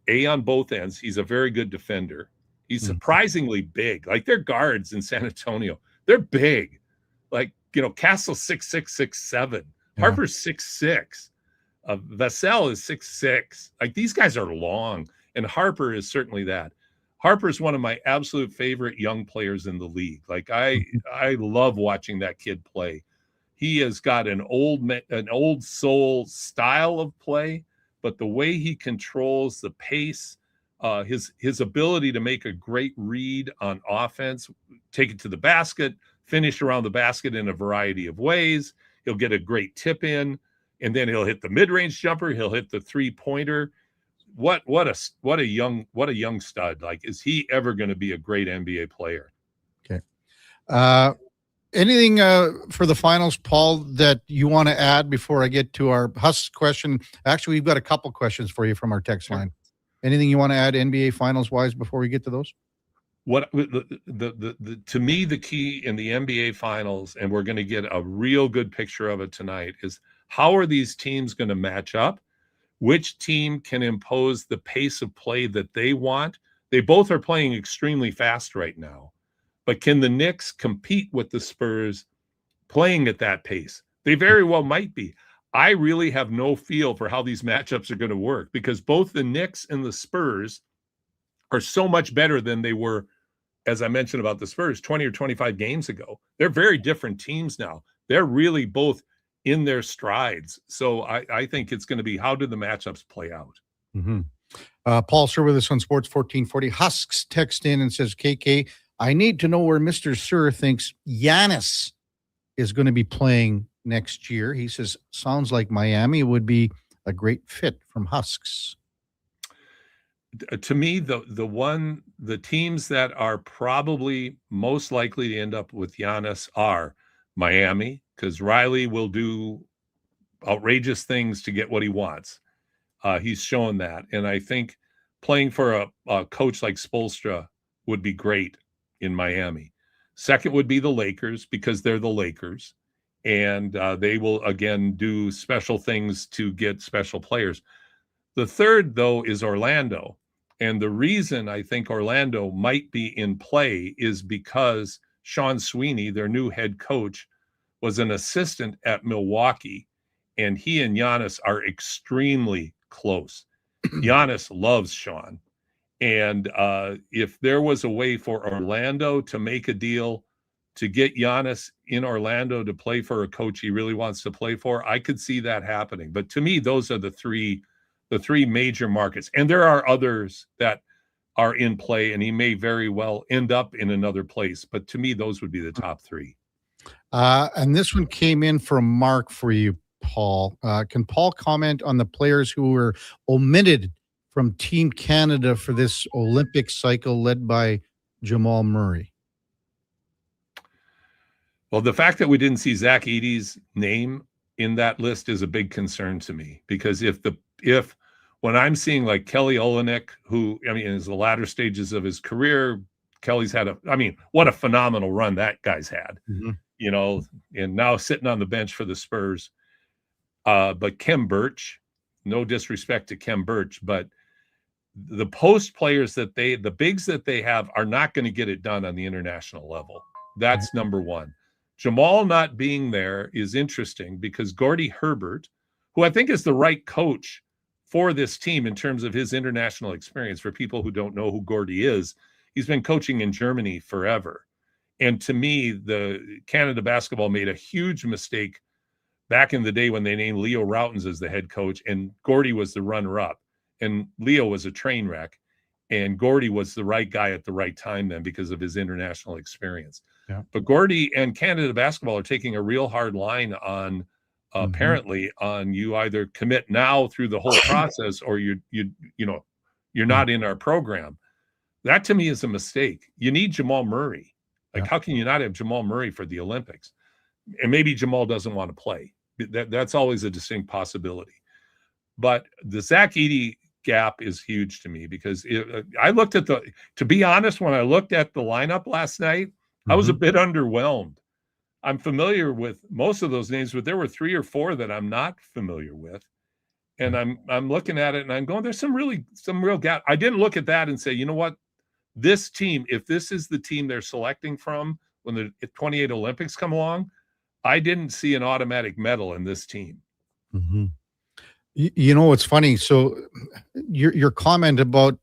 on both ends. He's a very good defender. He's surprisingly big. Like their guards in San Antonio, they're big. Like Castle's 6'6", 6'7". Harper's 6'6". Vassell is 6'6". Like these guys are long, and Harper is certainly that. Harper is one of my absolute favorite young players in the league. Like I love watching that kid play. He has got an old soul style of play, but the way he controls the pace, his ability to make a great read on offense, take it to the basket, finish around the basket in a variety of ways. He'll get a great tip in, and then he'll hit the mid-range jumper. He'll hit the three-pointer. What a young stud. Like, is he ever going to be a great NBA player? Okay. Anything for the finals, Paul, that you want to add before I get to our Husks question? Actually, we've got a couple questions for you from our text line. Anything you want to add NBA finals wise before we get to those? What to me, the key in the NBA finals, and we're going to get a real good picture of it tonight, is how are these teams going to match up? Which team can impose the pace of play that they want? They both are playing extremely fast right now, but can the Knicks compete with the Spurs playing at that pace? They very well might be. I really have no feel for how these matchups are going to work because both the Knicks and the Spurs are so much better than they were, as I mentioned about the Spurs, 20 or 25 games ago. They're very different teams now. They're really both in their strides. So I think it's going to be, how do the matchups play out? Paul Sir with us on Sports 1440. Husks text in and says, KK, I need to know where Mr. Sir thinks Giannis is going to be playing next year. He says, sounds like Miami would be a great fit from Husks. To me, the teams that are probably most likely to end up with Giannis are Miami, because Riley will do outrageous things to get what he wants. He's shown that. And I think playing for a coach like Spoelstra would be great in Miami. Second would be the Lakers, because they're the Lakers. And they will, again, do special things to get special players. The third, though, is Orlando. And the reason I think Orlando might be in play is because Sean Sweeney, their new head coach, was an assistant at Milwaukee, and he and Giannis are extremely close. Giannis loves Sean. And if there was a way for Orlando to make a deal to get Giannis in Orlando to play for a coach he really wants to play for, I could see that happening. But to me, those are the three the three major markets. And there are others that are in play, and he may very well end up in another place. But to me, those would be the top three. And this one came in from Mark for you, Paul. Can Paul comment on the players who were omitted from Team Canada for this Olympic cycle led by Jamal Murray? Well, the fact that we didn't see Zach Edey's name in that list is a big concern to me, because if when I'm seeing like Kelly Olynyk, who, I mean, is the latter stages of his career, Kelly's had what a phenomenal run that guy's had, you know, and now sitting on the bench for the Spurs. But Kem Birch, no disrespect to Kem Birch, but the post players the bigs that they have are not going to get it done on the international level. That's number one. Jamal not being there is interesting because Gordie Herbert, who I think is the right coach for this team in terms of his international experience, for people who don't know who Gordie is, he's been coaching in Germany forever. And to me, the Canada basketball made a huge mistake back in the day when they named Leo Rautins as the head coach, and Gordie was the runner-up. And Leo was a train wreck, and Gordie was the right guy at the right time then because of his international experience. Yeah. But Gordie and Canada basketball are taking a real hard line on apparently on you either commit now through the whole process or you're not in our program. That to me is a mistake. You need Jamal Murray. Like, how can you not have Jamal Murray for the Olympics? And maybe Jamal doesn't want to play. That's always a distinct possibility. But the Zach Edey gap is huge to me because I looked at to be honest, when I looked at the lineup last night, I was a bit underwhelmed. I'm familiar with most of those names, but there were 3 or 4 that I'm not familiar with. And I'm looking at it and I'm going, there's some real gap. I didn't look at that and say, you know what, this team, if this is the team they're selecting from when the 28 Olympics come along, I didn't see an automatic medal in this team. Mm-hmm. You know, it's funny. So your comment about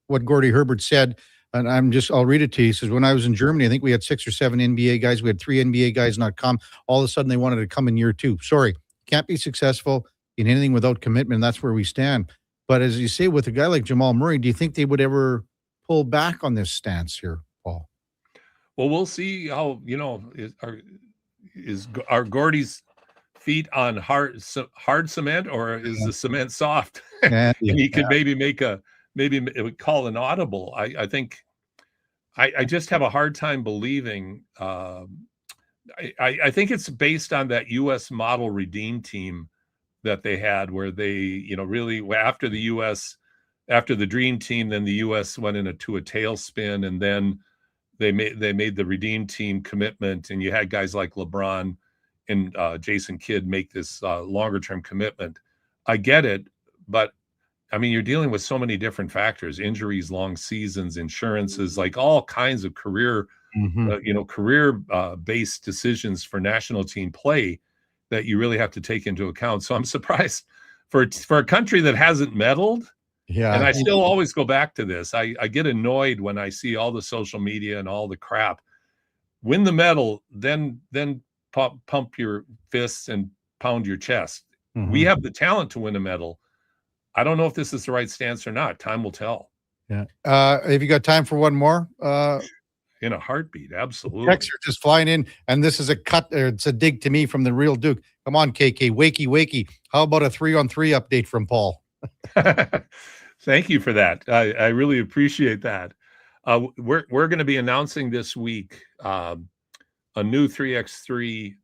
what Gordie Herbert said, and I'll read it to you. He says, when I was in Germany, I think we had 6 or 7 NBA guys. We had 3 NBA guys not come. All of a sudden they wanted to come in year 2. Sorry, can't be successful in anything without commitment. That's where we stand. But as you say, with a guy like Jamal Murray, do you think they would ever pull back on this stance here, Paul? Well, we'll see how, are Gordie's feet on hard cement, or is the cement soft? And he could maybe it would call an audible. I think I just have a hard time believing. I think it's based on that U.S. model Redeem team that they had, where they, really after the Dream Team, then the U.S. went into a tailspin, and then they made the Redeem Team commitment, and you had guys like LeBron and Jason Kidd make this longer term commitment. I get it, but I mean, you're dealing with so many different factors: injuries, long seasons, insurances, like all kinds of career based decisions for national team play that you really have to take into account. So I'm surprised for a country that hasn't medaled. Yeah. And I still always go back to this. I get annoyed when I see all the social media and all the crap. Win the medal, then pump your fists and pound your chest. Mm-hmm. We have the talent to win a medal. I don't know if this is the right stance or not. Time will tell. Yeah. Have you got time for one more? In a heartbeat, absolutely. Texts are just flying in, and this is it's a dig to me from the real Duke. Come on, KK, wakey. How about a 3-on-3 update from Paul? Thank you for that. I really appreciate that. We're going to be announcing this week a new 3x3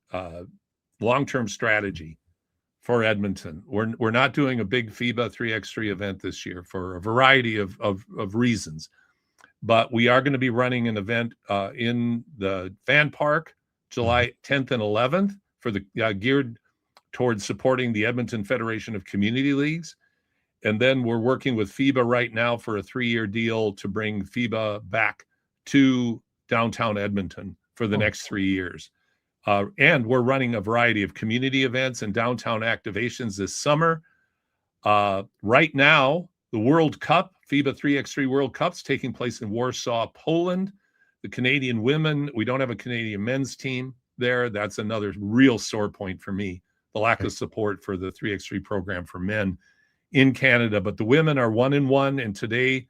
long-term strategy for Edmonton. We're not doing a big FIBA 3x3 event this year for a variety of reasons, but we are going to be running an event in the Fan Park July 10th and 11th for the geared towards supporting the Edmonton Federation of Community Leagues. And then we're working with FIBA right now for a 3-year deal to bring FIBA back to downtown Edmonton for the next 3 years. And we're running a variety of community events and downtown activations this summer. Right now, the World Cup, FIBA 3x3 World Cup's taking place in Warsaw, Poland. The Canadian women, we don't have a Canadian men's team there. That's another real sore point for me, the lack of support for the 3x3 program for men in Canada. But the women are 1-1, and today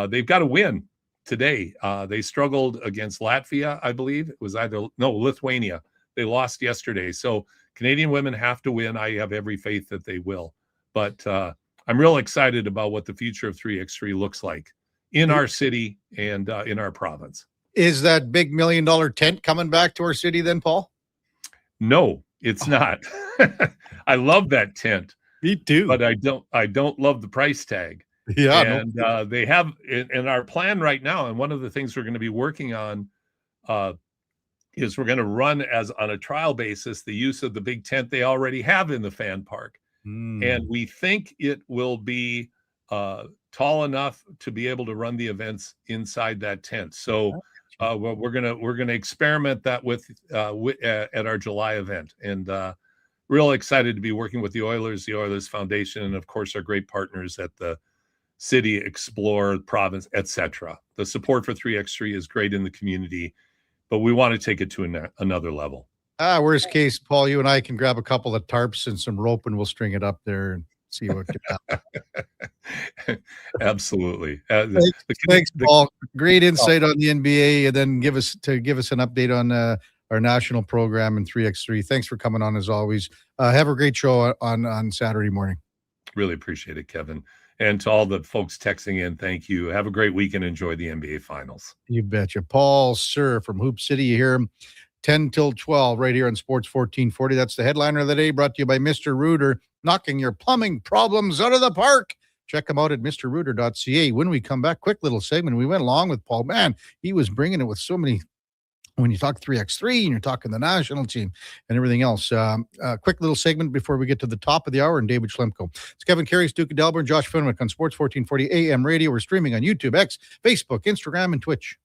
they've got to win today. They struggled against Latvia, I believe. It was Lithuania. They lost yesterday. So Canadian women have to win. I have every faith that they will. But I'm real excited about what the future of 3x3 looks like in our city and in our province. Is that big $1 million tent coming back to our city then, Paul? No, it's not. I love that tent. Me too. But I don't love the price tag. Yeah. And they have in our plan right now, and one of the things we're going to be working on is we're going to run as on a trial basis the use of the big tent they already have in the fan park. And we think it will be tall enough to be able to run the events inside that tent. So we're gonna experiment that with at our July event, and real excited to be working with the Oilers Foundation, and of course our great partners at the city, Explore, province, etc. The support for 3x3 is great in the community, but we want to take it to another level. Worst case, Paul, you and I can grab a couple of tarps and some rope, and we'll string it up there and see what can happen. Absolutely. Thanks, Paul. Great insight on the NBA, and then give us an update on our national program in 3x3. Thanks for coming on as always. Have a great show on Saturday morning. Really appreciate it, Kevin. And to all the folks texting in, thank you. Have a great week and enjoy the NBA Finals. You betcha. Paul Sir from Hoop City, you hear him 10 till 12 right here on Sports 1440. That's the headliner of the day, brought to you by Mr. Rooter, knocking your plumbing problems out of the park. Check them out at mrrooter.ca. When we come back, quick little segment. We went along with Paul. Man, he was bringing it with so many. When you talk 3x3 and you're talking the national team and everything else. Quick little segment before we get to the top of the hour and David Schlemko. It's Kevin Karius, Duke of Delburne, Josh Fenwick on Sports 1440 AM radio. We're streaming on YouTube, X, Facebook, Instagram, and Twitch.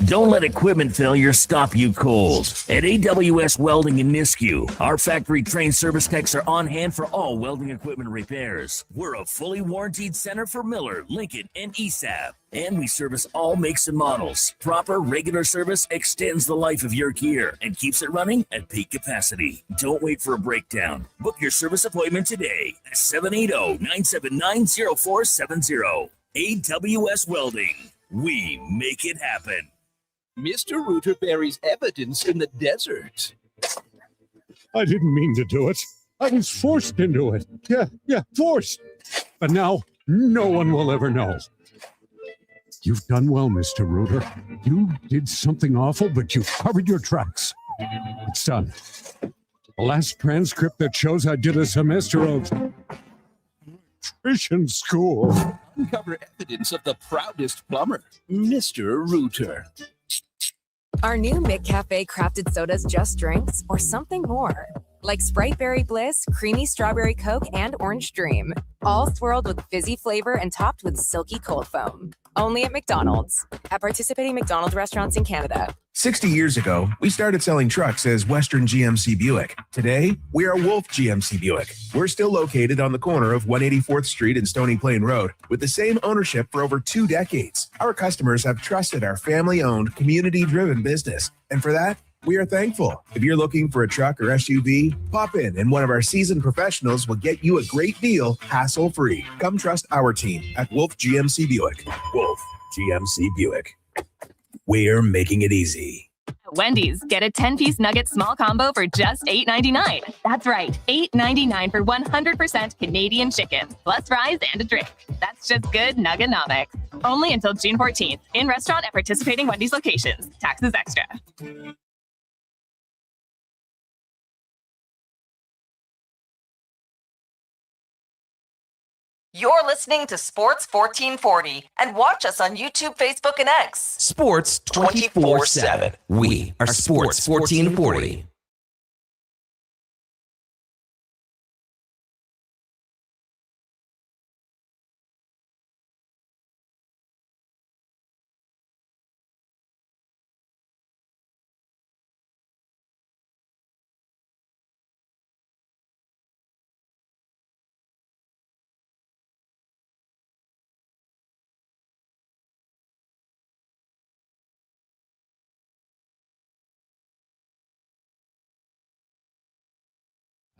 Don't let equipment failure stop you cold. At AWS Welding in Nisku, our factory-trained service techs are on hand for all welding equipment repairs. We're a fully warranted center for Miller, Lincoln, and ESAB. And we service all makes and models. Proper, regular service extends the life of your gear and keeps it running at peak capacity. Don't wait for a breakdown. Book your service appointment today at 780-979-0470. AWS Welding. We make it happen. Mr. Rooter buries evidence in the desert. I didn't mean to do it. I was forced into it. Yeah, forced. But now, no one will ever know. You've done well, Mr. Rooter. You did something awful, but you covered your tracks. It's done. The last transcript that shows I did a semester of nutrition school. Uncover evidence of the proudest plumber, Mr. Rooter. Our new McCafe crafted sodas just drinks or something more. Like Sprite Berry Bliss, Creamy Strawberry Coke, and Orange Dream. All swirled with fizzy flavor and topped with silky cold foam. Only at McDonald's. At participating McDonald's restaurants in Canada. 60 years ago, we started selling trucks as Western GMC Buick. Today, we are Wolf GMC Buick. We're still located on the corner of 184th Street and Stony Plain Road with the same ownership for over 2 decades. Our customers have trusted our family-owned, community-driven business. And for that, we are thankful. If you're looking for a truck or SUV, pop in and one of our seasoned professionals will get you a great deal, hassle-free. Come trust our team at Wolf GMC Buick. Wolf GMC Buick. We're making it easy. Wendy's, get a 10-piece nugget small combo for just $8.99. That's right, $8.99 for 100% Canadian chicken, plus fries and a drink. That's just good nuggenomics. Only until June 14th. In restaurant at participating Wendy's locations. Taxes extra. You're listening to Sports 1440 and watch us on YouTube, Facebook, and X. Sports 24/7. We are Sports 1440.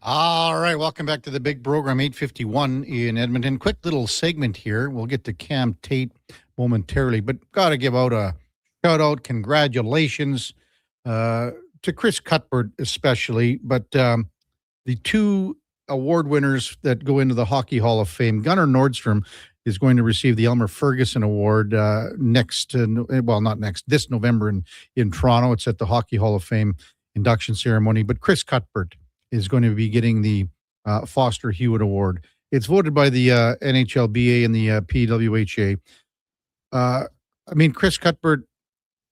All right, welcome back to the big program, 851 in Edmonton. Quick little segment here. We'll get to Cam Tate momentarily, but got to give out a shout out, congratulations to Chris Cuthbert especially, but the two award winners that go into the Hockey Hall of Fame. Gunnar Nordstrom is going to receive the Elmer Ferguson Award this November in Toronto. It's at the Hockey Hall of Fame induction ceremony, but Chris Cuthbert is going to be getting the Foster Hewitt Award. It's voted by the NHLBA and the PWHA. Chris Cuthbert,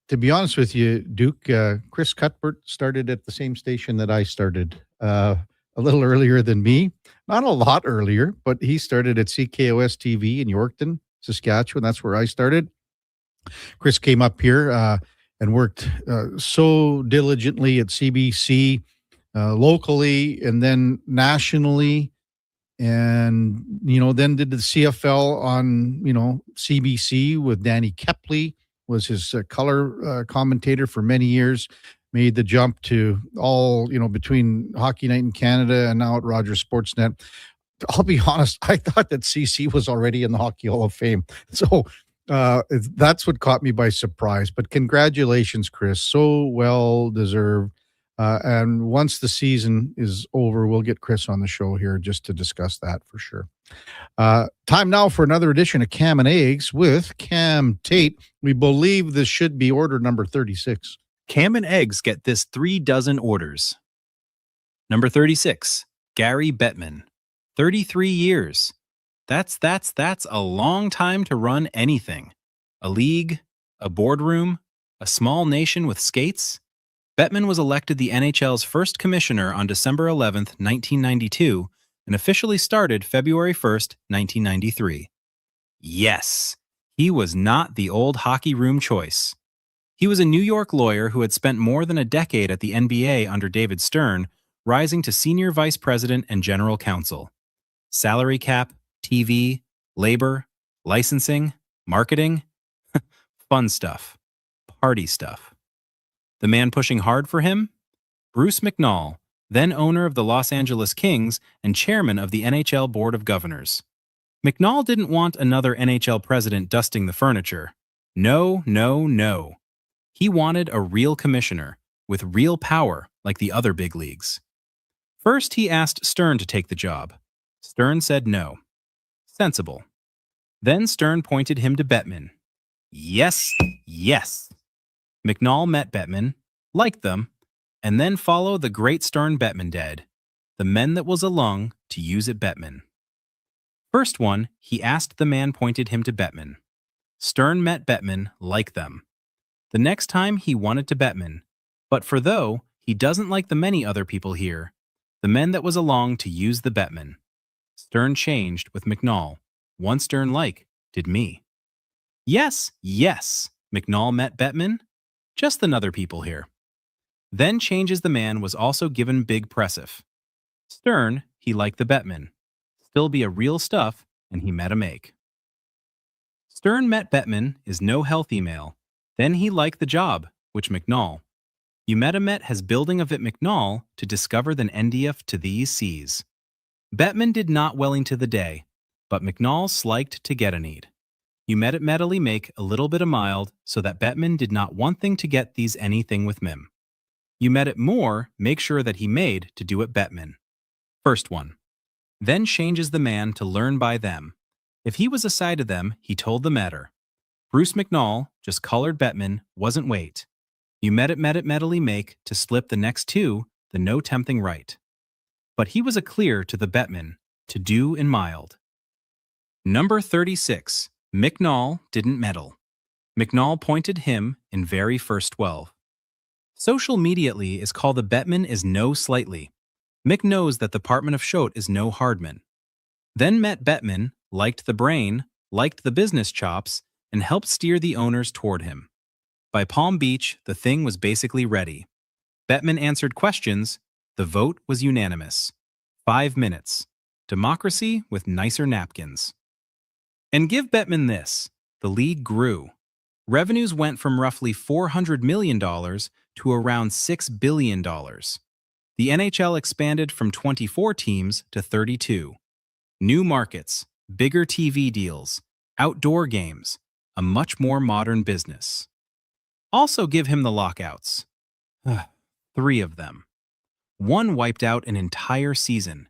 to be honest with you, Duke, Chris Cuthbert started at the same station that I started a little earlier than me. Not a lot earlier, but he started at CKOS TV in Yorkton, Saskatchewan. That's where I started. Chris came up here and worked so diligently at CBC, locally and then nationally, and then did the CFL on CBC with Danny Kepley, was his color commentator for many years. Made the jump to all between Hockey Night in Canada and now at Rogers Sportsnet. I'll be honest, I thought that CC was already in the Hockey Hall of Fame, so that's what caught me by surprise. But congratulations, Chris, so well deserved. And once the season is over, we'll get Chris on the show here just to discuss that for sure. Time now for another edition of Cam and Eggs with Cam Tate. We believe this should be order number 36. Cam and Eggs get this 3 dozen orders. Number 36, Gary Bettman. 33 years. That's a long time to run anything. A league, a boardroom, a small nation with skates. Bettman was elected the NHL's first commissioner on December 11th, 1992, and officially started February 1st, 1993. Yes, he was not the old hockey room choice. He was a New York lawyer who had spent more than a decade at the NBA under David Stern, rising to senior vice president and general counsel. Salary cap, TV, labor, licensing, marketing, fun stuff, party stuff. The man pushing hard for him? Bruce McNall, then owner of the Los Angeles Kings and chairman of the NHL Board of Governors. McNall didn't want another NHL president dusting the furniture. No, no, no. He wanted a real commissioner, with real power like the other big leagues. First, he asked Stern to take the job. Stern said no. Sensible. Then Stern pointed him to Bettman. Yes, yes. McNall met Bettman, liked them, and then followed the great Stern Bettman dead, the men that was along to use it Bettman. First one, he asked the man pointed him to Bettman. Stern met Bettman, liked them. The next time he wanted to Bettman, but for though he doesn't like the many other people here, the men that was along to use the Bettman. Stern changed with McNall. One Stern like, did me. Yes, yes, McNall met Bettman. Just another people here. Then changes the man was also given big pressif. Stern, he liked the Bettman. Still be a real stuff, and he met a make. Stern met Bettman is no healthy male. Then he liked the job, which McNall. You met a met has building of it McNall to discover than NDF to these seas. Bettman did not welling to the day, but McNall sliked to get a need. You met it medley make a little bit of mild, so that Bettman did not want thing to get these anything with Mim. You met it more, make sure that he made to do it Bettman. First one. Then changes the man to learn by them. If he was aside of them, he told the matter. Bruce McNall, just colored Bettman, wasn't wait. You met it medley make to slip the next two, the no tempting right. But he was a clear to the Bettman, to do in mild. Number 36. McNall didn't meddle. McNall pointed him in very first 12. Social immediately is called the Bettman is no slightly. Mick knows that the Department of Shote is no hardman. Then met Bettman, liked the brain, liked the business chops, and helped steer the owners toward him. By Palm Beach, the thing was basically ready. Bettman answered questions. The vote was unanimous. 5 minutes. Democracy with nicer napkins. And give Bettman this. The league grew. Revenues went from roughly $400 million to around $6 billion. The NHL expanded from 24 teams to 32. New markets, bigger TV deals, outdoor games, a much more modern business. Also give him the lockouts. 3 of them. One wiped out an entire season.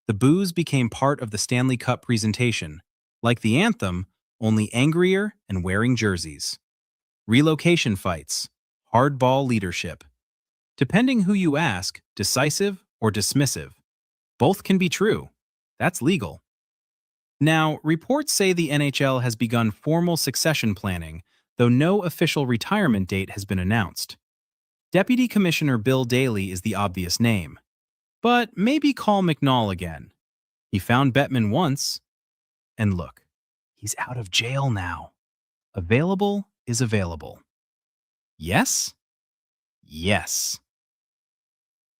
The boos became part of the Stanley Cup presentation, like the anthem, only angrier and wearing jerseys. Relocation fights, hardball leadership. Depending who you ask, decisive or dismissive. Both can be true. That's legal. Now, reports say the NHL has begun formal succession planning, though no official retirement date has been announced. Deputy Commissioner Bill Daley is the obvious name. But maybe call McNall again. He found Bettman once, and look, he's out of jail now. Available is available. Yes? Yes.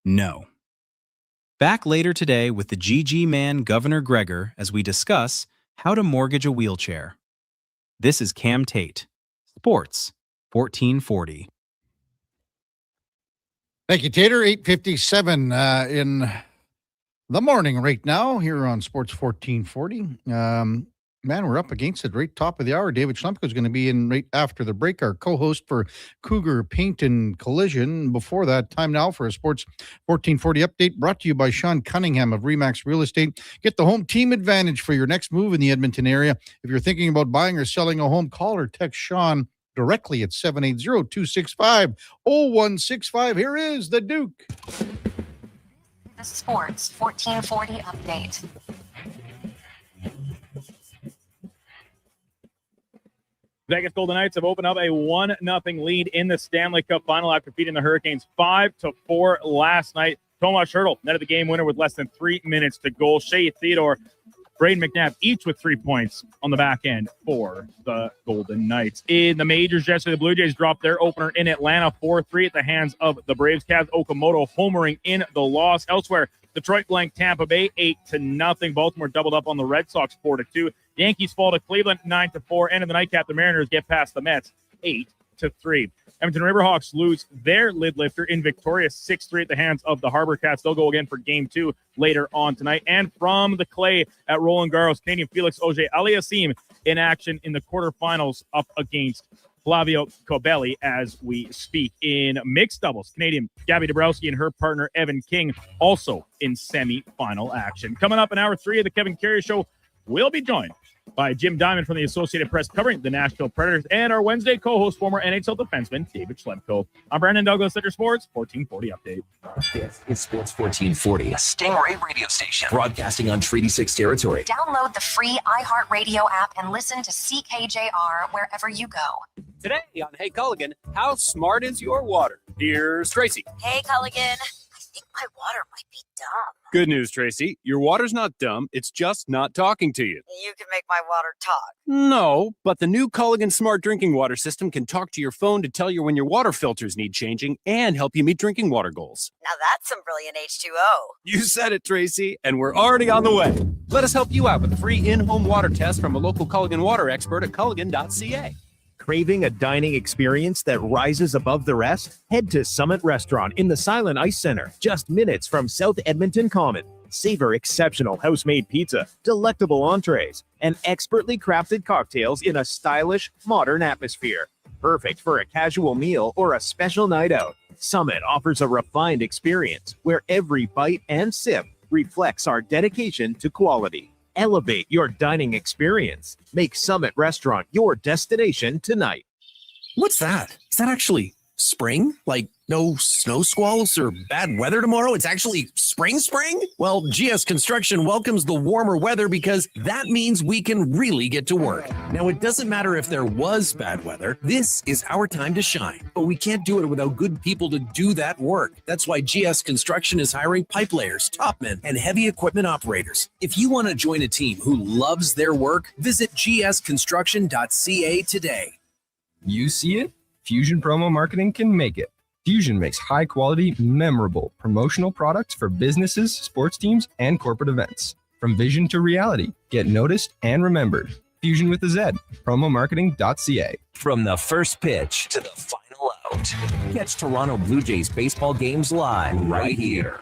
No. Back later today with the GG man Governor Gregor as we discuss how to mortgage a wheelchair. This is Cam Tate, Sports 1440. Thank you, Tater. 8:57 in the morning right now here on Sports 1440. Man, we're up against it right top of the hour. David Schlemko is going to be in right after the break, our co-host for Cougar Paint and Collision. Before that, time now for a Sports 1440 update brought to you by Sean Cunningham of Remax Real Estate. Get the home team advantage for your next move in the Edmonton area. If you're thinking about buying or selling a home, call or text Sean directly at 780-265-0165. Here is the Duke. The Sports 1440 update. Vegas Golden Knights have opened up a 1-0 lead in the Stanley Cup final after beating the Hurricanes 5-4 last night. Tomas Hertl netted the game winner with less than 3 minutes to go. Shea Theodore, Braden McNabb, each with 3 points on the back end for the Golden Knights. In the majors yesterday, the Blue Jays dropped their opener in Atlanta 4-3 at the hands of the Braves. Kaz Okamoto homering in the loss. Elsewhere, Detroit blanked Tampa Bay 8-0. Baltimore doubled up on the Red Sox 4-2. Yankees fall to Cleveland 9-4. And in the nightcap, the Mariners get past the Mets 8-3. Edmonton Riverhawks lose their lid lifter in Victoria 6-3 at the hands of the Harbor Cats. They'll go again for Game 2 later on tonight. And from the clay at Roland Garros, Canadian Felix Auger-Aliassime in action in the quarterfinals up against Flavio Cobolli as we speak. In mixed doubles, Canadian Gabby Dabrowski and her partner Evan King also in semi-final action. Coming up in hour 3 of the Kevin Karius Show, we'll be joined by Jim Diamond from the Associated Press covering the Nashville Predators and our Wednesday co-host, former NHL defenseman David Schlemko. I'm Brandon Douglas at your Sports 1440 update. This is Sports 1440, a Stingray radio station broadcasting on Treaty 6 territory. Download the free iHeartRadio app and listen to CKJR wherever you go. Today on Hey Culligan, how smart is your water? Here's Tracy. Hey, Culligan. I think my water might be dumb. Good news, Tracy. Your water's not dumb. It's just not talking to you. You can make my water talk. No, but the new Culligan Smart Drinking Water System can talk to your phone to tell you when your water filters need changing and help you meet drinking water goals. Now that's some brilliant H2O. You said it, Tracy, and we're already on the way. Let us help you out with a free in-home water test from a local Culligan water expert at culligan.ca. Craving a dining experience that rises above the rest? Head to Summit Restaurant in the Silent Ice Center, just minutes from South Edmonton Common. Savor exceptional house-made pizza, delectable entrees, and expertly crafted cocktails in a stylish, modern atmosphere. Perfect for a casual meal or a special night out. Summit offers a refined experience where every bite and sip reflects our dedication to quality. Elevate your dining experience. Make Summit Restaurant your destination tonight. What's that? Is that actually spring? Like no snow squalls or bad weather tomorrow? It's actually spring? Well, GS Construction welcomes the warmer weather because that means we can really get to work. Now, it doesn't matter if there was bad weather. This is our time to shine. But we can't do it without good people to do that work. That's why GS Construction is hiring pipe layers, topmen, and heavy equipment operators. If you want to join a team who loves their work, visit gsconstruction.ca today. You see it? Fusion Promo Marketing can make it. Fusion makes high-quality, memorable promotional products for businesses, sports teams, and corporate events. From vision to reality, get noticed and remembered. Fusion with a Z. Promomarketing.ca. From the first pitch to the final out, catch Toronto Blue Jays baseball games live right here.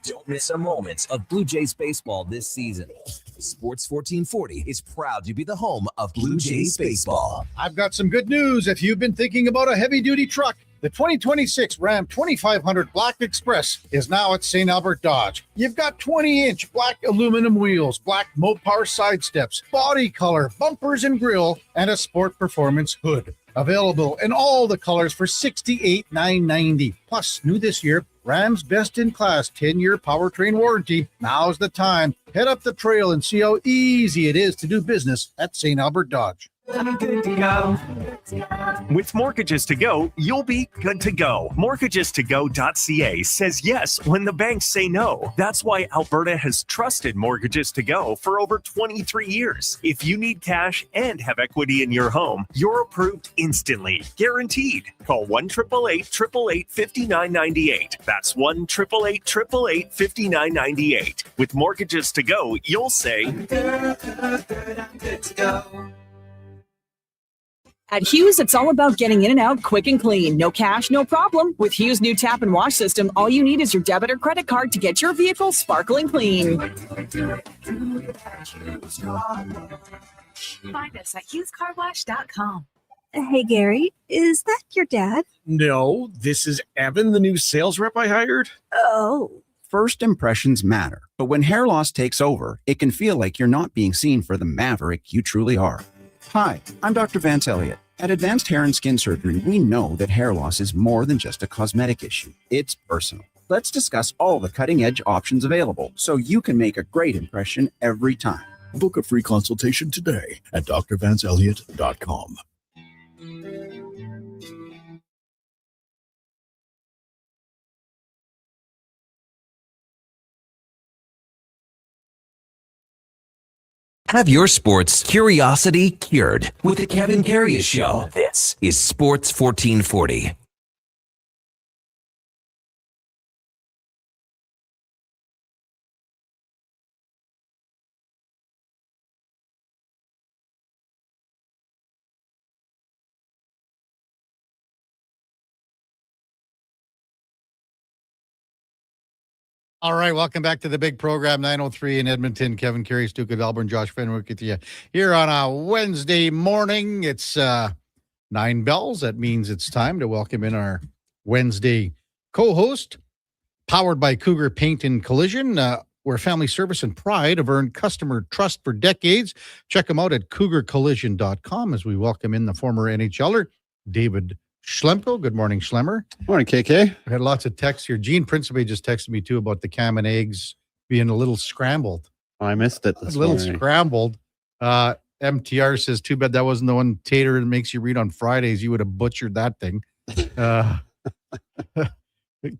Don't miss a moment of Blue Jays baseball this season. Sports 1440 is proud to be the home of Blue Jays baseball. I've got some good news. If you've been thinking about a heavy-duty truck, the 2026 Ram 2500 Black Express is now at St. Albert Dodge. You've got 20-inch black aluminum wheels, black Mopar side steps, body color, bumpers and grille, and a Sport Performance hood. Available in all the colors for $68,990. Plus, new this year, Ram's best-in-class 10-year powertrain warranty. Now's the time. Head up the trail and see how easy it is to do business at St. Albert Dodge. I'm good to go. With Mortgages to Go, you'll be good to go. MortgagesToGo.ca says yes when the banks say no. That's why Alberta has trusted Mortgages to Go for over 23 years. If you need cash and have equity in your home, you're approved instantly. Guaranteed. Call 1-888-888-5998. That's 1-888-888-5998. With Mortgages to Go, you'll say, I'm good to go. At Hughes, it's all about getting in and out quick and clean. No cash, no problem. With Hughes' new tap and wash system, all you need is your debit or credit card to get your vehicle sparkling clean. Find us at HughesCarWash.com. Hey, Gary, is that your dad? No, this is Evan, the new sales rep I hired. Oh. First impressions matter, but when hair loss takes over, it can feel like you're not being seen for the maverick you truly are. Hi, I'm Dr. Vance Elliott. At Advanced Hair and Skin Surgery, we know that hair loss is more than just a cosmetic issue. It's personal. Let's discuss all the cutting-edge options available so you can make a great impression every time. Book a free consultation today at drvanceelliott.com. Have your sports curiosity cured with the Kevin Karius Show. This is Sports 1440. All right, welcome back to the big program, 9:03 in Edmonton. Kevin Karius, Duke of Delburne, Josh Fenwick with you here on a Wednesday morning. It's 9 bells. That means it's time to welcome in our Wednesday co-host, powered by Cougar Paint and Collision, where family service and pride have earned customer trust for decades. Check them out at cougarcollision.com as we welcome in the former NHLer, David Schlemko. Good morning, Schlemmer. Morning, KK. I had lots of texts here. Gene Principe just texted me too about the Cam and eggs being a little scrambled. Oh, I missed it this morning. Scrambled. MTR says, too bad that wasn't the one Tater that makes you read on Fridays. You would have butchered that thing.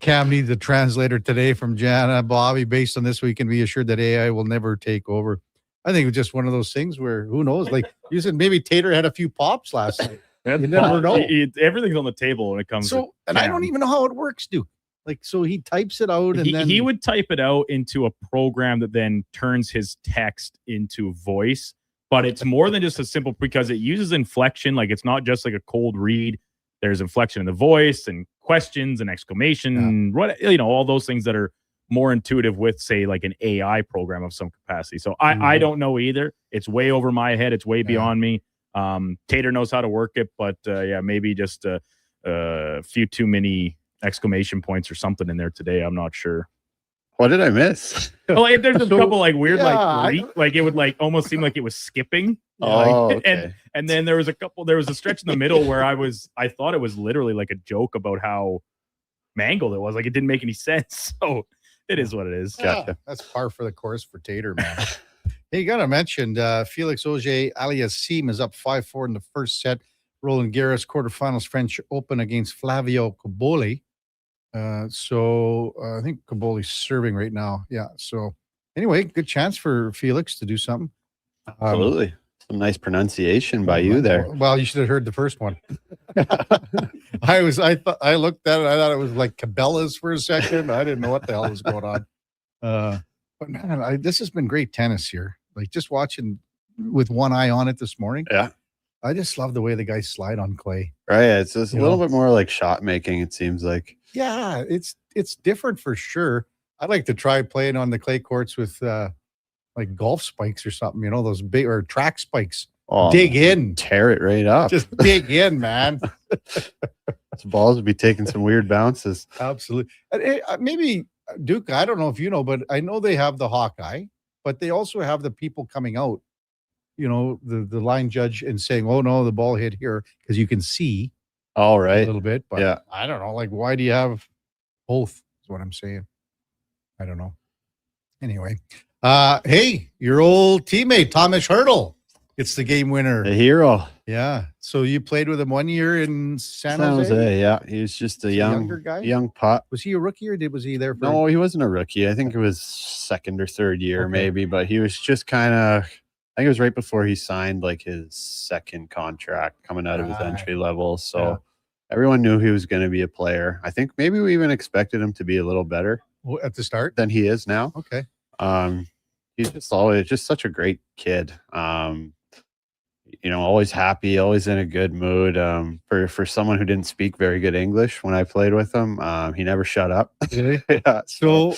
Cam needs a translator today from Jana. Bobby, based on this, we can be assured that AI will never take over. I think it's just one of those things where, who knows? Like you said, maybe Tater had a few pops last night. You never know. Everything's on the table when it comes to and I don't even know how it works, Duke. Like, so he types it out and then he would type it out into a program that then turns his text into voice. But it's more than just a simple, because it uses inflection. Like, it's not just like a cold read. There's inflection in the voice and questions and exclamation, all those things that are more intuitive with, say, like an AI program of some capacity. So I don't know either. It's way over my head. It's way beyond me. Tater knows how to work it, but maybe just a few too many exclamation points or something in there today. I'm not sure. What did I miss? Well, there's a couple like weird, like it would like almost seem like it was skipping. Okay. And then there was a stretch in the middle where I thought it was literally like a joke about how mangled it was. Like, it didn't make any sense. So it is what it is. Gotcha. That's par for the course for Tater, man. Hey, you got to mention Felix Auger-Aliassime is up 5-4 in the first set. Roland Garros quarterfinals French Open against Flavio Cobolli. So I think Cobolli's serving right now. Yeah. So anyway, good chance for Felix to do something. Absolutely. Some nice pronunciation by you there. Well, you should have heard the first one. I looked at it. I thought it was like Cabela's for a second. I didn't know what the hell was going on. But man, this has been great tennis here. Like, just watching with one eye on it this morning. Yeah. I just love the way the guys slide on clay. Right. It's just a little bit more like shot making, it seems like. Yeah, it's different for sure. I'd like to try playing on the clay courts with like golf spikes or something, those big or track spikes. Dig in. Tear it right up. Just dig in, man. Those balls would be taking some weird bounces. Absolutely. Maybe, Duke, I don't know if you know, but I know they have the Hawkeye, but they also have the people coming out, the line judge and saying, oh, no, the ball hit here, because you can see all right a little bit. But yeah. I don't know. Like, why do you have both is what I'm saying. I don't know. Anyway, hey, your old teammate, Thomas Hurdle. It's the game winner. The hero. Yeah. So you played with him 1 year in San Jose. Jose? Yeah. He was just a younger guy? young pup. Was he a rookie or was he there for? No, he wasn't a rookie. I think it was second or third year maybe, but he was just kind of, I think it was right before he signed like his second contract coming out of his entry level. So everyone knew he was going to be a player. I think maybe we even expected him to be a little better at the start than he is now. Okay. He's just such a great kid. Always happy, always in a good mood. For someone who didn't speak very good English when I played with him, he never shut up. Really? Yeah. So,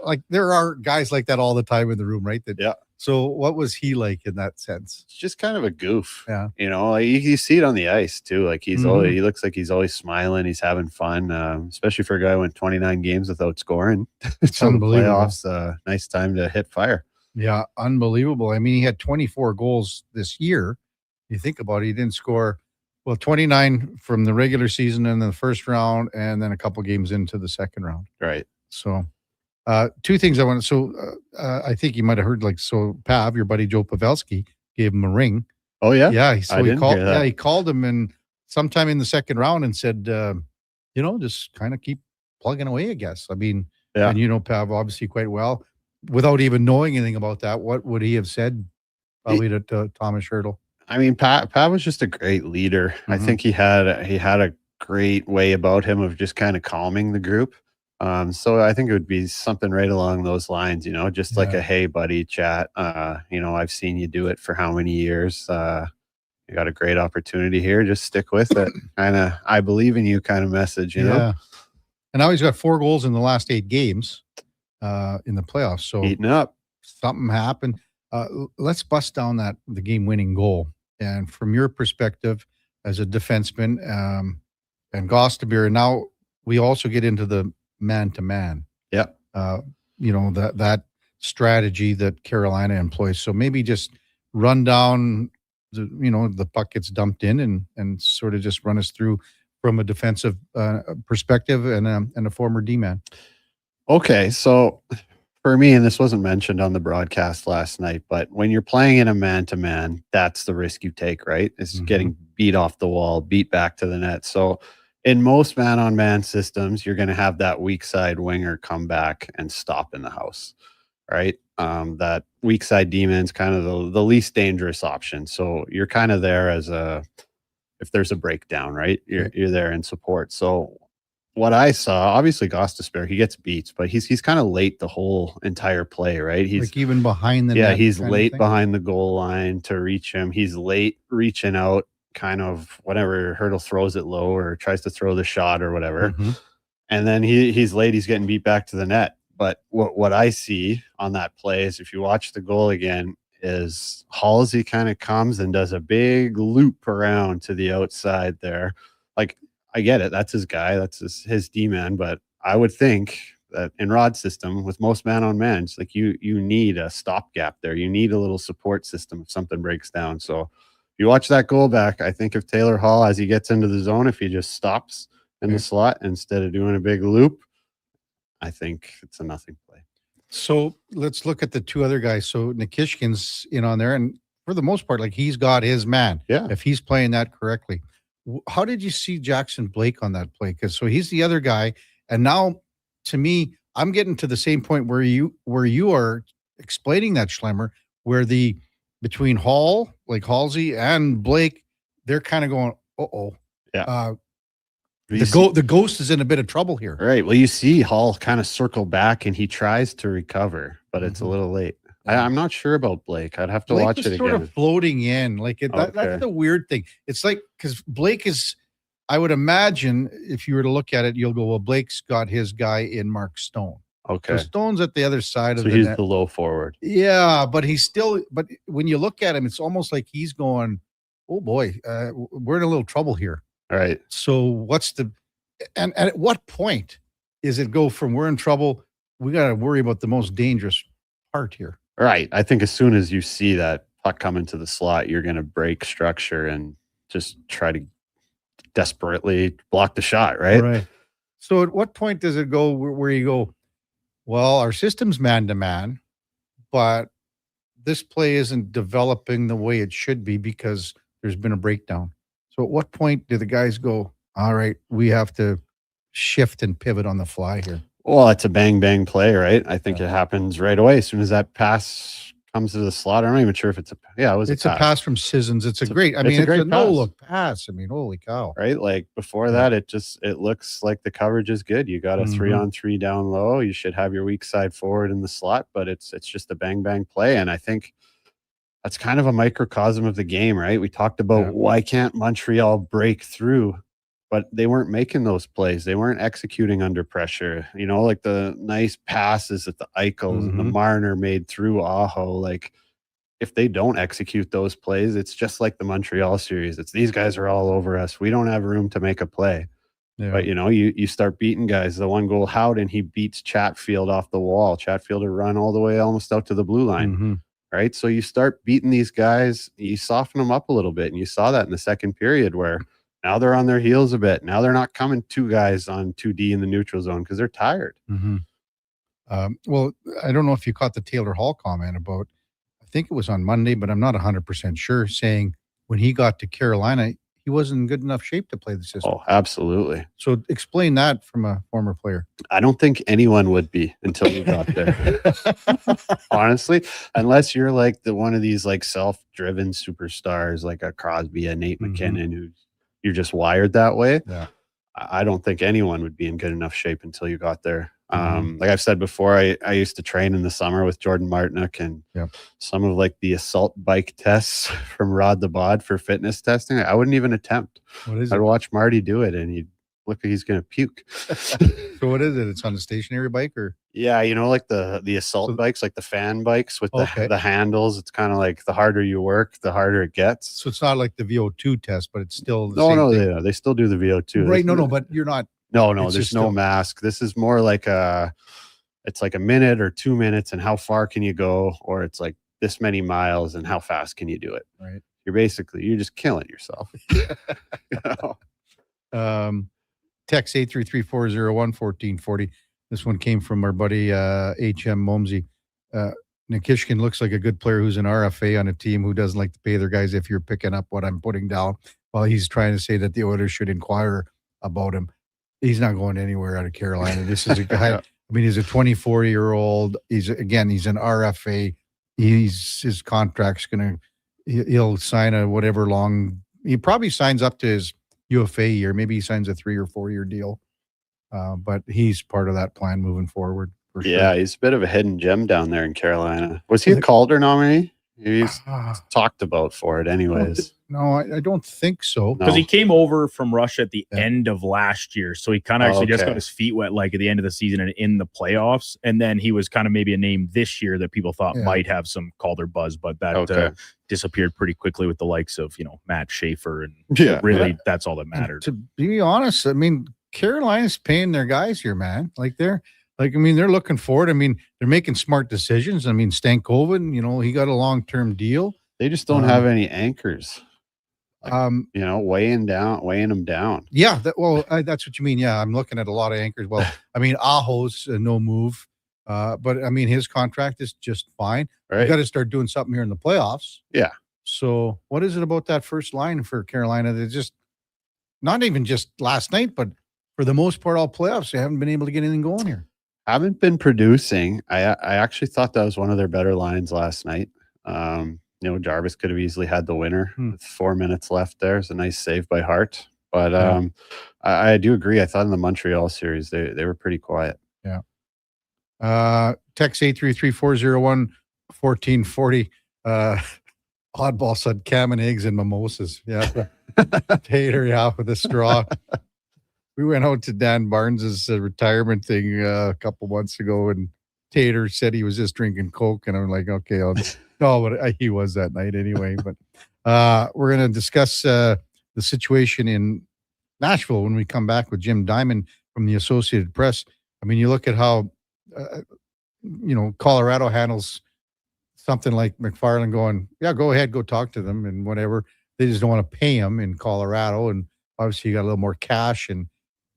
like, there are guys like that all the time in the room, right? Yeah. So, what was he like in that sense? It's just kind of a goof. Yeah. Like you see it on the ice too. Like he looks like he's always smiling. He's having fun, especially for a guy who went 29 games without scoring. It's unbelievable. Playoffs, nice time to hit fire. Yeah, unbelievable. I mean, he had 24 goals this year. You think about it, he didn't score, 29 from the regular season and the first round, and then a couple games into the second round. Right. So, two things I want to. So, I think you might have heard, Pav, your buddy Joe Pavelski, gave him a ring. Oh yeah, yeah. So he called. Yeah, he called him and sometime in the second round and said, just kind of keep plugging away. I guess. I mean, and Pav obviously quite well, without even knowing anything about that. What would he have said? Probably to Thomas Hurdle. I mean, Pat was just a great leader. Mm-hmm. I think he had a great way about him of just kind of calming the group. So I think it would be something right along those lines, just like a hey buddy chat. I've seen you do it for how many years. You got a great opportunity here. Just stick with it. Kind of, I believe in you kind of message, you know? And now he's got 4 goals in the last 8 games in the playoffs. So heating up. Something happened. Let's bust down the game-winning goal. And from your perspective as a defenseman and Gostabir, now we also get into the man-to-man. Yeah. That strategy that Carolina employs. So maybe just run down, the puck gets dumped in and sort of just run us through from a defensive perspective and a former D-man. Okay, so for me, and this wasn't mentioned on the broadcast last night, but when you're playing in a man-to-man, that's the risk you take, right? It's getting beat off the wall, beat back to the net. So in most man-on-man systems, you're going to have that weak side winger come back and stop in the house, right? That weak side D-man's kind of the least dangerous option. So you're kind of there if there's a breakdown, right? You're there in support. So what I saw, obviously Gostisbehere, he gets beats, but he's kind of late the whole entire play, right? He's like even behind the net. He's late behind the goal line to reach him. He's late reaching out, kind of whenever Hurdle throws it low or tries to throw the shot or whatever. And then he's late, he's getting beat back to the net. But what I see on that play is, if you watch the goal again, is Halsey kind of comes and does a big loop around to the outside there. Like, I get it. That's his guy. That's his D-man. But I would think that in Rod's system, with most man-on-man, it's like you need a stopgap there. You need a little support system if something breaks down. So if you watch that goal back, I think if Taylor Hall, as he gets into the zone, if he just stops in the slot instead of doing a big loop, I think it's a nothing play. So let's look at the 2 other guys. So Nikishkin's in on there, and for the most part, like, he's got his man. Yeah. If he's playing that correctly. How did you see Jackson Blake on that play? Because he's the other guy, and now to me, I'm getting to the same point where you are explaining that, Schlemmer, where between Halsey and Blake, they're kind of going, yeah. The ghost is in a bit of trouble here. Right. Well, you see Hall kind of circle back and he tries to recover, but it's a little late. I'm not sure about Blake. I'd have to watch it again. Sort of floating in, that's the weird thing. It's like, because Blake is, I would imagine, if you were to look at it, you'll go, well, Blake's got his guy in Mark Stone. Okay. So Stone's at the other side of So the he's net. the low forward. Yeah, but but when you look at him, it's almost like he's going, oh boy, we're in a little trouble here. All right. So and at what point is it go from we're in trouble, we got to worry about the most dangerous part here? Right. I think as soon as you see that puck come into the slot, you're going to break structure and just try to desperately block the shot, right? Right. So at what point does it go where you go, well, our system's man to man, but this play isn't developing the way it should be because there's been a breakdown. So at what point do the guys go, all right, we have to shift and pivot on the fly here? Well, it's a bang bang play, right? I think it happens right away as soon as that pass comes to the slot. I'm not even sure if it's It's a pass from Sissons. It's a great no-look pass. I mean, holy cow. Right? Like before that, it looks like the coverage is good. You got a 3-on-3 down low. You should have your weak side forward in the slot, but it's just a bang bang play. And I think that's kind of a microcosm of the game, right? We talked about why can't Montreal break through, but they weren't making those plays. They weren't executing under pressure. You know, like the nice passes that the Eichels and the Marner made through Aho. Like if they don't execute those plays, it's just like the Montreal series. It's these guys are all over us. We don't have room to make a play. Yeah. But, you know, you start beating guys. The one goal, Howden, he beats Chatfield off the wall. Chatfield would run all the way almost out to the blue line. Right. So you start beating these guys, you soften them up a little bit. And you saw that in the second period where now they're on their heels a bit. Now they're not coming two guys on 2D in the neutral zone because they're tired. Well, I don't know if you caught the Taylor Hall comment about, I think it was on Monday, but I'm not 100% sure, saying when he got to Carolina, he wasn't in good enough shape to play the system. Oh, absolutely. So explain that from a former player. I don't think anyone would be until you got there. Honestly, unless you're like one of these like self-driven superstars, like a Crosby, a Nate McKinnon, who you're just wired that way. Yeah. I don't think anyone would be in good enough shape until you got there. Like I've said before, I used to train in the summer with Jordan Martinick, and some of like the assault bike tests from Rod the Bod for fitness testing, I wouldn't even attempt. What is I'd it? watch Marty do it, and he'd look like he's going to puke. So what is it? It's on a stationary bike or? Yeah, you know, like the assault bikes, like the fan bikes with the handles. It's kind of like the harder you work, the harder it gets. So it's not like the VO2 test, but it's still the same thing. They still do the VO2. Right? No, but you're not. No, it's there's just no mask. This is more like it's like a minute or 2 minutes and how far can you go, or it's like this many miles and how fast can you do it. Right. You're just killing yourself. You know? Text 833-401-1440. This one came from our buddy H.M. Momsey. Nikishkin looks like a good player who's an RFA on a team who doesn't like to pay their guys if you're picking up what I'm putting down. While he's trying to say that the Oilers should inquire about him. He's not going anywhere out of Carolina. This is a guy, I mean, he's a 24-year-old. He's an RFA. His contract's he'll sign he probably signs up to his UFA year. Maybe he signs a 3 or 4 year deal. But he's part of that plan moving forward. For sure. Yeah, he's a bit of a hidden gem down there in Carolina. Was he a Calder nominee? He's talked about for it anyways. No, I don't think so. Because he came over from Russia at the end of last year. So he kind of actually just got his feet wet like at the end of the season and in the playoffs. And then he was kind of maybe a name this year that people thought might have some Calder buzz, but that disappeared pretty quickly with the likes of, Matt Schaefer. And really, that's all that mattered. And to be honest, I mean, Carolina's paying their guys here, man. They're looking forward. I mean, they're making smart decisions. I mean, Stankoven, he got a long-term deal. They just don't have any anchors. Weighing them down. Yeah. That's what you mean. Yeah. I'm looking at a lot of anchors. Well, I mean, Aho's no move. But I mean, his contract is just fine. Right. You got to start doing something here in the playoffs. Yeah. So what is it about that first line for Carolina? They're just not even just last night, but for the most part, all playoffs, they haven't been able to get anything going here. Haven't been producing. I actually thought that was one of their better lines last night. Jarvis could have easily had the winner with 4 minutes left there. It's a nice save by Hart. But I do agree. I thought in the Montreal series, they were pretty quiet. Yeah. Text 833-401-1440. Oddball said cam and eggs and mimosas. Yeah. Tater, with a straw. we went out to Dan Barnes's retirement thing a couple months ago, and Tater said he was just drinking Coke, and I'm like, okay, no, but he was that night anyway. But we're going to discuss the situation in Nashville when we come back with Jim Diamond from the Associated Press. I mean, you look at how Colorado handles something like McFarland going, yeah, go ahead, go talk to them and whatever. They just don't want to pay him in Colorado, and obviously you got a little more cash in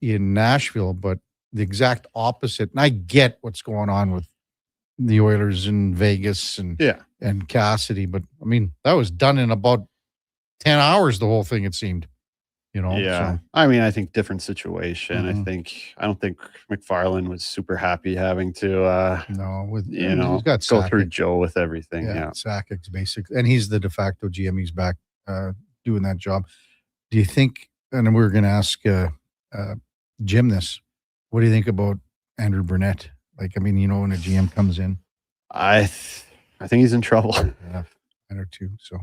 Nashville, but the exact opposite. And I get what's going on with the Oilers in Vegas and Cassidy, but I mean, that was done in about 10 hours, the whole thing, it seemed. Yeah. So. I mean, I think different situation. Mm-hmm. I don't think McFarland was super happy having to he's got go Sakic. through Joe with everything. Yeah. Sakic's basic, and he's the de facto GM. He's back doing that job. Do you think, and we were going to ask Jim this, what do you think about Andrew Burnett? Like, I mean, when a GM comes in. I think he's in trouble. Yeah, I do too. So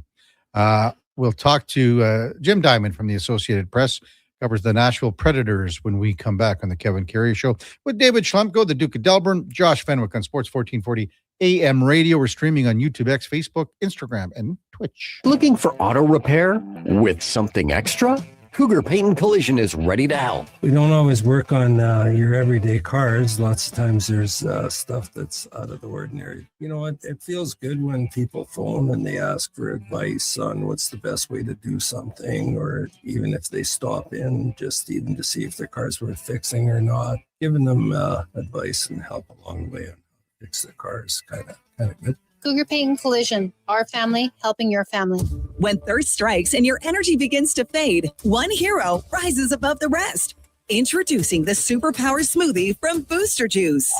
we'll talk to Jim Diamond from the Associated Press, covers the Nashville Predators when we come back on the Kevin Karius Show with David Schlemko, the Duke of Delburne, Josh Fenwick on Sports 1440 AM radio. We're streaming on YouTube, X, Facebook, Instagram, and Twitch. Looking for auto repair with something extra? Cougar Paint and Collision is ready to help. We don't always work on your everyday cars. Lots of times there's stuff that's out of the ordinary. It feels good when people phone and they ask for advice on what's the best way to do something, or even if they stop in just even to see if their car's worth fixing or not. Giving them advice and help along the way on how to fix their cars, kind of good. Cougar Paint and Collision, our family helping your family. When thirst strikes and your energy begins to fade, one hero rises above the rest. Introducing the Superpower Smoothie from Booster Juice.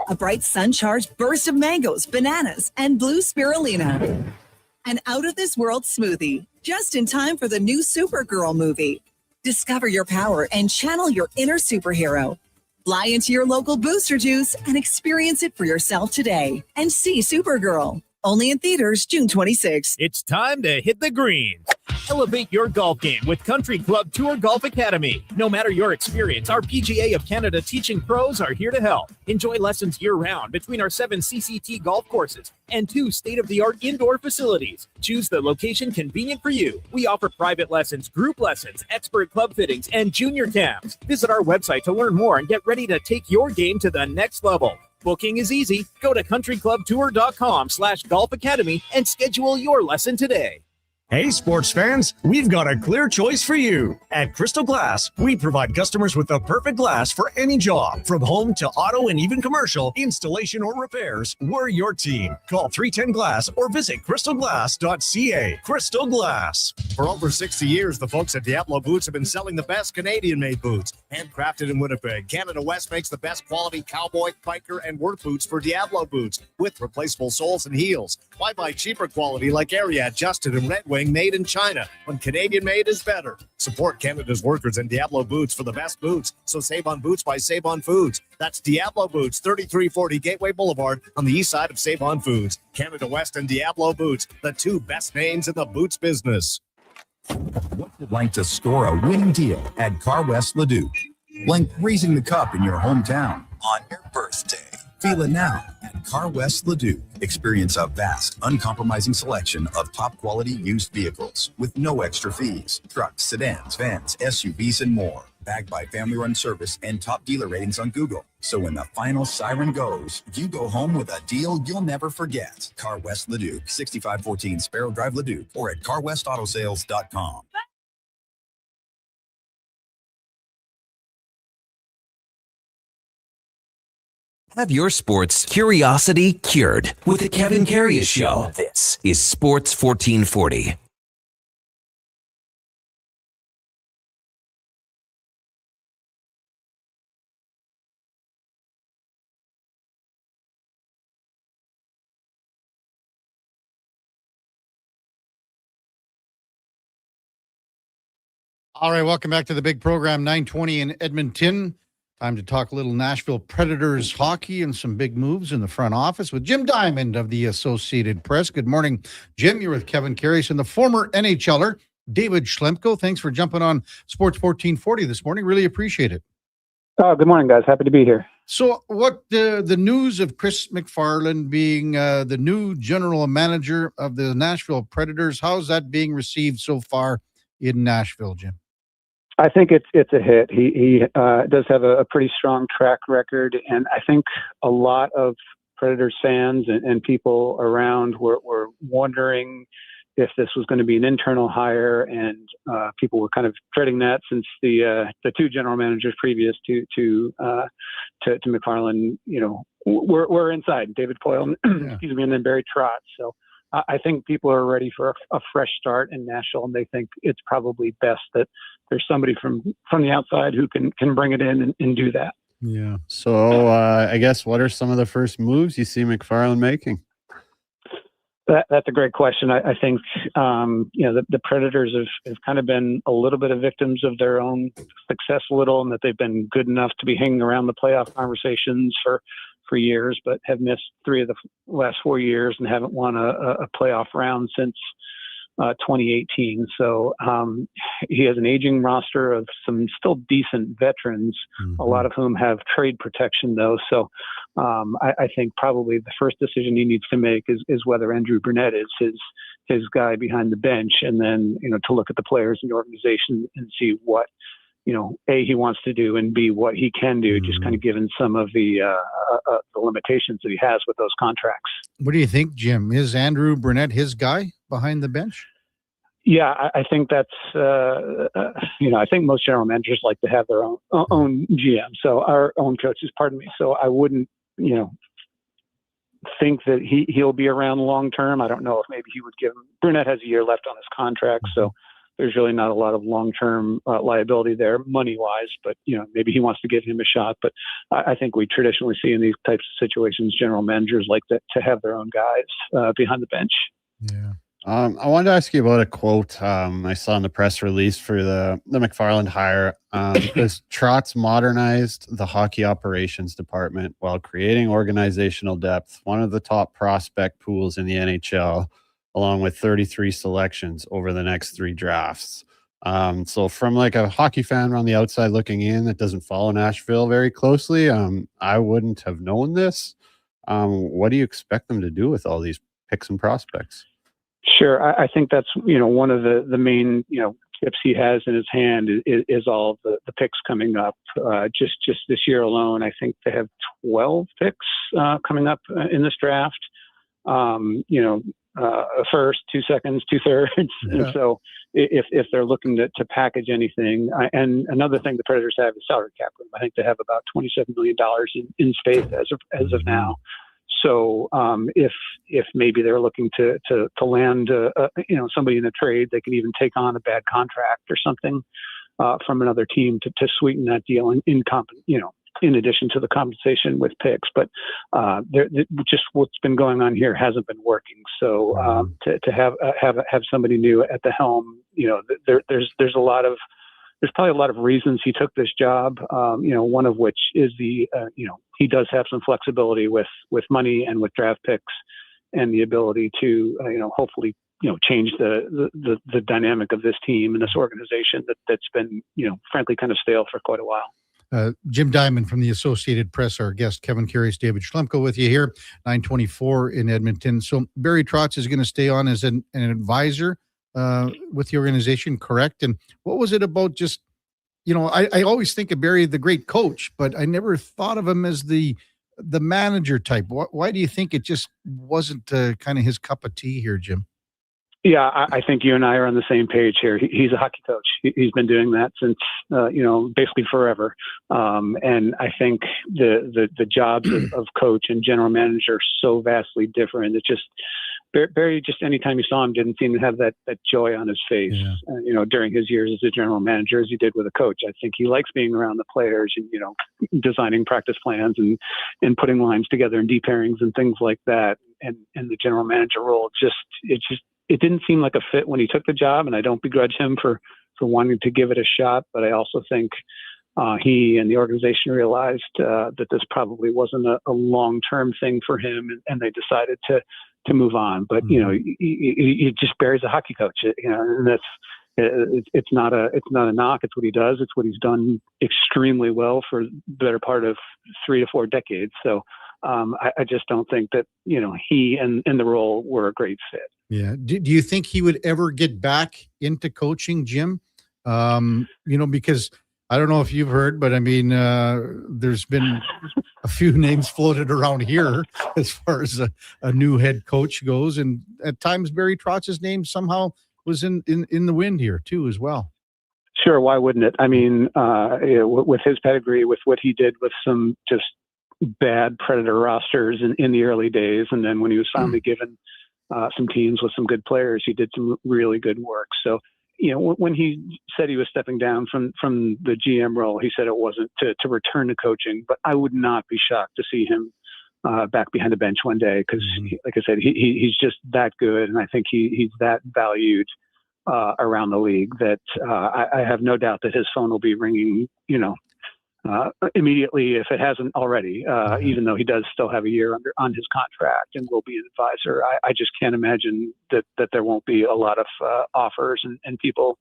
A bright sun-charged burst of mangoes, bananas, and blue spirulina. An out-of-this-world smoothie, just in time for the new Supergirl movie. Discover your power and channel your inner superhero. Fly into your local Booster Juice and experience it for yourself today. And see Supergirl. Only in theaters June 26th. It's time to hit the greens. Elevate your golf game with Country Club Tour Golf Academy. No matter your experience, our PGA of Canada teaching pros are here to help. Enjoy lessons year-round between our 7 CCT golf courses and 2 state-of-the-art indoor facilities. Choose the location convenient for you. We offer private lessons, group lessons, expert club fittings, and junior camps. Visit our website to learn more and get ready to take your game to the next level. Booking is easy. Go to countryclubtour.com/golf academy and schedule your lesson today. Hey, sports fans, we've got a clear choice for you. At Crystal Glass, we provide customers with the perfect glass for any job. From home to auto and even commercial, installation or repairs, we're your team. Call 310-GLASS or visit crystalglass.ca. Crystal Glass. For over 60 years, the folks at Diablo Boots have been selling the best Canadian-made boots. Handcrafted in Winnipeg, Canada West makes the best quality cowboy, biker, and work boots for Diablo Boots with replaceable soles and heels. Why buy cheaper quality like Area Adjusted and Red Wing made in China when Canadian made is better? Support Canada's workers and Diablo Boots for the best boots. So save on boots by Save On Foods. That's Diablo Boots, 3340 Gateway Boulevard on the east side of Save On Foods. Canada West and Diablo Boots, the 2 best names in the boots business. What's it like to score a winning deal at Car West Leduc? Like raising the cup in your hometown on your birthday. Feel it now at Car West Leduc. Experience a vast, uncompromising selection of top-quality used vehicles with no extra fees. Trucks, sedans, vans, SUVs, and more. Backed by family-run service and top dealer ratings on Google. So when the final siren goes, you go home with a deal you'll never forget. Car West Leduc, 6514 Sparrow Drive, Leduc, or at carwestautosales.com. Have your sports curiosity cured with the Kevin Karius Show. This is Sports 1440. All right, welcome back to the big program, 920 in Edmonton. Time to talk a little Nashville Predators hockey and some big moves in the front office with Jim Diamond of the Associated Press. Good morning, Jim. You're with Kevin Karius and the former NHLer David Schlemko. Thanks for jumping on Sports 1440 this morning. Really appreciate it. Good morning, guys. Happy to be here. So what the news of Chris McFarland being the new general manager of the Nashville Predators, how's that being received so far in Nashville, Jim? I think it's a hit. He does have a pretty strong track record, and I think a lot of Predators fans and people around were wondering if this was going to be an internal hire, and people were kind of dreading that since the two general managers previous to McFarland, were inside. David Poyle, excuse me, and then Barry Trotz. So I think people are ready for a fresh start in Nashville, and they think it's probably best that there's somebody from the outside who can bring it in and do that. Yeah. So I guess what are some of the first moves you see McFarland making? That's a great question. I think, the Predators have kind of been a little bit of victims of their own success and that they've been good enough to be hanging around the playoff conversations for years, but have missed 3 of the last 4 years and haven't won a playoff round since 2018. So he has an aging roster of some still decent veterans, a lot of whom have trade protection, though. So I think probably the first decision he needs to make is whether Andrew Burnett is his guy behind the bench, and then to look at the players in the organization and see what A, he wants to do, and B, what he can do, just kind of given some of the limitations that he has with those contracts. What do you think, Jim? Is Andrew Burnett his guy behind the bench? Yeah, I think that's, I think most general managers like to have their own GM. So our own coaches, pardon me. So I wouldn't, think that he'll be around long term. I don't know if maybe he would Burnett has a year left on his contract. So there's really not a lot of long-term liability there money-wise, but, maybe he wants to give him a shot. But I think we traditionally see in these types of situations, general managers like to have their own guys behind the bench. Yeah. I wanted to ask you about a quote I saw in the press release for the McFarland hire. Because Trotz modernized the hockey operations department while creating organizational depth, one of the top prospect pools in the NHL, along with 33 selections over the next 3 drafts. So from like a hockey fan on the outside looking in that doesn't follow Nashville very closely, I wouldn't have known this. What do you expect them to do with all these picks and prospects? Sure. I think that's, one of the main, tips he has in his hand is all the picks coming up. Just this year alone, I think they have 12 picks coming up in this draft. A first, 2 seconds, 2 thirds. Yeah. And so if they're looking to package anything, and another thing the Predators have is salary cap room. I think they have about $27 million in space as of now. So if maybe they're looking to land somebody in a trade, they can even take on a bad contract or something from another team to sweeten that deal in addition to the compensation with picks. But just what's been going on here hasn't been working. So to have somebody new at the helm, there's probably a lot of reasons he took this job. One of which is he does have some flexibility with money and with draft picks, and the ability to hopefully change the dynamic of this team and this organization that's been frankly kind of stale for quite a while. Jim Diamond from the Associated Press, our guest. Kevin Karius, David Schlemko with you here, 924 in Edmonton. So Barry Trotz is going to stay on as an advisor with the organization, correct? And what was it about just, I always think of Barry, the great coach, but I never thought of him as the manager type. Why do you think it just wasn't kind of his cup of tea here, Jim? Yeah, I think you and I are on the same page here. He's a hockey coach. He's been doing that since, basically forever. And I think the jobs of coach and general manager are so vastly different. It's just Barry, just anytime you saw him, didn't seem to have that joy on his face, during his years as a general manager, as he did with a coach. I think he likes being around the players and, designing practice plans and putting lines together and deep pairings and things like that. And the general manager role, it didn't seem like a fit when he took the job, and I don't begrudge him for wanting to give it a shot. But I also think he and the organization realized that this probably wasn't a long-term thing for him, and they decided to move on. But he just Barry's a hockey coach, and It's not a knock. It's what he does. It's what he's done extremely well for the better part of 3 to 4 decades. So I just don't think that, he and the role were a great fit. Yeah. Do you think he would ever get back into coaching, Jim? Because I don't know if you've heard, but I mean, there's been a few names floated around here as far as a new head coach goes. And at times Barry Trotz's name somehow was in the wind here too, as well. Sure. Why wouldn't it? I mean, with his pedigree, with what he did with some just bad Predator rosters in the early days. And then when he was finally given some teams with some good players, he did some really good work. So, when he said he was stepping down from the GM role, he said it wasn't to return to coaching, but I would not be shocked to see him back behind the bench one day. Cause like I said, he's just that good. And I think he's that valued around the league that I have no doubt that his phone will be ringing, immediately if it hasn't already, even though he does still have a year on his contract and will be an advisor. I just can't imagine that there won't be a lot of offers and people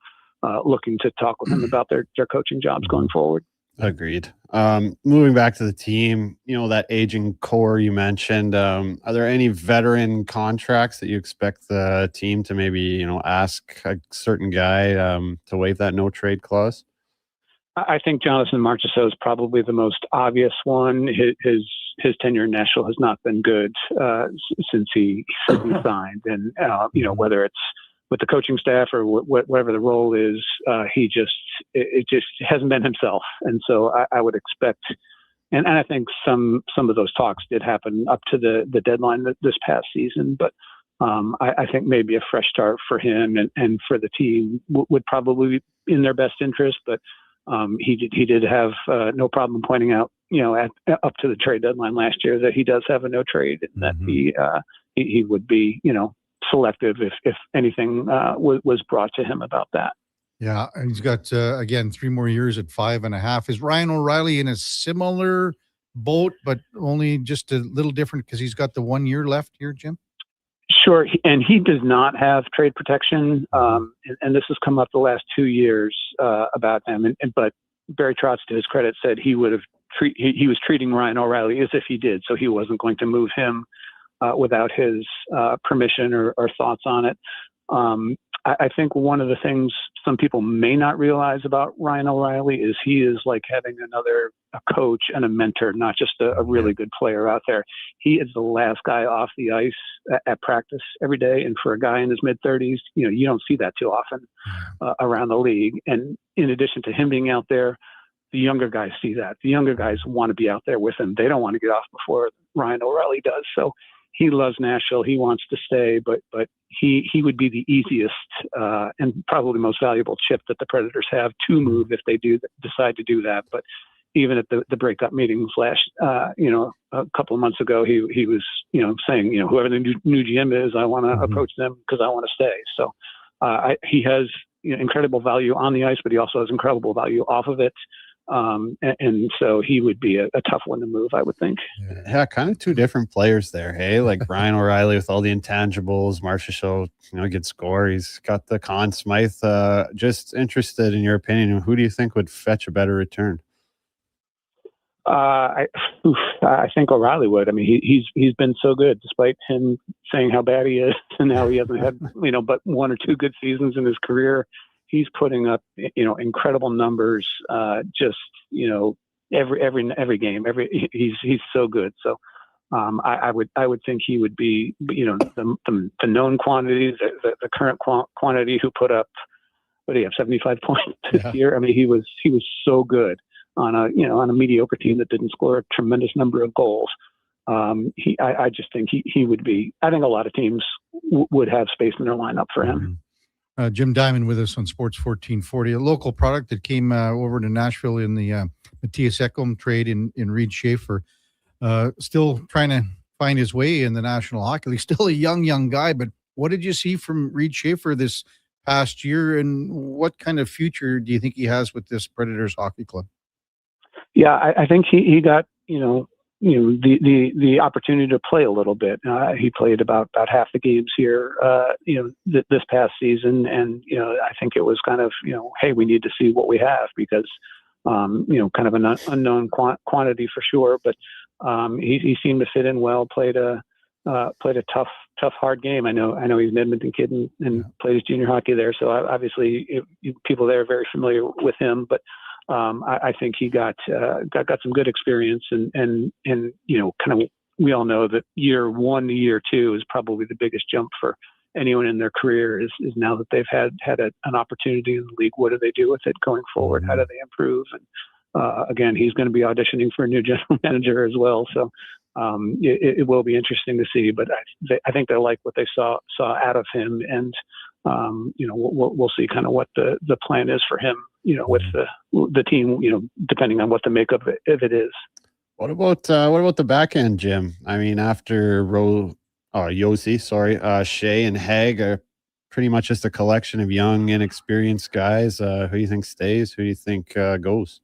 looking to talk with him about their coaching jobs going forward. Agreed. Moving back to the team, that aging core you mentioned, are there any veteran contracts that you expect the team to maybe, ask a certain guy to waive that no trade clause? I think Jonathan Marchessault is probably the most obvious one. His tenure in Nashville has not been good since he signed, and whether it's with the coaching staff or whatever the role is, it just hasn't been himself. And so I would expect, and I think some of those talks did happen up to the deadline this past season, but I think maybe a fresh start for him and for the team would probably be in their best interest, but. He did have no problem pointing out, up to the trade deadline last year that he does have a no trade and that he would be, selective if anything was brought to him about that. Yeah, and he's got again 3 more years at 5.5. Is Ryan O'Reilly in a similar boat, but only just a little different because he's got the 1 year left here, Jim? Sure, and he does not have trade protection, and this has come up the last 2 years about him. But Barry Trotz, to his credit, said he would have he was treating Ryan O'Reilly as if he did, so he wasn't going to move him without his permission or thoughts on it. I think one of the things some people may not realize about Ryan O'Reilly is he is like having a coach and a mentor, not just a really good player out there. He is the last guy off the ice at practice every day. And for a guy in his mid-30s, you don't see that too often around the league. And in addition to him being out there, the younger guys see that. The younger guys want to be out there with him. They don't want to get off before Ryan O'Reilly does. So he loves Nashville. He wants to stay, but he would be the easiest and probably most valuable chip that the Predators have to move if they do decide to do that. But even at the breakup meetings last, a couple of months ago, he was, saying, whoever the new GM is, I want to approach them because I want to stay. So he has incredible value on the ice, but he also has incredible value off of it. And so he would be a tough one to move, I would think. Yeah, kind of 2 different players there. Hey, like Ryan O'Reilly with all the intangibles, Marchessault, good score. He's got the Conn Smythe. Just interested in your opinion. Who do you think would fetch a better return? I think O'Reilly would. I mean, he's been so good, despite him saying how bad he is, and how he hasn't had but 1 or 2 good seasons in his career. He's putting up incredible numbers. Just every game. He's so good. So I would think he would be the known quantity, the current quantity who put up, what do you have, 75 points this year? I mean, he was so good on a mediocre team that didn't score a tremendous number of goals. I just think he would be. I think a lot of teams would have space in their lineup for him. Jim Diamond with us on Sports 1440, a local product that came over to Nashville in the Matthias Ekholm trade in Reed Schaefer. Still trying to find his way in the National Hockey League. Still a young guy, but what did you see from Reed Schaefer this past year, and what kind of future do you think he has with this Predators Hockey Club? Yeah, I think he got, the opportunity to play a little bit. He played about half the games here, this past season. And, I think it was kind of, hey, we need to see what we have because, kind of an unknown quantity for sure. But he seemed to fit in well, played a tough, hard game. I know he's an Edmonton kid and played his junior hockey there. So obviously people there are very familiar with him, but I think he got some good experience and kind of, we all know that year 1 to year 2 is probably the biggest jump for anyone in their career is now that they've had an opportunity in the league. What do they do with it going forward? How do they improve? And again, he's going to be auditioning for a new general manager as well. So it will be interesting to see, but I think they like what they saw out of him, and we'll see kind of what the plan is for him, with the team, depending on what the makeup of it is. What about the back end, Jim? I mean, after Yossi, Shea and Haig are pretty much just a collection of young, inexperienced guys. Who do you think stays? Who do you think goes?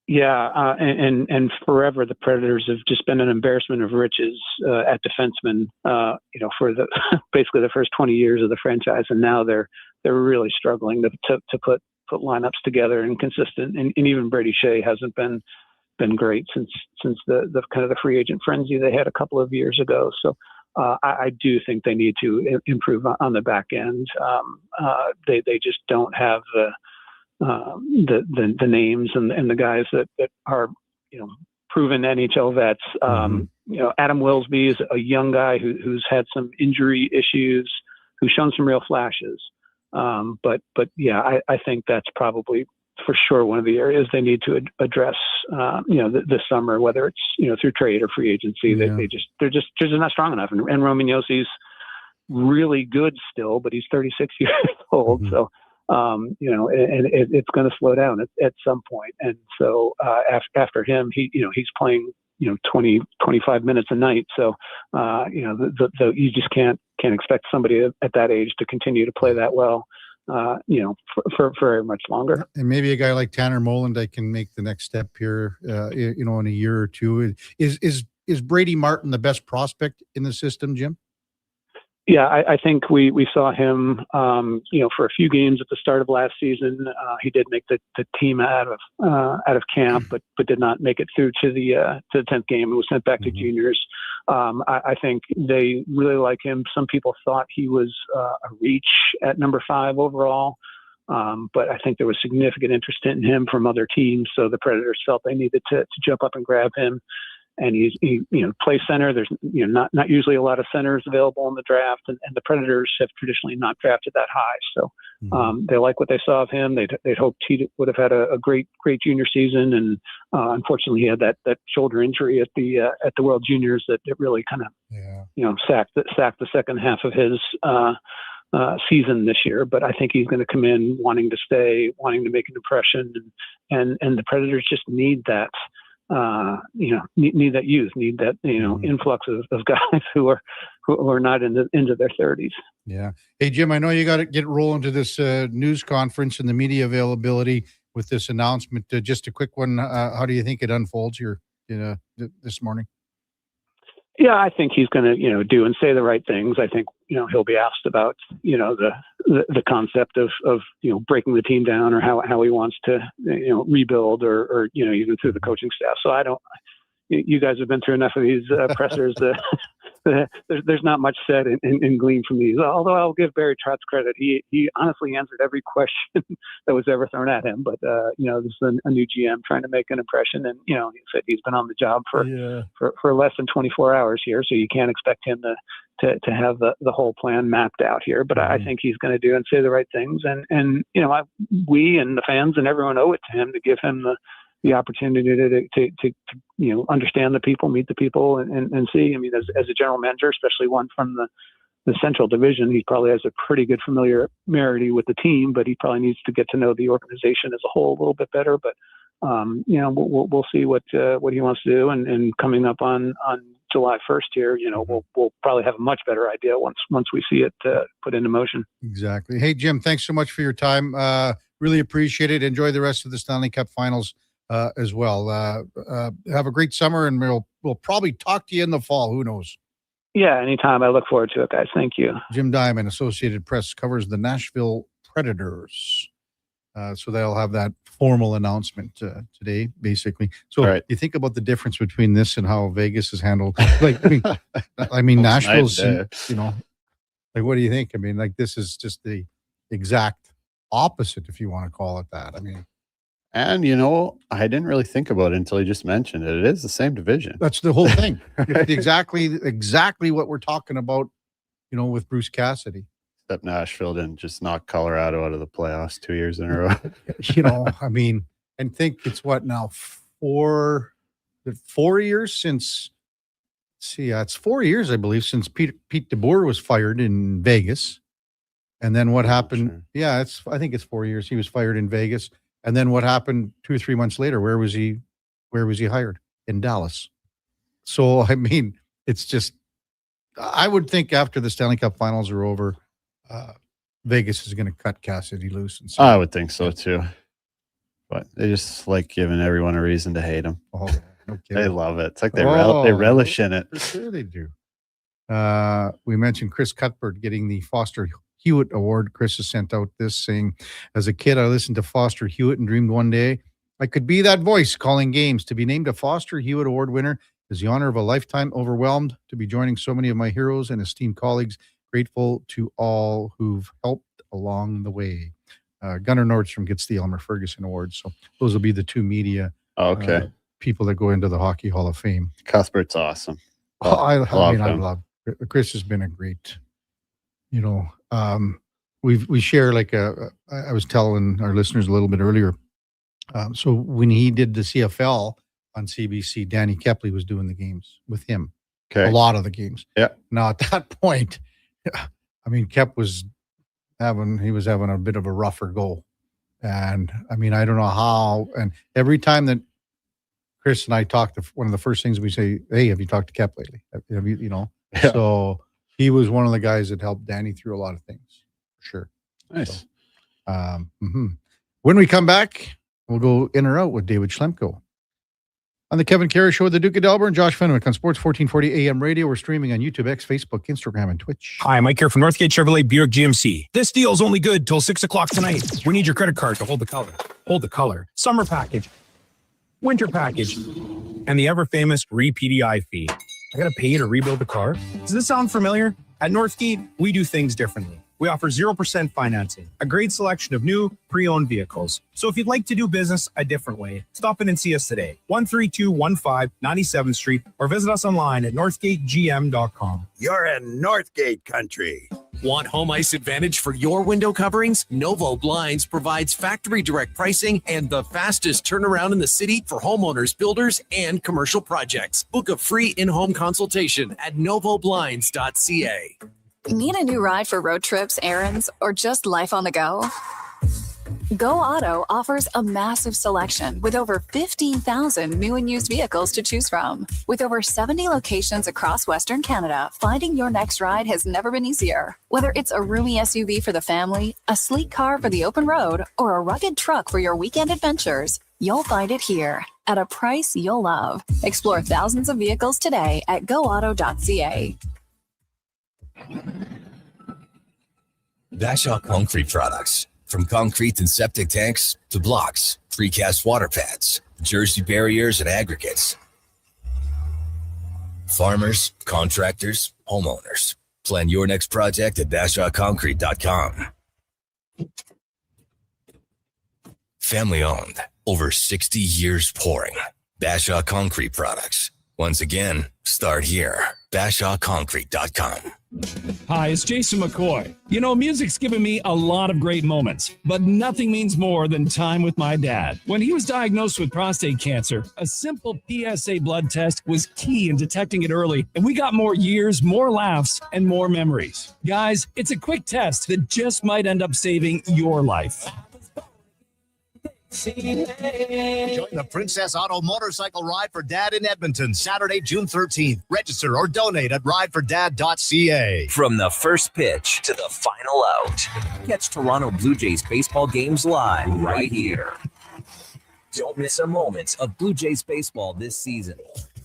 Yeah, and forever the Predators have just been an embarrassment of riches at defensemen. For the basically the first 20 years of the franchise, and now they're really struggling to put lineups together and consistent. And even Brady Shea hasn't been great since the kind of the free agent frenzy they had a couple of years ago. So I do think they need to improve on the back end. They just don't have the names and the guys that are proven NHL vets. Adam Wilsby is a young guy who's had some injury issues, who's shown some real flashes. But yeah, I think that's probably for sure one of the areas they need to address. This summer, whether it's through trade or free agency, they're just not strong enough. And Roman Yossi's really good still, but he's 36 years old, so. And it's going to slow down at some point. And so after him, he's playing 20, 25 minutes a night. So you just can't expect somebody at that age to continue to play that well. For very much longer. And maybe a guy like Tanner Molendyk can make the next step here, in a year or two. Is Brady Martin the best prospect in the system, Jim? Yeah, I think we saw him, for a few games at the start of last season. He did make the team out of camp, but did not make it through to the 10th game. He was sent back to juniors. I think they really like him. Some people thought he was a reach at number 5 overall, but I think there was significant interest in him from other teams. So the Predators felt they needed to jump up and grab him. And he plays center. There's not usually a lot of centers available in the draft, and the Predators have traditionally not drafted that high. So they like what they saw of him. They'd hoped he would have had a great junior season, and unfortunately he had that shoulder injury at the World Juniors that it really kind of sacked the second half of his season this year. But I think he's going to come in wanting to stay, wanting to make an impression, and the Predators just need that. Need that youth, need that influx of guys who are not into their 30s. Yeah. Hey Jim, I know you got to get rolling to this news conference and the media availability with this announcement. Just a quick one. How do you think it unfolds here this morning? Yeah, I think he's going to do and say the right things. I think he'll be asked about the concept of breaking the team down, or how he wants to rebuild, or even through the coaching staff. So you guys have been through enough of these pressers. There's not much said and gleaned from these. Although I'll give Barry Trotz credit, he honestly answered every question that was ever thrown at him. But this is a new GM trying to make an impression, and he said he's been on the job for less than 24 hours here, so you can't expect him to have the whole plan mapped out here. But I think he's going to do and say the right things, and we and the fans and everyone owe it to him to give him the opportunity to understand the people, meet the people, and see. I mean, as a general manager, especially one from the Central Division, he probably has a pretty good familiarity with the team, but he probably needs to get to know the organization as a whole a little bit better. But we'll see what he wants to do, and coming up on July 1st here, we'll probably have a much better idea once we see it put into motion. Exactly. Hey Jim, thanks so much for your time. Really appreciate it. Enjoy the rest of the Stanley Cup Finals as well. Have a great summer, and we'll we'll probably talk to you in the fall. Who knows? Yeah, anytime. I look forward to it, guys. Thank you. Jim Diamond, Associated Press, covers the Nashville Predators. So they'll have that formal announcement today, basically. So you think about the difference between this and how Vegas is handled. Like, I mean, Nashville's, you know, like, what do you think? I mean, like, this is just the exact opposite, if you want to call it that. I mean, and you know, I didn't really think about it until you just mentioned it. It is the same division. That's the whole thing. It's exactly what we're talking about, you know, with Bruce Cassidy. Except Nashville didn't just knock Colorado out of the playoffs 2 years in a row. You know, I mean, and think it's what now, 4 years since, it's 4 years, I believe, since Pete DeBoer was fired in Vegas. And then what happened? Sure. Yeah, I think it's 4 years. He was fired in Vegas. And then what happened 2 or 3 months later? Where was he hired? In Dallas. So, I mean, it's just, I would think after the Stanley Cup finals are over, Vegas is going to cut Cassidy loose. And I would think so too. But they just like giving everyone a reason to hate him. Oh, no kidding. They love it. It's like they relish in it. For sure they do. We mentioned Chris Cuthbert getting the Foster Hewitt Award. Chris has sent out this saying, as a kid, I listened to Foster Hewitt and dreamed one day I could be that voice calling games. To be named a Foster Hewitt Award winner is the honor of a lifetime. Overwhelmed to be joining so many of my heroes and esteemed colleagues. Grateful to all who've helped along the way. Gunnar Nordstrom gets the Elmer Ferguson Award. So those will be the two media people that go into the Hockey Hall of Fame. Cuthbert's awesome. I love Chris has been a great, you know, we share like I was telling our listeners a little bit earlier. So when he did the CFL on CBC, Danny Kepley was doing the games with him. Okay. A lot of the games. Yeah. Now at that point, I mean, Kep was having a bit of a rougher go. And I mean, I don't know how, and every time that Chris and I talk, one of the first things we say, hey, have you talked to Kep lately? Have you, you know? Yeah. So he was one of the guys that helped Danny through a lot of things. For sure. Nice. So, when we come back, we'll go in or out with David Schlemko. On the Kevin Karius Show with the Duke of Delburne, Josh Fenwick on Sports 1440 AM radio. We're streaming on YouTube, X, Facebook, Instagram, and Twitch. Hi, Mike here from Northgate Chevrolet Buick GMC. This deal's only good till 6 o'clock tonight. We need your credit card to hold the color. Hold the color. Summer package. Winter package. And the ever-famous re-PDI fee. I gotta pay to rebuild the car? Does this sound familiar? At Northgate, we do things differently. We offer 0% financing, a great selection of new, pre-owned vehicles. So if you'd like to do business a different way, stop in and see us today, 13215 97th Street, or visit us online at northgategm.com. You're in Northgate country. Want home ice advantage for your window coverings? Novo Blinds provides factory direct pricing and the fastest turnaround in the city for homeowners, builders, and commercial projects. Book a free in-home consultation at novoblinds.ca. Need a new ride for road trips, errands, or just life on the go? Go Auto offers a massive selection with over 15,000 new and used vehicles to choose from. With over 70 locations across Western Canada, finding your next ride has never been easier. Whether it's a roomy SUV for the family, a sleek car for the open road, or a rugged truck for your weekend adventures, you'll find it here at a price you'll love. Explore thousands of vehicles today at goauto.ca. Bashaw Concrete Products. From concrete and septic tanks to blocks, precast water pads, Jersey barriers and aggregates. Farmers, contractors, homeowners. Plan your next project at BashawConcrete.com. Family owned, over 60 years pouring. Bashaw Concrete Products. Once again, start here. BashawConcrete.com. Hi, it's Jason McCoy. You know, music's given me a lot of great moments, but nothing means more than time with my dad. When he was diagnosed with prostate cancer, a simple PSA blood test was key in detecting it early, and we got more years, more laughs, and more memories. Guys, it's a quick test that just might end up saving your life. Join the Princess Auto Motorcycle Ride for Dad in Edmonton, Saturday, June 13th. Register or donate at ridefordad.ca. From the first pitch to the final out, catch Toronto Blue Jays baseball games live right here. Don't miss a moment of Blue Jays baseball this season.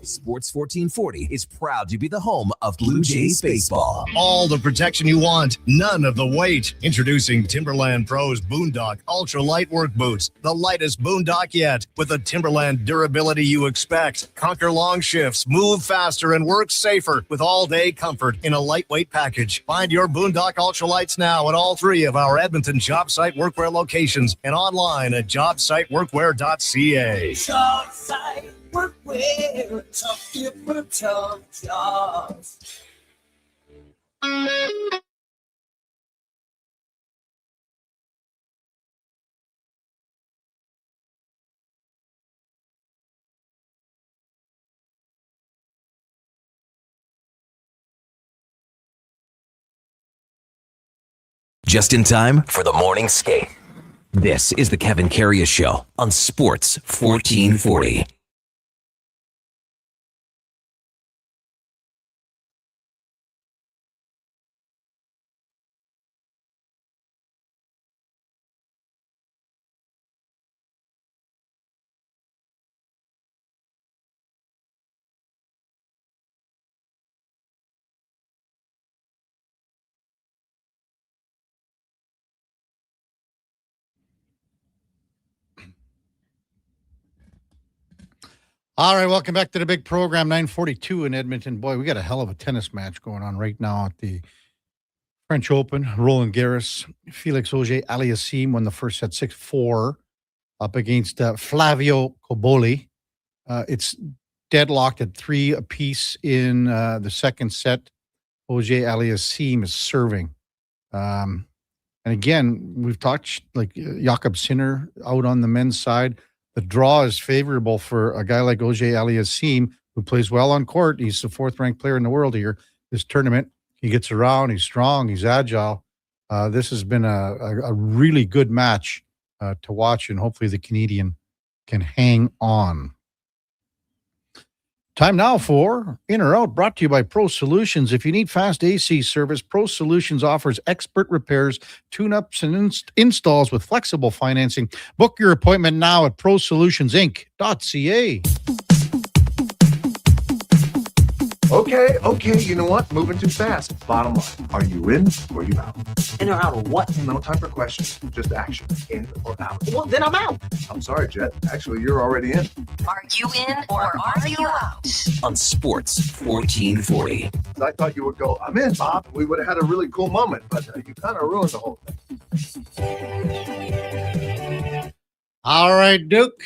Sports 1440 is proud to be the home of Blue Jays baseball. All the protection you want, none of the weight. Introducing Timberland Pro's Boondock Ultra Light Work Boots, the lightest Boondock yet, with the Timberland durability you expect. Conquer long shifts, move faster, and work safer with all-day comfort in a lightweight package. Find your Boondock Ultralights now at all 3 of our Edmonton job site workwear locations and online at jobsiteworkwear.ca. Job site workwear, tough different tough jobs. Just in time for the morning skate. This is the Kevin Karius Show on Sports 1440. All right, welcome back to the big program, 9:42 in Edmonton. Boy, we got a hell of a tennis match going on right now at the French Open. Roland Garros, Felix Auger-Aliassime won the first set 6-4 up against Flavio Cobolli. It's deadlocked at 3 apiece in the second set. Auger-Aliassime is serving. And again, we've talked like Jakob Sinner out on the men's side. The draw is favorable for a guy like Auger-Aliassime, who plays well on court. He's the 4th-ranked player in the world here this tournament. He gets around. He's strong. He's agile. This has been a really good match to watch, and hopefully the Canadian can hang on. Time now for In or Out, brought to you by Pro Solutions. If you need fast AC service, Pro Solutions offers expert repairs, tune-ups, and installs with flexible financing. Book your appointment now at prosolutionsinc.ca. Okay, you know what? Moving too fast. Bottom line, are you in or you out? In or out of what? No time for questions, just action. In or out? Well, then I'm out. I'm sorry, Jet. Actually, you're already in. Are you in or are you out? On Sports 1440. I thought you would go, I'm in, Bob. We would have had a really cool moment, but you kind of ruined the whole thing. All right, Duke.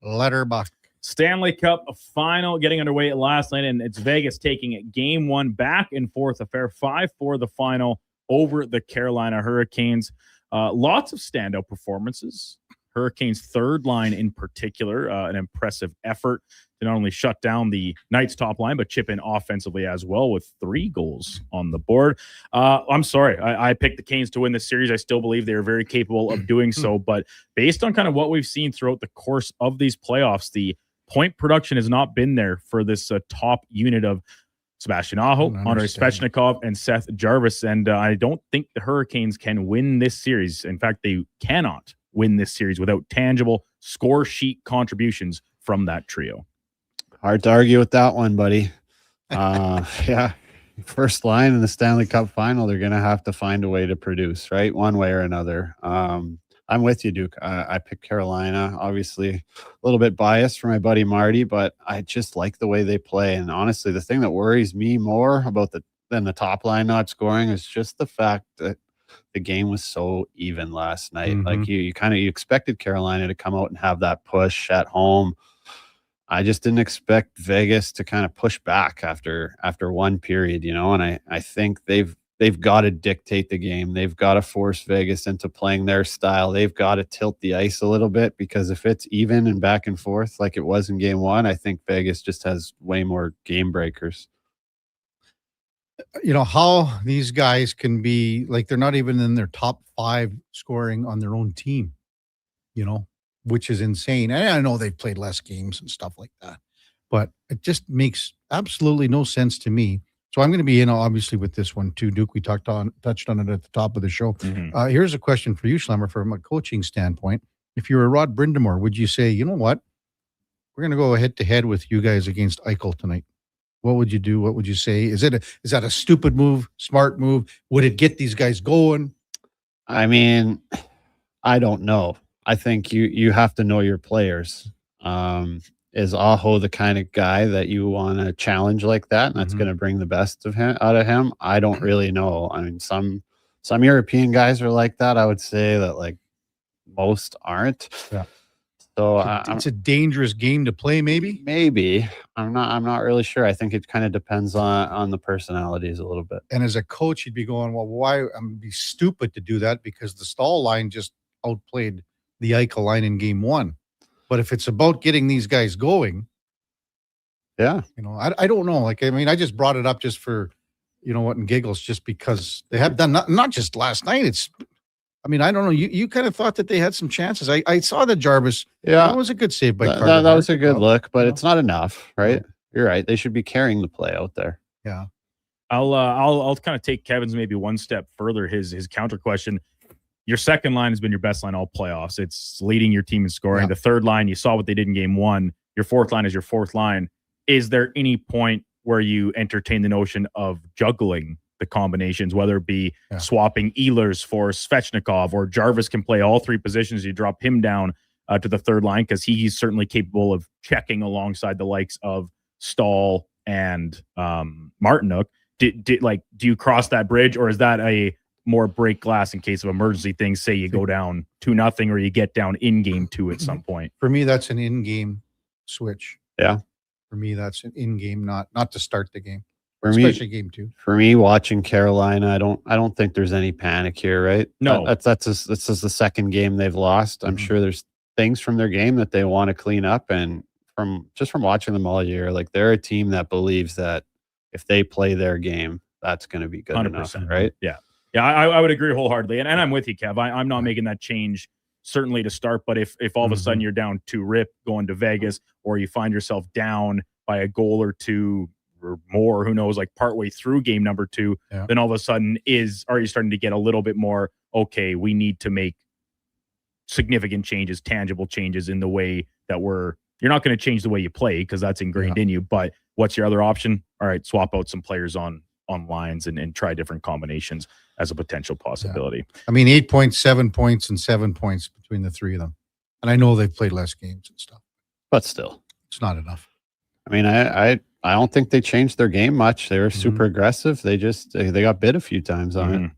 Letterbuck. Stanley Cup final getting underway last night, and it's Vegas taking it game 1 back and forth affair, 5-4 the final over the Carolina Hurricanes. Lots of standout performances. Hurricanes third line in particular, an impressive effort to not only shut down the Knights top line, but chip in offensively as well with 3 goals on the board. I'm sorry, I picked the Canes to win this series. I still believe they're very capable of doing so, but based on kind of what we've seen throughout the course of these playoffs, the point production has not been there for this top unit of Sebastian Aho, Andrei Svechnikov, and Seth Jarvis. And I don't think the Hurricanes can win this series. In fact, they cannot win this series without tangible score sheet contributions from that trio. Hard to argue with that one, buddy. Yeah. First line in the Stanley Cup final, they're going to have to find a way to produce, right? One way or another. I'm with you, Duke. I picked Carolina, obviously a little bit biased for my buddy Marty, but I just like the way they play. And honestly, the thing that worries me more about than the top line not scoring is just the fact that the game was so even last night. Like you expected Carolina to come out and have that push at home. I just didn't expect Vegas to kind of push back after one period, and I think they've got to dictate the game. They've got to force Vegas into playing their style. They've got to tilt the ice a little bit, because if it's even and back and forth like it was in game 1, I think Vegas just has way more game breakers. How these guys can be like, they're not even in their top 5 scoring on their own team, which is insane. And I know they've played less games and stuff like that, but it just makes absolutely no sense to me. So I'm going to be in, obviously, with this one too, Duke. We touched on it at the top of the show. Here's a question for you, Schlemmer, from a coaching standpoint. If you were Rod Brindamore, would you say, you know what, we're going to go head to head with you guys against Eichel tonight. What would you do? What would you say? Is that a stupid move, smart move? Would it get these guys going? I mean, I don't know. I think you have to know your players. Is Aho the kind of guy that you want to challenge like that, and that's going to bring the best of him out of him? I don't really know. I mean, some European guys are like that. I would say that like most aren't. Yeah. So It's a dangerous game to play, maybe. maybe I'm not really sure. I think it kind of depends on the personalities a little bit. And as a coach, you'd be going, well, why? I'm be stupid to do that because the Stahl line just outplayed the Eichel line in game one. But if it's about getting these guys going, yeah, I don't know. Like, I mean, I just brought it up just for, and giggles, just because they have done not just last night. I don't know. You kind of thought that they had some chances. I saw that Jarvis. Yeah, that was a good save by Carter. That was a good look, but it's not enough, right? You're right. They should be carrying the play out there. Yeah. I'll kind of take Kevin's maybe one step further. His counter question. Your second line has been your best line all playoffs. It's leading your team in scoring. The third line, you saw what they did in game one. Your fourth line is your fourth line. Is there any point where you entertain the notion of juggling the combinations, whether it be swapping Ehlers for Svechnikov, or Jarvis can play all three positions? You drop him down to the third line because he's certainly capable of checking alongside the likes of Stahl and Martinook. Do you cross that bridge, or is that a more break glass in case of emergency things? Say you go down 2-0 or you get down in game 2 at some point. For me, that's an in-game switch. Yeah. For me, that's an in-game, not to start the game. For especially me, game 2. For me, watching Carolina, I don't think there's any panic here, right? No, that's just the second game they've lost. I'm sure there's things from their game that they want to clean up, and from watching them all year, like they're a team that believes that if they play their game, that's going to be good 100%. Enough, right? Yeah. Yeah, I would agree wholeheartedly. And I'm with you, Kev. I'm not making that change, certainly to start. But if all of a sudden you're down 2-0 going to Vegas, or you find yourself down by a goal or two or more, who knows, like partway through game number 2, then all of a sudden are you starting to get a little bit more, okay, we need to make significant changes, tangible changes in the way that you're not going to change the way you play because that's ingrained in you. But what's your other option? All right, swap out some players on lines and try different combinations as a potential possibility. Yeah. I mean, 8 points, 7 points, and 7 points between the three of them. And I know they've played less games and stuff, but still, it's not enough. I mean, I don't think they changed their game much. They were super aggressive. They got bit a few times on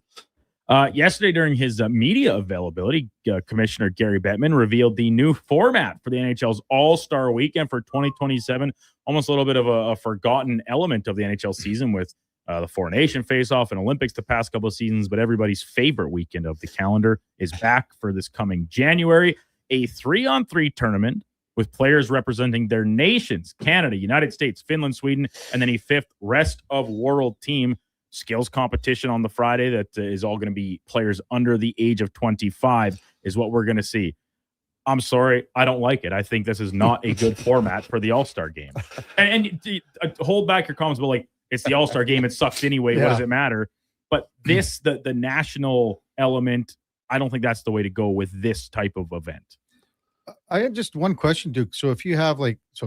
it. Yesterday, during his media availability, Commissioner Gary Bettman revealed the new format for the NHL's All-Star Weekend for 2027. Almost a little bit of a forgotten element of the NHL season with the Four Nation face-off and Olympics the past couple of seasons, but everybody's favorite weekend of the calendar is back for this coming January. A 3-on-3 tournament with players representing their nations, Canada, United States, Finland, Sweden, and then a 5th rest of world team. Skills competition on the Friday that is all going to be players under the age of 25 is what we're going to see. I'm sorry, I don't like it. I think this is not a good format for the All-Star game. And hold back your comments, but like, it's the All-Star game. It sucks anyway. What does it matter? But the national element, I don't think that's the way to go with this type of event. I have just one question, Duke. So if you have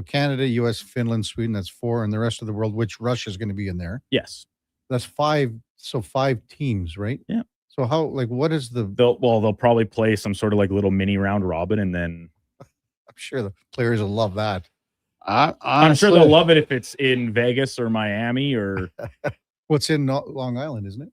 Canada, U.S., Finland, Sweden, that's 4, and the rest of the world, which Russia is going to be in there. Yes. That's 5. So 5 teams, right? Yeah. So what is the... They'll probably play some sort of like little mini round robin, and then... I'm sure the players will love that. I'm sure they'll love it if it's in Vegas or Miami or... What's in Long Island, isn't it?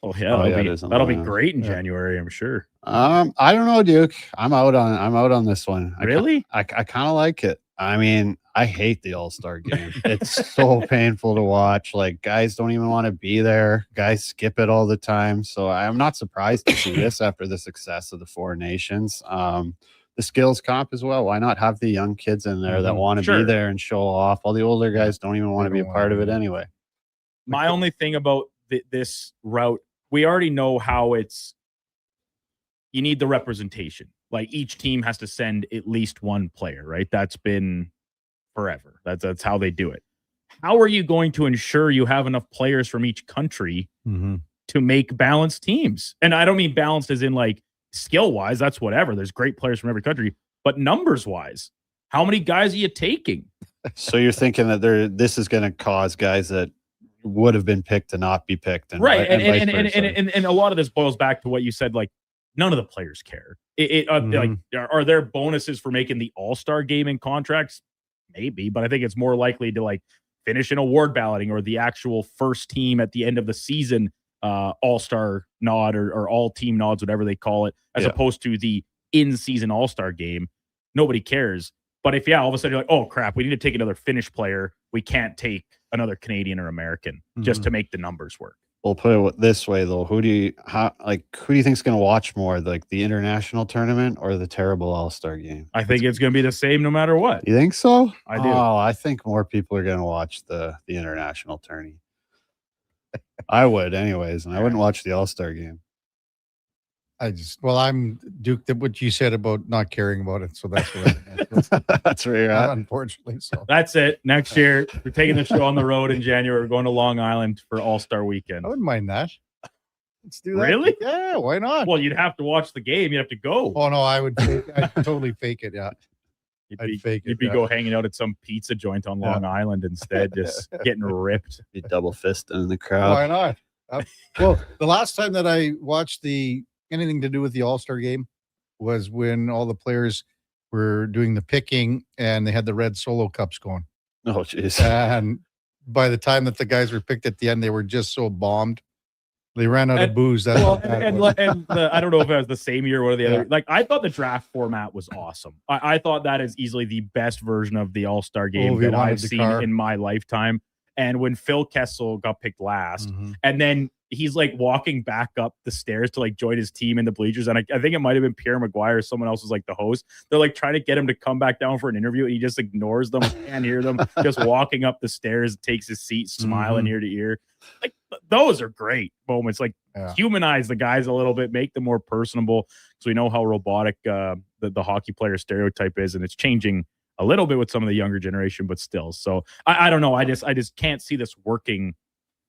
Oh yeah, that'll be great in January, I'm sure. I don't know, Duke. I'm out on this one. Really? I kind of like it. I mean, I hate the All-Star game. It's so painful to watch. Like, guys don't even want to be there. Guys skip it all the time. So I'm not surprised to see this after the success of the Four Nations. The skills comp as well. Why not have the young kids in there that want to be there and show off? All the older guys don't even want to be a part of it anyway. My only thing about this route, we already know how you need the representation. Like, each team has to send at least one player, right? That's been forever. That's how they do it. How are you going to ensure you have enough players from each country to make balanced teams? And I don't mean balanced as in like skill-wise. That's whatever. There's great players from every country. But numbers-wise, how many guys are you taking? So you're thinking that this is going to cause guys that would have been picked to not be picked, and Right, and vice and a lot of this boils back to what you said. Like, none of the players care. Mm-hmm. Like, are there bonuses for making the All-Star game in contracts? Maybe, but I think it's more likely to like finish an award balloting or the actual first team at the end of the season All-Star nod or all team nods, whatever they call it, as opposed to the in-season All-Star game. Nobody cares. But if, all of a sudden you're like, oh crap, we need to take another Finnish player. We can't take another Canadian or American just to make the numbers work. We'll put it this way though. Who do you think is going to watch more, like the international tournament or the terrible All-Star game? I think it's going to be the same no matter what. You think so? I do. Oh, I think more people are going to watch the international tourney. I would anyways, and I wouldn't watch the All-Star game. I'm Duke, what you said about not caring about it. So that's what that's where you're at. Unfortunately. So that's it. Next year, we're taking the show on the road in January. We're going to Long Island for All-Star weekend. I wouldn't mind that. Let's do that. Really? Yeah, why not? Well, you'd have to watch the game. You'd have to go. Oh, no, I'd totally fake it. Yeah. You'd be go hanging out at some pizza joint on Long Island instead, just getting ripped. Be double fisting in the crowd. Why not? Well, the last time that I watched anything to do with the All-Star game was when all the players were doing the picking and they had the red solo cups going. Oh, jeez. And by the time that the guys were picked at the end, they were just so bombed. They ran out of booze. That's I don't know if it was the same year or one of the other. Like, I thought the draft format was awesome. I thought that is easily the best version of the All-Star game that I've seen in my lifetime. And when Phil Kessel got picked last, and then he's like walking back up the stairs to like join his team in the bleachers. And I think it might have been Pierre Maguire or someone else was like the host. They're like trying to get him to come back down for an interview. And he just ignores them. Can't hear them. Just walking up the stars, takes his seat, smiling ear to ear. Like, those are great moments. Like, humanize the guys a little bit, make them more personable. So we know how robotic the hockey player stereotype is. And it's changing a little bit with some of the younger generation, but still. So I don't know. I just can't see this working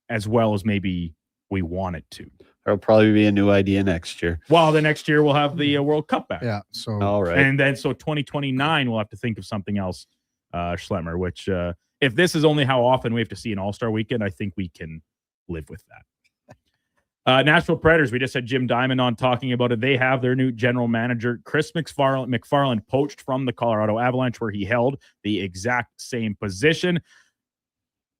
as well as maybe we want it to. There'll probably be a new idea next year. Well, the next year we'll have the World Cup back. Yeah. So all right. And then 2029 we'll have to think of something else, Schlemmer, which if this is only how often we have to see an All-Star weekend, I think we can live with that. Nashville Predators, we just had Jim Diamond on talking about it. They have their new general manager, Chris McFarland, poached from the Colorado Avalanche, where he held the exact same position.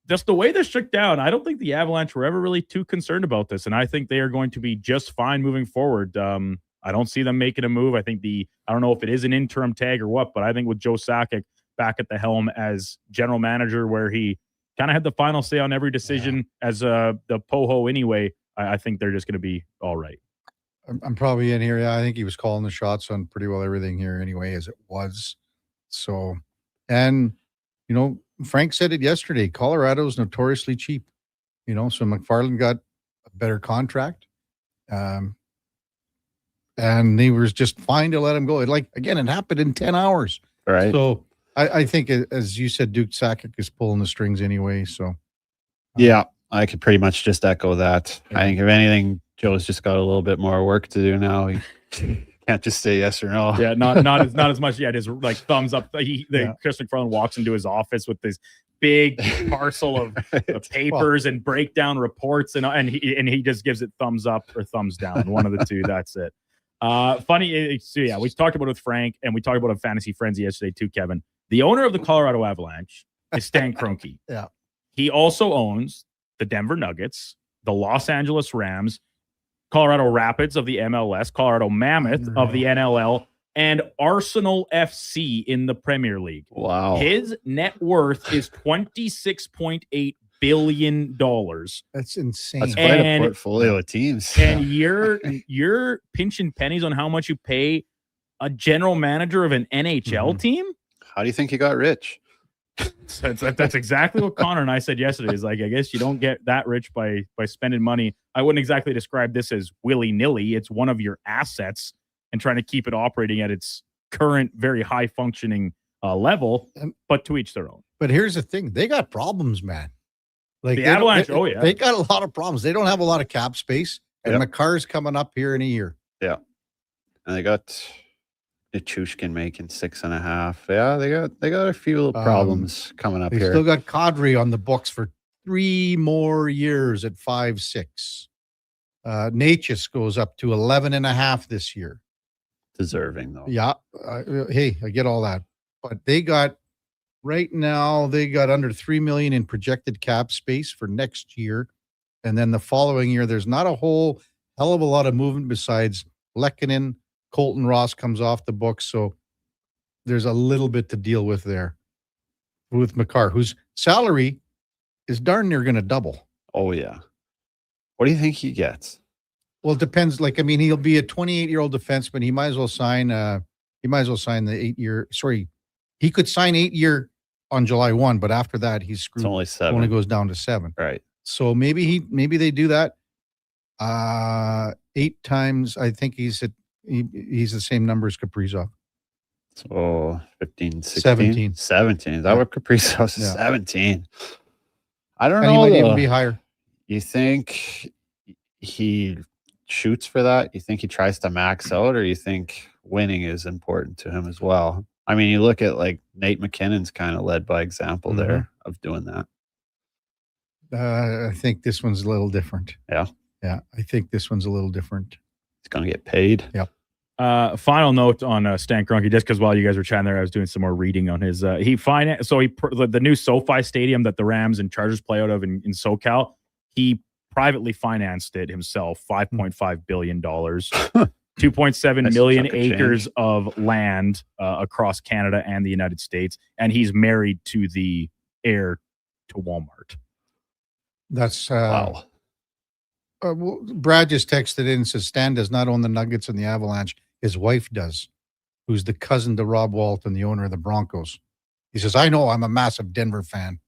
Just the way this shook down, I don't think the Avalanche were ever really too concerned about this, and I think they are going to be just fine moving forward. I don't see them making a move. I think I don't know if it is an interim tag or what, but I think with Joe Sakic back at the helm as general manager, where he kind of had the final say on every decision as the Poho anyway, I think they're just going to be all right. I'm probably in here. Yeah, I think he was calling the shots on pretty well everything here anyway, as it was. So, and, Frank said it yesterday, Colorado's notoriously cheap, so McFarland got a better contract. And they were just fine to let him go. It happened in 10 hours. Right. So I think, as you said, Duke Sakic is pulling the strings anyway. So, yeah, I could pretty much just echo that. Yeah. I think if anything, Joe's just got a little bit more work to do now. He can't just say yes or no. Yeah, not as much yet. His thumbs up. Chris McFarland walks into his office with this big parcel of papers and breakdown reports, and he just gives it thumbs up or thumbs down, one of the two. That's it. Funny. So yeah, we talked about it with Frank, and we talked about it on Fantasy Frenzy yesterday too, Kevin. The owner of the Colorado Avalanche is Stan Kroenke. Yeah. He also owns the Denver Nuggets, the Los Angeles Rams, Colorado Rapids of the MLS, Colorado Mammoth of the NLL, and Arsenal FC in the Premier League. Wow. His net worth is $26.8 billion. That's insane. That's quite a portfolio of teams. And you're pinching pennies on how much you pay a general manager of an NHL team? How do you think he got rich? That's exactly what Connor and I said yesterday. Is like, I guess you don't get that rich by spending money. I wouldn't exactly describe this as willy-nilly. It's one of your assets and trying to keep it operating at its current very high functioning level, but to each their own. But here's the thing. They got problems, man. Like the Avalanche, they got a lot of problems. They don't have a lot of cap space, and McCarr's coming up here in a year. Yeah. And they got Nichushkin making 6.5. Yeah, they got a few little problems coming up They here. still got Kadri on the books for 3 more years at 5'6". Natchez goes up to 11.5 this year. Deserving though. Yeah. Hey, I get all that. But right now, they got under $3 million in projected cap space for next year. And then the following year, there's not a whole hell of a lot of movement besides Lehkonen. Colton Ross comes off the books. So there's a little bit to deal with there with Makar, whose salary is darn near going to double. Oh, yeah. What do you think he gets? Well, it depends. He'll be a 28-year-old defenseman. He might as well sign the 8-year. Sorry, he could sign 8-year on July 1, but after that, he's screwed. It's only 7. Only goes down to 7. Right. So maybe they do that. 8 times. I think he's the same number as Kaprizov. So 15, 16, 17. 17. Is that what Kaprizov is? 17. I don't And know. he might even be higher. You think he shoots for that? You think he tries to max out, or you think winning is important to him as well? I mean, you look at like Nate McKinnon's kind of led by example there of doing that. I think this one's a little different. Yeah. Yeah. I think this one's a little different. He's going to get paid. Yep. Final note on Stan Kroenke, just because while you guys were chatting there, I was doing some more reading on his. The new SoFi Stadium that the Rams and Chargers play out of in SoCal, he privately financed it himself, $5.5 billion, 2.7 million acres of land across Canada and the United States, and he's married to the heir to Walmart. That's wow. Brad just texted in and says Stan does not own the Nuggets and the Avalanche. His wife does, who's the cousin to Rob Walton, the owner of the Broncos. He says, I know I'm a massive Denver fan,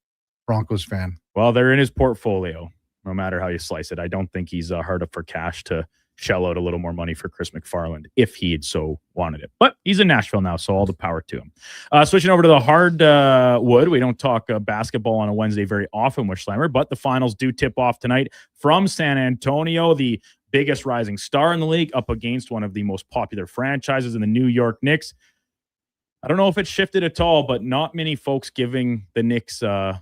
Broncos fan. Well, they're in his portfolio, no matter how you slice it. I don't think he's hard up for cash to shell out a little more money for Chris McFarland if he had so wanted it. But he's in Nashville now, so all the power to him. Switching over to the hardwood, we don't talk basketball on a Wednesday very often with Schlemmer, but the finals do tip off tonight from San Antonio, the biggest rising star in the league, up against one of the most popular franchises in the New York Knicks. I don't know if it's shifted at all, but not many folks giving the Knicks a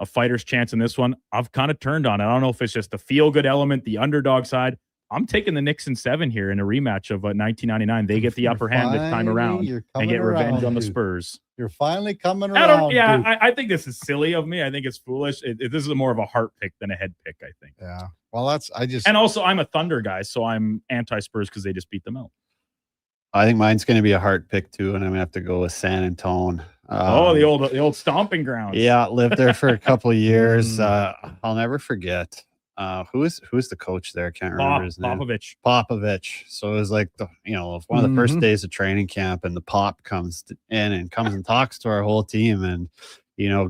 fighter's chance in this one. I've kind of turned on it. I don't know if it's just the feel-good element, the underdog side. I'm taking the Knicks in 7 here in a rematch of 1999. They get the upper hand this time around and get revenge on the Spurs. You're finally coming around. I think this is silly of me. I think it's foolish. This is more of a heart pick than a head pick, I think. Yeah. Well, and also I'm a Thunder guy, so I'm anti-Spurs because they just beat them out. I think mine's going to be a heart pick too, and I'm going to have to go with San Antonio. The old stomping grounds. Yeah, lived there for a couple of years. I'll never forget. Who's the coach there? I can't remember his name. Popovich. So it was like one of the first days of training camp, and the Pop comes in and talks to our whole team, and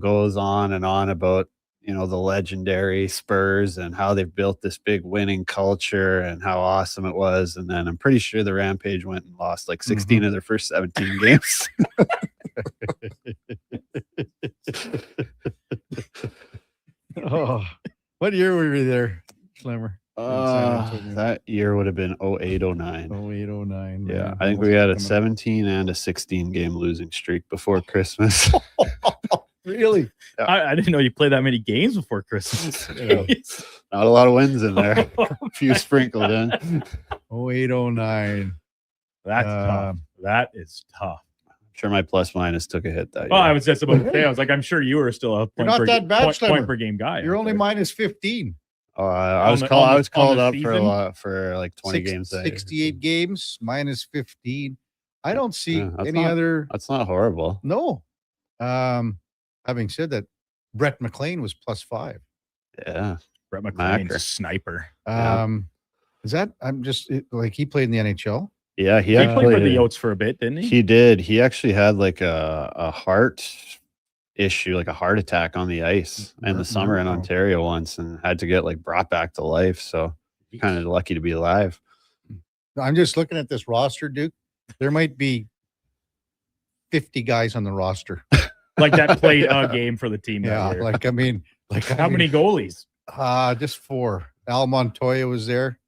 goes on and on about the legendary Spurs and how they've built this big winning culture and how awesome it was. And then I'm pretty sure the Rampage went and lost like 16 of their first 17 games. Oh, what year were you there, Schlemmer? That year would have been 08-09. 08-09. Yeah, I think we had a 17 and a 16 game losing streak before Christmas. Really? Yeah. I didn't know you played that many games before Christmas. Not a lot of wins in there. A few sprinkled in. 08-09. That's tough. That is tough. I'm sure my plus minus took a hit that year. Well, I was just about to say, I was like, I'm sure you were still a point per game guy. You're only minus 15. I was called up for like 20 games. 68 games, minus 15. I don't see other. That's not horrible. No. Having said that, Brett McLean was plus 5. Yeah. Brett McLean's a sniper. Is that he played in the NHL? Yeah, he played for the Yotes for a bit, didn't he? He did. He actually had like a heart issue, like a heart attack on the ice in the summer in Ontario once, and had to get brought back to life. So kind of lucky to be alive. I'm just looking at this roster, Duke. There might be 50 guys on the roster. That played a game for the team. Yeah, how many goalies? Just 4. Al Montoya was there.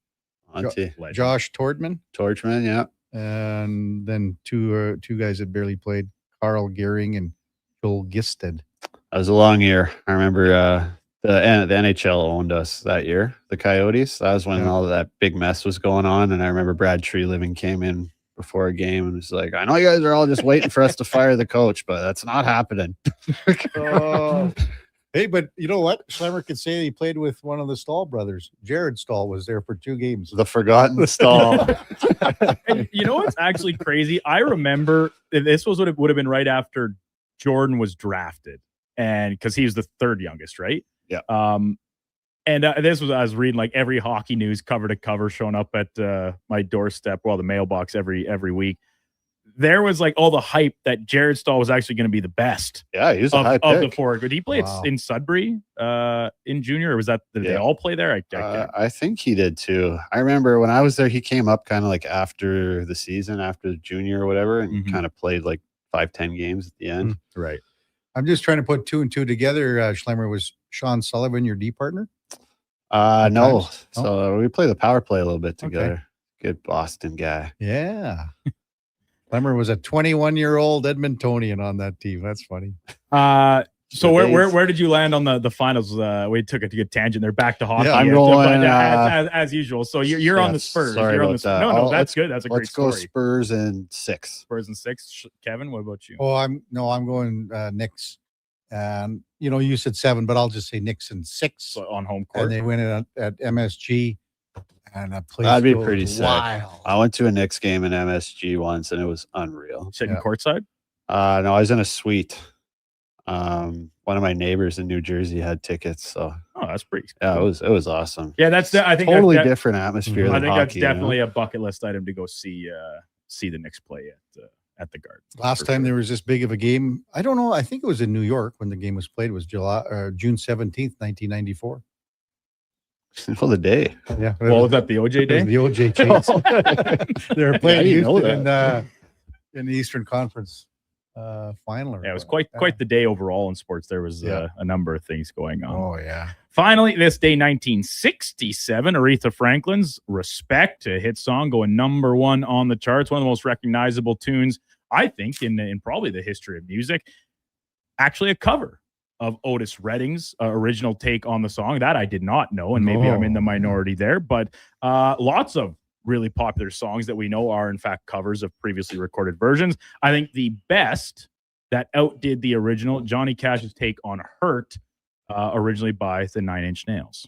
Monty. Josh Tortman, yeah. and then two guys that barely played, Carl Gehring and Joel Gisted. That was a long year. I remember the NHL owned us that year, the Coyotes. That was when all of that big mess was going on. And I remember Brad Treliving came in before a game and was like, I know you guys are all just waiting for us to fire the coach, but that's not happening. Hey, but you know what? Schlemmer could say he played with one of the Stahl brothers. Jared Stahl was there for 2 games. The forgotten Stahl. And you know what's actually crazy? I remember this was what it would have been right after Jordan was drafted, and because he was the 3rd youngest, right? Yeah. And this was, I was reading like every hockey news cover to cover showing up at my doorstep, the mailbox every week. There was like all the hype that Jared Stahl was actually going to be the best. Yeah, he was a high pick. Of the 4. Did he play in Sudbury in junior, or was that did they all play there? I think he did too. I remember when I was there, he came up kind of like after the season, after junior or whatever, and kind of played like 5-10 games at the end. Right. I'm just trying to put 2 and 2 together. Schlemmer, was Sean Sullivan your D partner? No. So we play the power play a little bit together. Okay. Good Boston guy. Yeah. Schlemmer was a 21-year-old Edmontonian on that team. That's funny. So where did you land on the finals? We took a good tangent. They're back to hockey. Yeah, I'm rolling as usual. So you're on the Spurs. Sorry you're on about the that. No, that's good. That's a great story. Let's go Spurs in 6. Spurs in 6. Kevin, what about you? Oh, I'm going Knicks. And you said 7, but I'll just say Knicks in 6. So on home court. And they win it at MSG. And a place that'd be pretty sick. Wild. I went to a Knicks game in MSG once, and it was unreal. Sitting courtside? No, I was in a suite. One of my neighbors in New Jersey had tickets, so that's pretty cool. Yeah, it was awesome. Yeah, I think totally different atmosphere. I than think hockey, that's definitely a bucket list item to go see the Knicks play at the Garden. Last time there was this big of a game, I don't know. I think it was in New York when the game was played. It was June 17th, 1994. Well, the day. Yeah. Well, was that the OJ day? The OJ chase. They were playing Houston in the Eastern Conference final. Yeah, it was quite the day overall in sports. There was a number of things going on. Oh, yeah. Finally, this day, 1967, Aretha Franklin's Respect, a hit song going number 1 on the charts. One of the most recognizable tunes, I think, in probably the history of music. Actually, a cover of Otis Redding's original take on the song. That I did not know, and maybe I'm in the minority there. But lots of really popular songs that we know are, in fact, covers of previously recorded versions. I think the best that outdid the original, Johnny Cash's take on Hurt, originally by the 9 Inch Nails.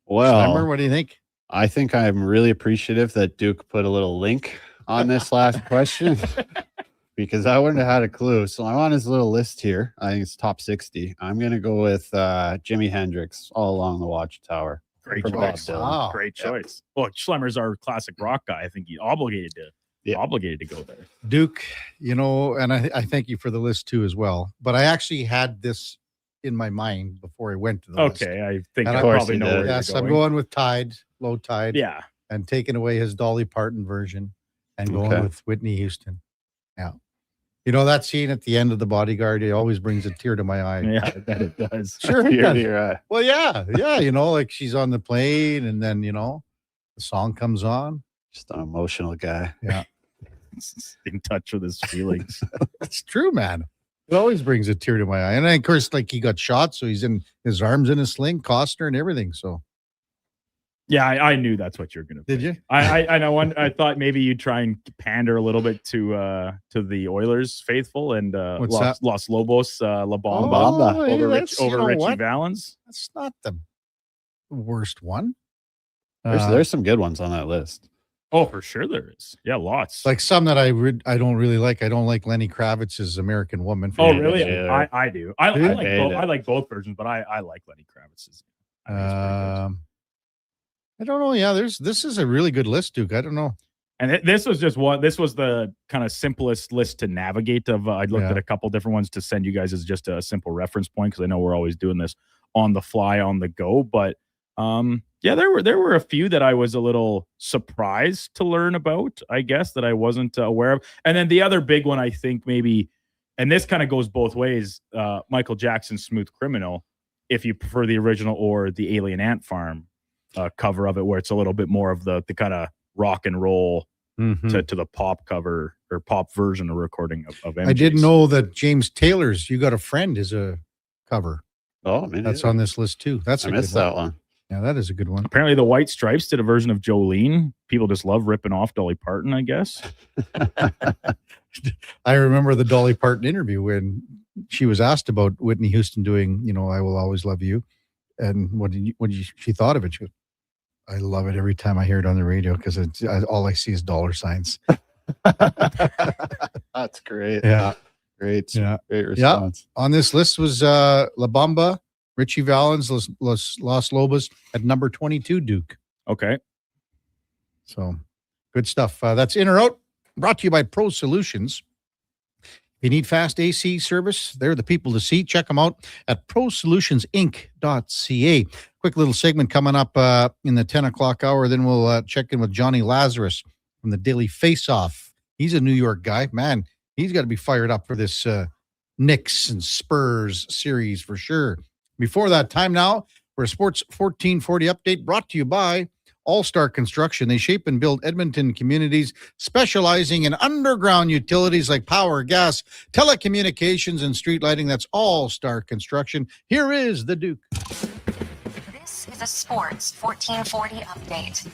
Well, Schlemmer, what do you think? I think I'm really appreciative that Duke put a little link on this last question. Because I wouldn't have had a clue. So I'm on his little list here. I think it's top 60. I'm going to go with Jimi Hendrix, All Along the Watchtower. Great choice. Wow. Great choice. Well, Schlemmer's our classic rock guy. I think he's obligated to go there. Duke, and I thank you for the list too as well. But I actually had this in my mind before I went to the list. Okay, I think and I probably know where yes, you're going. I'm going with Tide, Low Tide. Yeah. And taking away his Dolly Parton version and going with Whitney Houston. Yeah. That scene at the end of The Bodyguard, it always brings a tear to my eye. Yeah, I bet it does. Sure it Tear does. to your eye. Well, yeah. Like she's on the plane and then, the song comes on. Just an emotional guy. Yeah. In touch with his feelings. It's true, man. It always brings a tear to my eye. And then, of course, like he got shot, so he's in his arms in a sling, Costner and everything. So. Yeah, I knew that's what you're gonna. Did you? I know. I thought maybe you'd try and pander a little bit to the Oilers faithful and Los Lobos La Bamba over Richie Valens. That's not the worst one. There's some good ones on that list. Oh, for sure there is. Yeah, lots. Like some that I don't really like. I don't like Lenny Kravitz's American Woman. Oh, really? I do. I like both versions, but I like Lenny Kravitz's. I don't know. Yeah, this is a really good list, Duke. I don't know. And this was the kind of simplest list to navigate of. I looked at a couple different ones to send you guys as just a simple reference point, because I know we're always doing this on the fly, on the go. But there were a few that I was a little surprised to learn about, I guess, that I wasn't aware of. And then the other big one, I think maybe, and this kind of goes both ways, Michael Jackson's Smooth Criminal, if you prefer the original or the Alien Ant Farm cover of it, where it's a little bit more of the kind of rock and roll to the pop cover or pop version of recording of MJ's. I didn't know that James Taylor's "You Got a Friend" is a cover. Oh, man, That's on this list too. That's I a missed good that one. Yeah, that is a good one. Apparently, the White Stripes did a version of Jolene. People just love ripping off Dolly Parton, I guess. I remember the Dolly Parton interview when she was asked about Whitney Houston doing, "I Will Always Love You," and she thought of it. She goes, "I love it every time I hear it on the radio because all I see is dollar signs." That's great. Yeah, great. Yeah, great response. On this list was La Bamba, Richie Valens, Los Lobos at number 22. Duke. Okay, so good stuff. That's In or Out. Brought to you by Pro Solutions. If you need fast AC service, they're the people to see. Check them out at prosolutionsinc.ca. Quick little segment coming up in the 10 o'clock hour. Then we'll check in with Johnny Lazarus from the Daily Face-Off. He's a New York guy. Man, he's got to be fired up for this Knicks and Spurs series for sure. Before that, time now for a Sports 1440 update brought to you by All-Star Construction. They shape and build Edmonton communities, specializing in underground utilities like power, gas, telecommunications, and street lighting. That's All-Star Construction. Here is the Duke. This is a Sports 1440 update.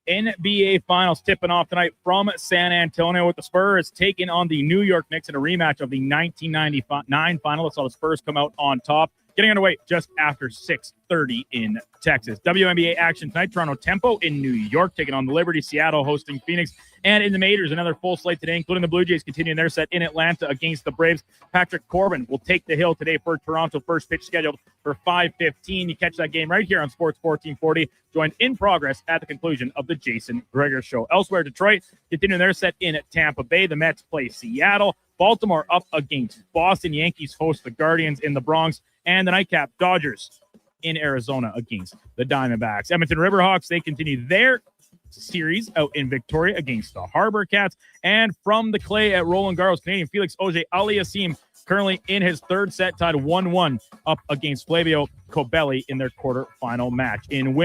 NBA Finals tipping off tonight from San Antonio with the Spurs taking on the New York Knicks in a rematch of the 1999 final. That saw the Spurs come out on top. Getting underway just after 6:30 in Texas. WNBA action tonight. Toronto Tempo in New York taking on the Liberty. Seattle hosting Phoenix. And in the majors, another full slate today, including the Blue Jays continuing their set in Atlanta against the Braves. Patrick Corbin will take the hill today for Toronto. First pitch scheduled for 5:15. You catch that game right here on Sports 1440. Joined in progress at the conclusion of the Jason Greger Show. Elsewhere, Detroit continuing their set in Tampa Bay. The Mets play Seattle. Baltimore up against Boston. Yankees host the Guardians in the Bronx. And the nightcap, Dodgers in Arizona against the Diamondbacks. Edmonton Riverhawks, they continue their series out in Victoria against the Harbor Cats. And from the clay at Roland Garros, Canadian Felix Auger-Aliassime currently in his third set, tied 1-1 up against Flavio Cobolli in their quarterfinal match. In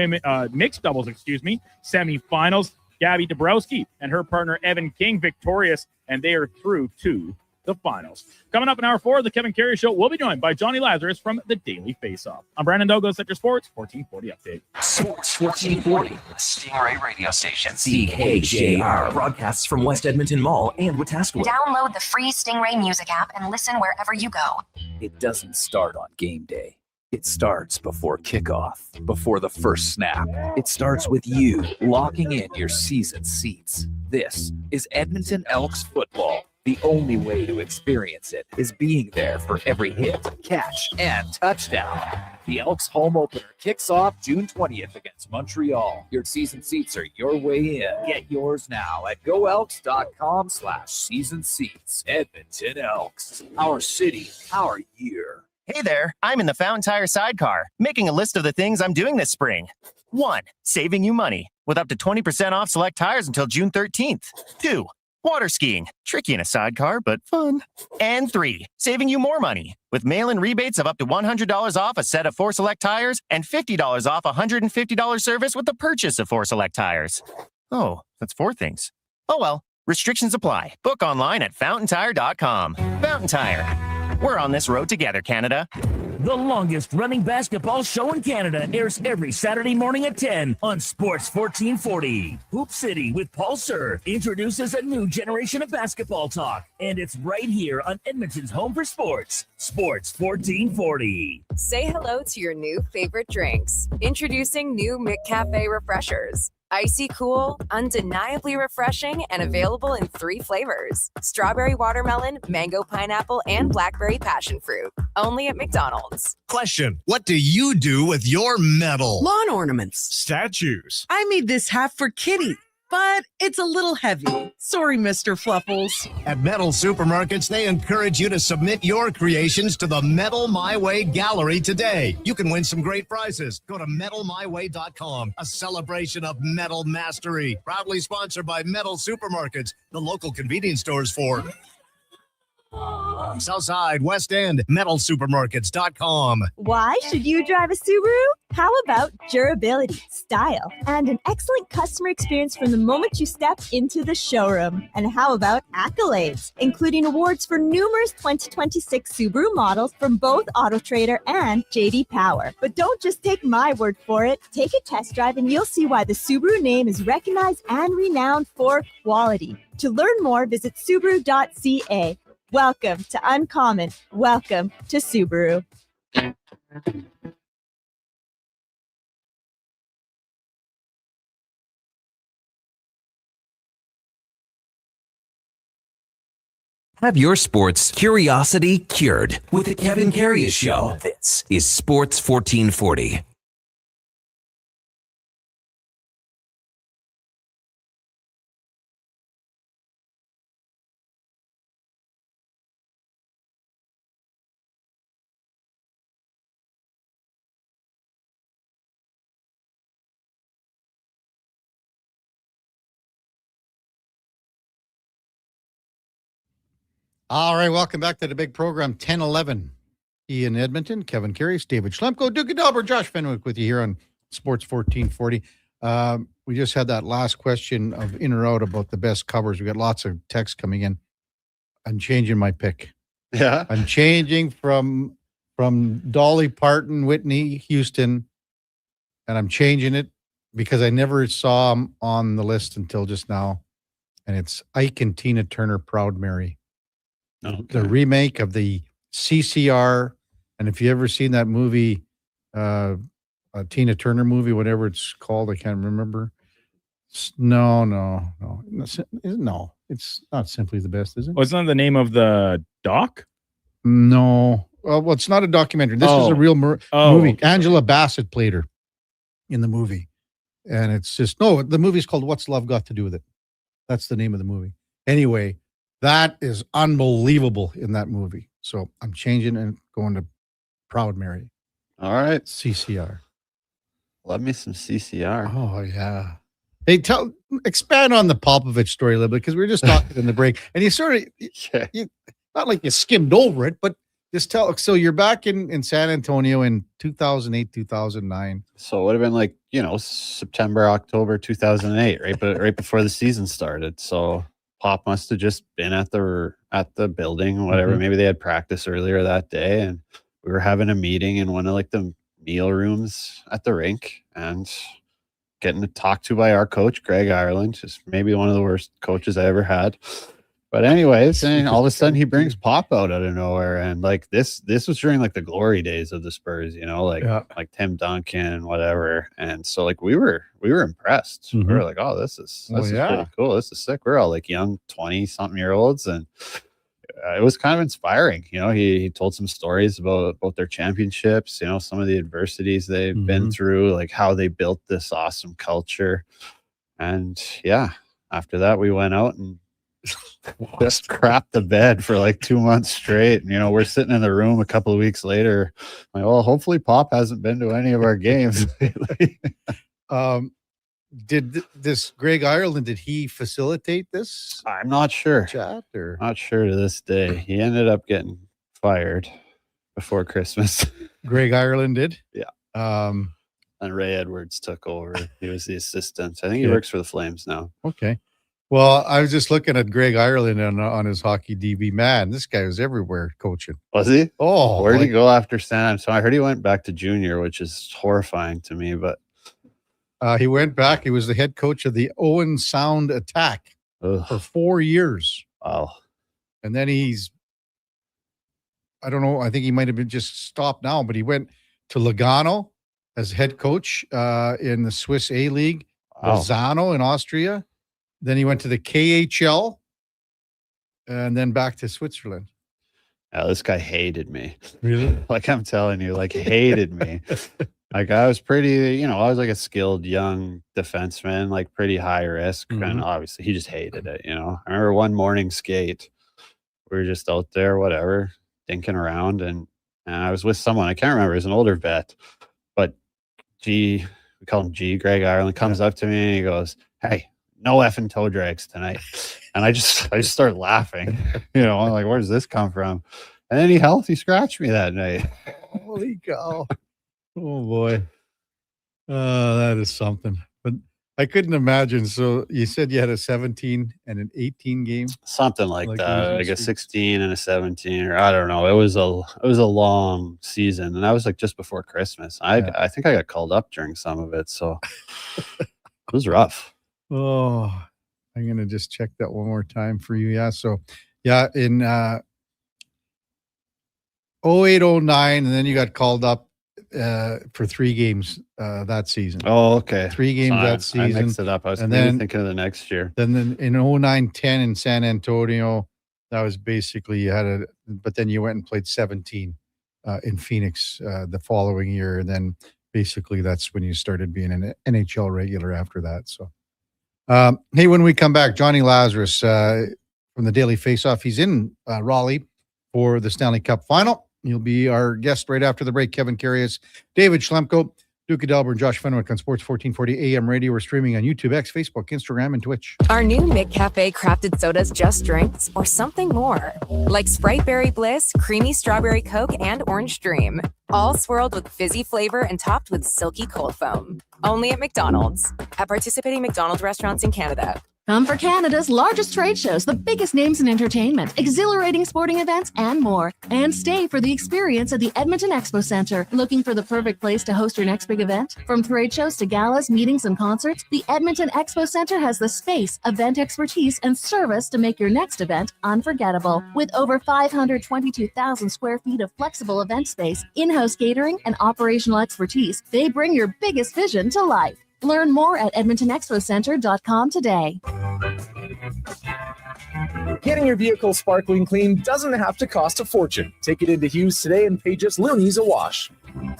mixed doubles, semifinals, Gabby Dabrowski and her partner Evan King victorious, and they are through to the finals. Coming up in hour 4 of the Kevin Karius Show, we'll be joined by Johnny Lazarus from the Daily Face-Off. I'm Brandon Douglas at your Sports 1440 update. Sports 1440, the Stingray radio station. CKJR broadcasts from West Edmonton Mall and Wetaskiwin. Download the free Stingray music app and listen wherever you go. It doesn't start on game day. It starts before kickoff, before the first snap. It starts with you locking in your season seats. This is Edmonton Elks football. The only way to experience it is being there for every hit, catch, and touchdown. The Elks home opener kicks off June 20th against Montreal. Your season seats are your way in. Get yours now at goelks.com/season seats. Edmonton Elks. Our city, our year. Hey there, I'm in the Fountain Tire sidecar, making a list of the things I'm doing this spring. 1. Saving you money, with up to 20% off select tires until June 13th. 2. Water skiing, tricky in a sidecar, but fun. And 3, saving you more money, with mail-in rebates of up to $100 off a set of 4 select tires and $50 off a $150 service with the purchase of 4 select tires. Oh, that's 4 things. Oh well, restrictions apply. Book online at fountaintire.com. Fountain Tire. We're on this road together, Canada. The longest running basketball show in Canada airs every Saturday morning at 10 on Sports 1440. Hoop City with Paul Sir introduces a new generation of basketball talk, and it's right here on Edmonton's home for sports, Sports 1440. Say hello to your new favorite drinks. Introducing new McCafe Refreshers. Icy cool, undeniably refreshing, and available in 3 flavors. Strawberry watermelon, mango pineapple, and blackberry passion fruit. Only at McDonald's. Question: what do you do with your metal? Lawn ornaments. Statues. I made this hat for Kitty, but it's a little heavy. Sorry, Mr. Fluffles. At Metal Supermarkets, they encourage you to submit your creations to the Metal My Way Gallery today. You can win some great prizes. Go to metalmyway.com, a celebration of metal mastery. Proudly sponsored by Metal Supermarkets, the local convenience stores for Southside, West End, metalsupermarkets.com. Why should you drive a Subaru? How about durability, style, and an excellent customer experience from the moment you step into the showroom? And how about accolades, including awards for numerous 2026 Subaru models from both AutoTrader and JD Power? But don't just take my word for it. Take a test drive and you'll see why the Subaru name is recognized and renowned for quality. To learn more, visit Subaru.ca. Welcome to Uncommon. Welcome to Subaru. Have your sports curiosity cured with the Kevin Karius Show. This is Sports 1440. All right, welcome back to the big program, 1011. Ian Edmonton, Kevin Karius, David Schlemko, Duke of Delburne, Josh Fenwick with you here on Sports 1440. We just had that last question of in or out about the best covers. We got lots of texts coming in. I'm changing my pick. Yeah. I'm changing from Dolly Parton, Whitney Houston, and I'm changing it because I never saw him on the list until just now. And it's Ike and Tina Turner, Proud Mary. Okay. The remake of the CCR. And if you ever seen that movie, a Tina Turner movie, whatever it's called, I can't remember. No. It's not Simply the Best, is it? Wasn't that the name of the doc? No. Well, it's not a documentary. This is a real movie. Okay. Angela Bassett played her in the movie. And it's just, the movie's called What's Love Got to Do with It? That's the name of the movie. Anyway, that is unbelievable in that movie. So I'm changing and going to Proud Mary. All right. CCR. Love me some CCR. Oh, yeah. Hey, expand on the Popovich story a little bit, because we were just talking in the break. And you sort of, you, not like you skimmed over it, but just tell. So you're back in San Antonio in 2008, 2009. So it would have been like, September, October 2008, right? But right before the season started. So Pop must have just been at the building, whatever. Mm-hmm. Maybe they had practice earlier that day, and we were having a meeting in one of like the meal rooms at the rink, and getting to talk to by our coach, Greg Ireland, just maybe one of the worst coaches I ever had. But anyways, and all of a sudden he brings Pop out of nowhere, and like this was during like the glory days of the Spurs, like Tim Duncan, whatever. And so like we were impressed. Mm-hmm. We were like, oh, this is pretty cool. This is sick. We're all like young 20-something-year-olds, and it was kind of inspiring. He told some stories about their championships, some of the adversities they've been through, like how they built this awesome culture. And yeah, after that we went out and just crapped the bed for like 2 months straight. And, we're sitting in the room a couple of weeks later. Like, well, hopefully Pop hasn't been to any of our games lately. Did this Greg Ireland, did he facilitate this? I'm not sure. Chat or not sure to this day. He ended up getting fired before Christmas. Greg Ireland did? Yeah. And Ray Edwards took over. He was the assistant. I think he works for the Flames now. Okay. Well, I was just looking at Greg Ireland on his hockey DB. Man, this guy was everywhere coaching. Was he? Oh, where did he go after San? So I heard he went back to junior, which is horrifying to me. But he went back. He was the head coach of the Owen Sound Attack for 4 years. Wow. And then I don't know, I think he might have been just stopped now, but he went to Lugano as head coach in the Swiss A-League, Lozano in Austria. Then he went to the KHL and then back to Switzerland. Oh, this guy hated me. Really? Like I'm telling you, like hated me. Like I was pretty, I was like a skilled young defenseman, like pretty high risk. And obviously he just hated it, I remember one morning skate, we were just out there, whatever, dinking around. And I was with someone, I can't remember, it was an older vet, but we call him G, Greg Ireland, comes up to me and he goes, "Hey, no effing toe drags tonight. And I just started laughing. I'm like, where does this come from? And then he scratched me that night. Holy cow. Oh boy. That is something. But I couldn't imagine. So you said you had a 17 and an 18 game? Something like that. Like a 16 and a 17, or I don't know. It was a long season, and that was like just before Christmas. I think I got called up during some of it, so it was rough. Oh, I'm gonna just check that one more time for you. Yeah. So yeah, in 08-09, and then you got called up for 3 games that season. Oh, okay. 3 games that season. I mixed it up. I was and maybe then thinking of the next year. Then in 09-10 in San Antonio, that was basically but then you went and played 17 in Phoenix the following year. And then basically that's when you started being an NHL regular after that. So, hey, when we come back, Johnny Lazarus from the Daily Faceoff, he's in Raleigh for the Stanley Cup Final. He'll be our guest right after the break. Kevin Karius, David Schlemko, Duke of Delburne, Josh Fenwick on Sports 1440 AM radio. We're streaming on YouTube, X, Facebook, Instagram, and Twitch. Are new McCafe crafted sodas just drinks or something more? Like Sprite Berry Bliss, Creamy Strawberry Coke, and Orange Dream. All swirled with fizzy flavor and topped with silky cold foam. Only at McDonald's. At participating McDonald's restaurants in Canada. Come for Canada's largest trade shows, the biggest names in entertainment, exhilarating sporting events, and more. And stay for the experience at the Edmonton Expo Centre. Looking for the perfect place to host your next big event? From trade shows to galas, meetings, and concerts, the Edmonton Expo Centre has the space, event expertise, and service to make your next event unforgettable. With over 522,000 square feet of flexible event space, in-house catering, and operational expertise, they bring your biggest vision to life. Learn more at EdmontonExpoCenter.com today. Getting your vehicle sparkling clean doesn't have to cost a fortune. Take it into Hughes today and pay just loonies a wash. Find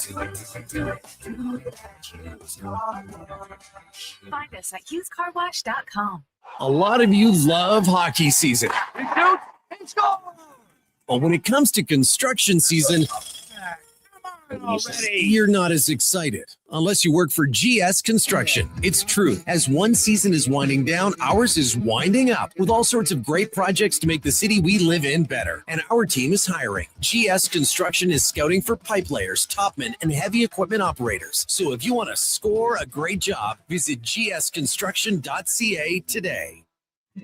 us at HughesCarWash.com. A lot of you love hockey season. Let's go! But when it comes to construction season, you're not as excited unless you work for GS Construction. It's true. As one season is winding down, ours is winding up with all sorts of great projects to make the city we live in better. And our team is hiring. GS Construction is scouting for pipe layers, topmen, and heavy equipment operators. So if you want to score a great job, visit gsconstruction.ca today.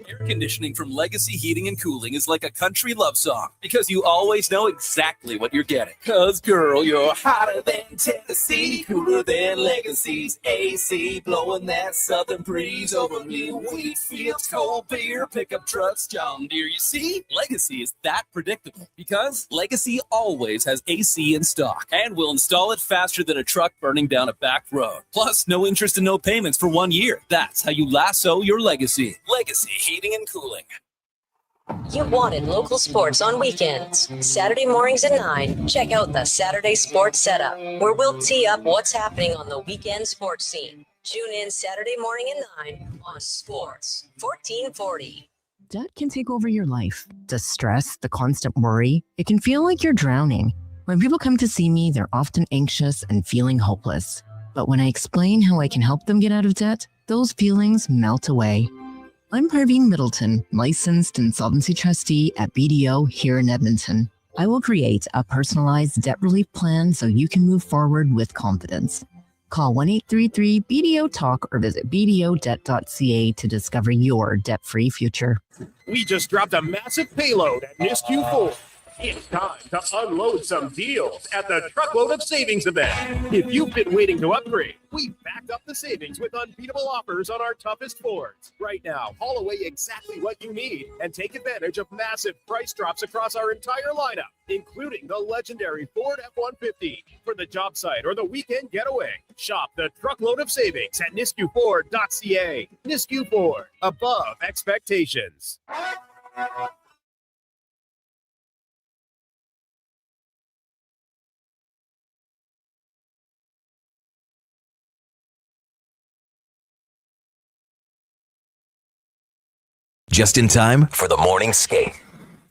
Air conditioning from Legacy Heating and Cooling is like a country love song because you always know exactly what you're getting. Cause girl, you're hotter than Tennessee, cooler than Legacy's AC, blowing that southern breeze over me. Wheat fields, cold beer, pickup trucks, John Deere. You see, Legacy is that predictable because Legacy always has AC in stock and will install it faster than a truck burning down a back road. Plus, no interest and no payments for 1 year. That's how you lasso your Legacy. Legacy Heating and Cooling. You wanted local sports on weekends. Saturday mornings at 9, check out the Saturday Sports Setup, where we'll tee up what's happening on the weekend sports scene. Tune in Saturday morning at 9 on Sports 1440. Debt can take over your life. The stress, the constant worry, it can feel like you're drowning. When people come to see me, they're often anxious and feeling hopeless. But when I explain how I can help them get out of debt, those feelings melt away. I'm Parveen Middleton, licensed insolvency trustee at BDO here in Edmonton. I will create a personalized debt relief plan so you can move forward with confidence. Call 1-833-BDO-TALK or visit bdodebt.ca to discover your debt-free future. We just dropped a massive payload at NISQ 4. It's time to unload some deals at the Truckload of Savings event. If you've been waiting to upgrade, we backed up the savings with unbeatable offers on our toughest Fords. Right now, haul away exactly what you need and take advantage of massive price drops across our entire lineup, including the legendary Ford F-150 for the job site or the weekend getaway. Shop the Truckload of Savings at nisqford.ca. Nisq Ford, above expectations. Just in time for the morning skate.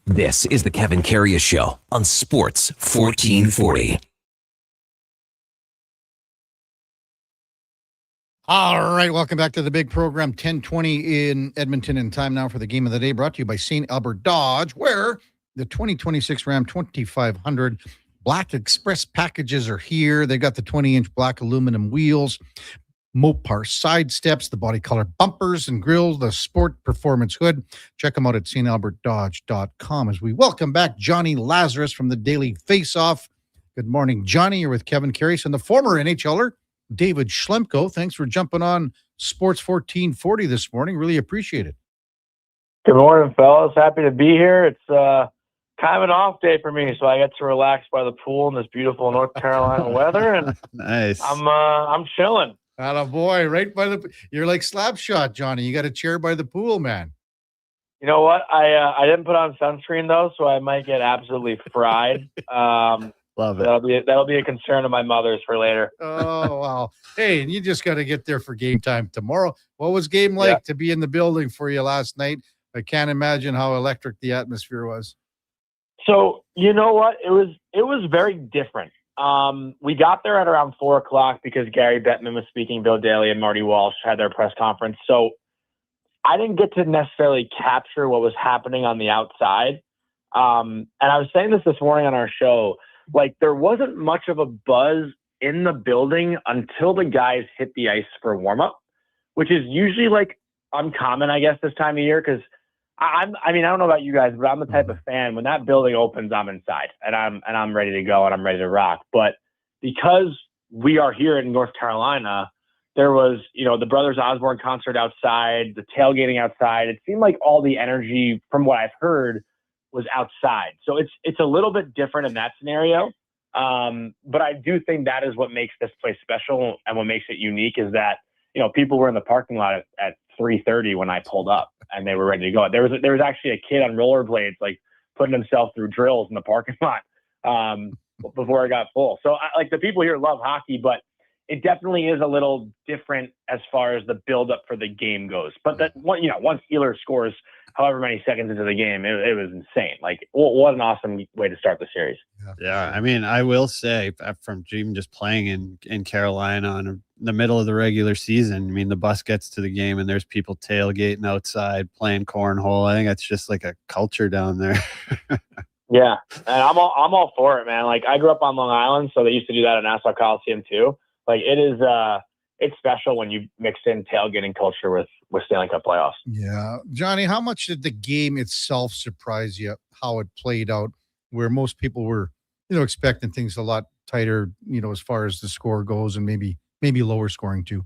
This is the Kevin Karius Show on Sports 1440. All right, welcome back to the big program, 10:20 in Edmonton, and time now for the game of the day, brought to you by St. Albert Dodge, where the 2026 Ram 2500 Black Express packages are here. They got the 20-inch black aluminum wheels, Mopar side steps, the body color bumpers and grills, the sport performance hood. Check them out at stalbertdodge.com as we welcome back Johnny Lazarus from the Daily Face-Off. Good morning, Johnny. You're with Kevin Karius and the former NHLer, David Schlemko. Thanks for jumping on Sports 1440 this morning. Really appreciate it. Good morning, fellas. Happy to be here. It's kind of an off day for me, so I get to relax by the pool in this beautiful North Carolina weather, and nice. I'm chilling. Attaboy, right by the. You're like Slapshot, Johnny. You got a chair by the pool, man. You know what? I didn't put on sunscreen though, so I might get absolutely fried. Love it. That'll be a concern of my mother's for later. Oh wow! Hey, and you just got to get there for game time tomorrow. What was game like to be in the building for you last night? I can't imagine how electric the atmosphere was. So you know what? It was very different. We got there at around 4:00 because Gary Bettman was speaking, Bill Daly and Marty Walsh had their press conference. So I didn't get to necessarily capture what was happening on the outside. And I was saying this morning on our show. Like, there wasn't much of a buzz in the building until the guys hit the ice for warm-up, which is usually, like, uncommon, I guess, this time of year. Because, I don't know about you guys, but I'm the type of fan, when that building opens, I'm inside. And I'm ready to go, and I'm ready to rock. But because we are here in North Carolina, there was, the Brothers Osborne concert outside, the tailgating outside. It seemed like all the energy, from what I've heard, was outside. So it's a little bit different in that scenario. But I do think that is what makes this place special, and what makes it unique is that, people were in the parking lot at 3:30 when I pulled up, and they were ready to go. There was actually a kid on rollerblades, like putting himself through drills in the parking lot before it got full. So the people here love hockey, but it definitely is a little different as far as the buildup for the game goes. But once Ehlers scores however many seconds into the game, it was insane. Like, what an awesome way to start the series. Yeah, I mean, I will say, from even just playing in Carolina in the middle of the regular season, I mean, the bus gets to the game and there's people tailgating outside, playing cornhole. I think it's just like a culture down there. Yeah, and I'm all for it, man. Like, I grew up on Long Island, so they used to do that at Nassau Coliseum too. Like, it is, it's special when you mix in tailgating culture with Stanley Cup playoffs. Yeah. Johnny, how much did the game itself surprise you, how it played out, where most people were, expecting things a lot tighter, as far as the score goes, and maybe lower scoring too?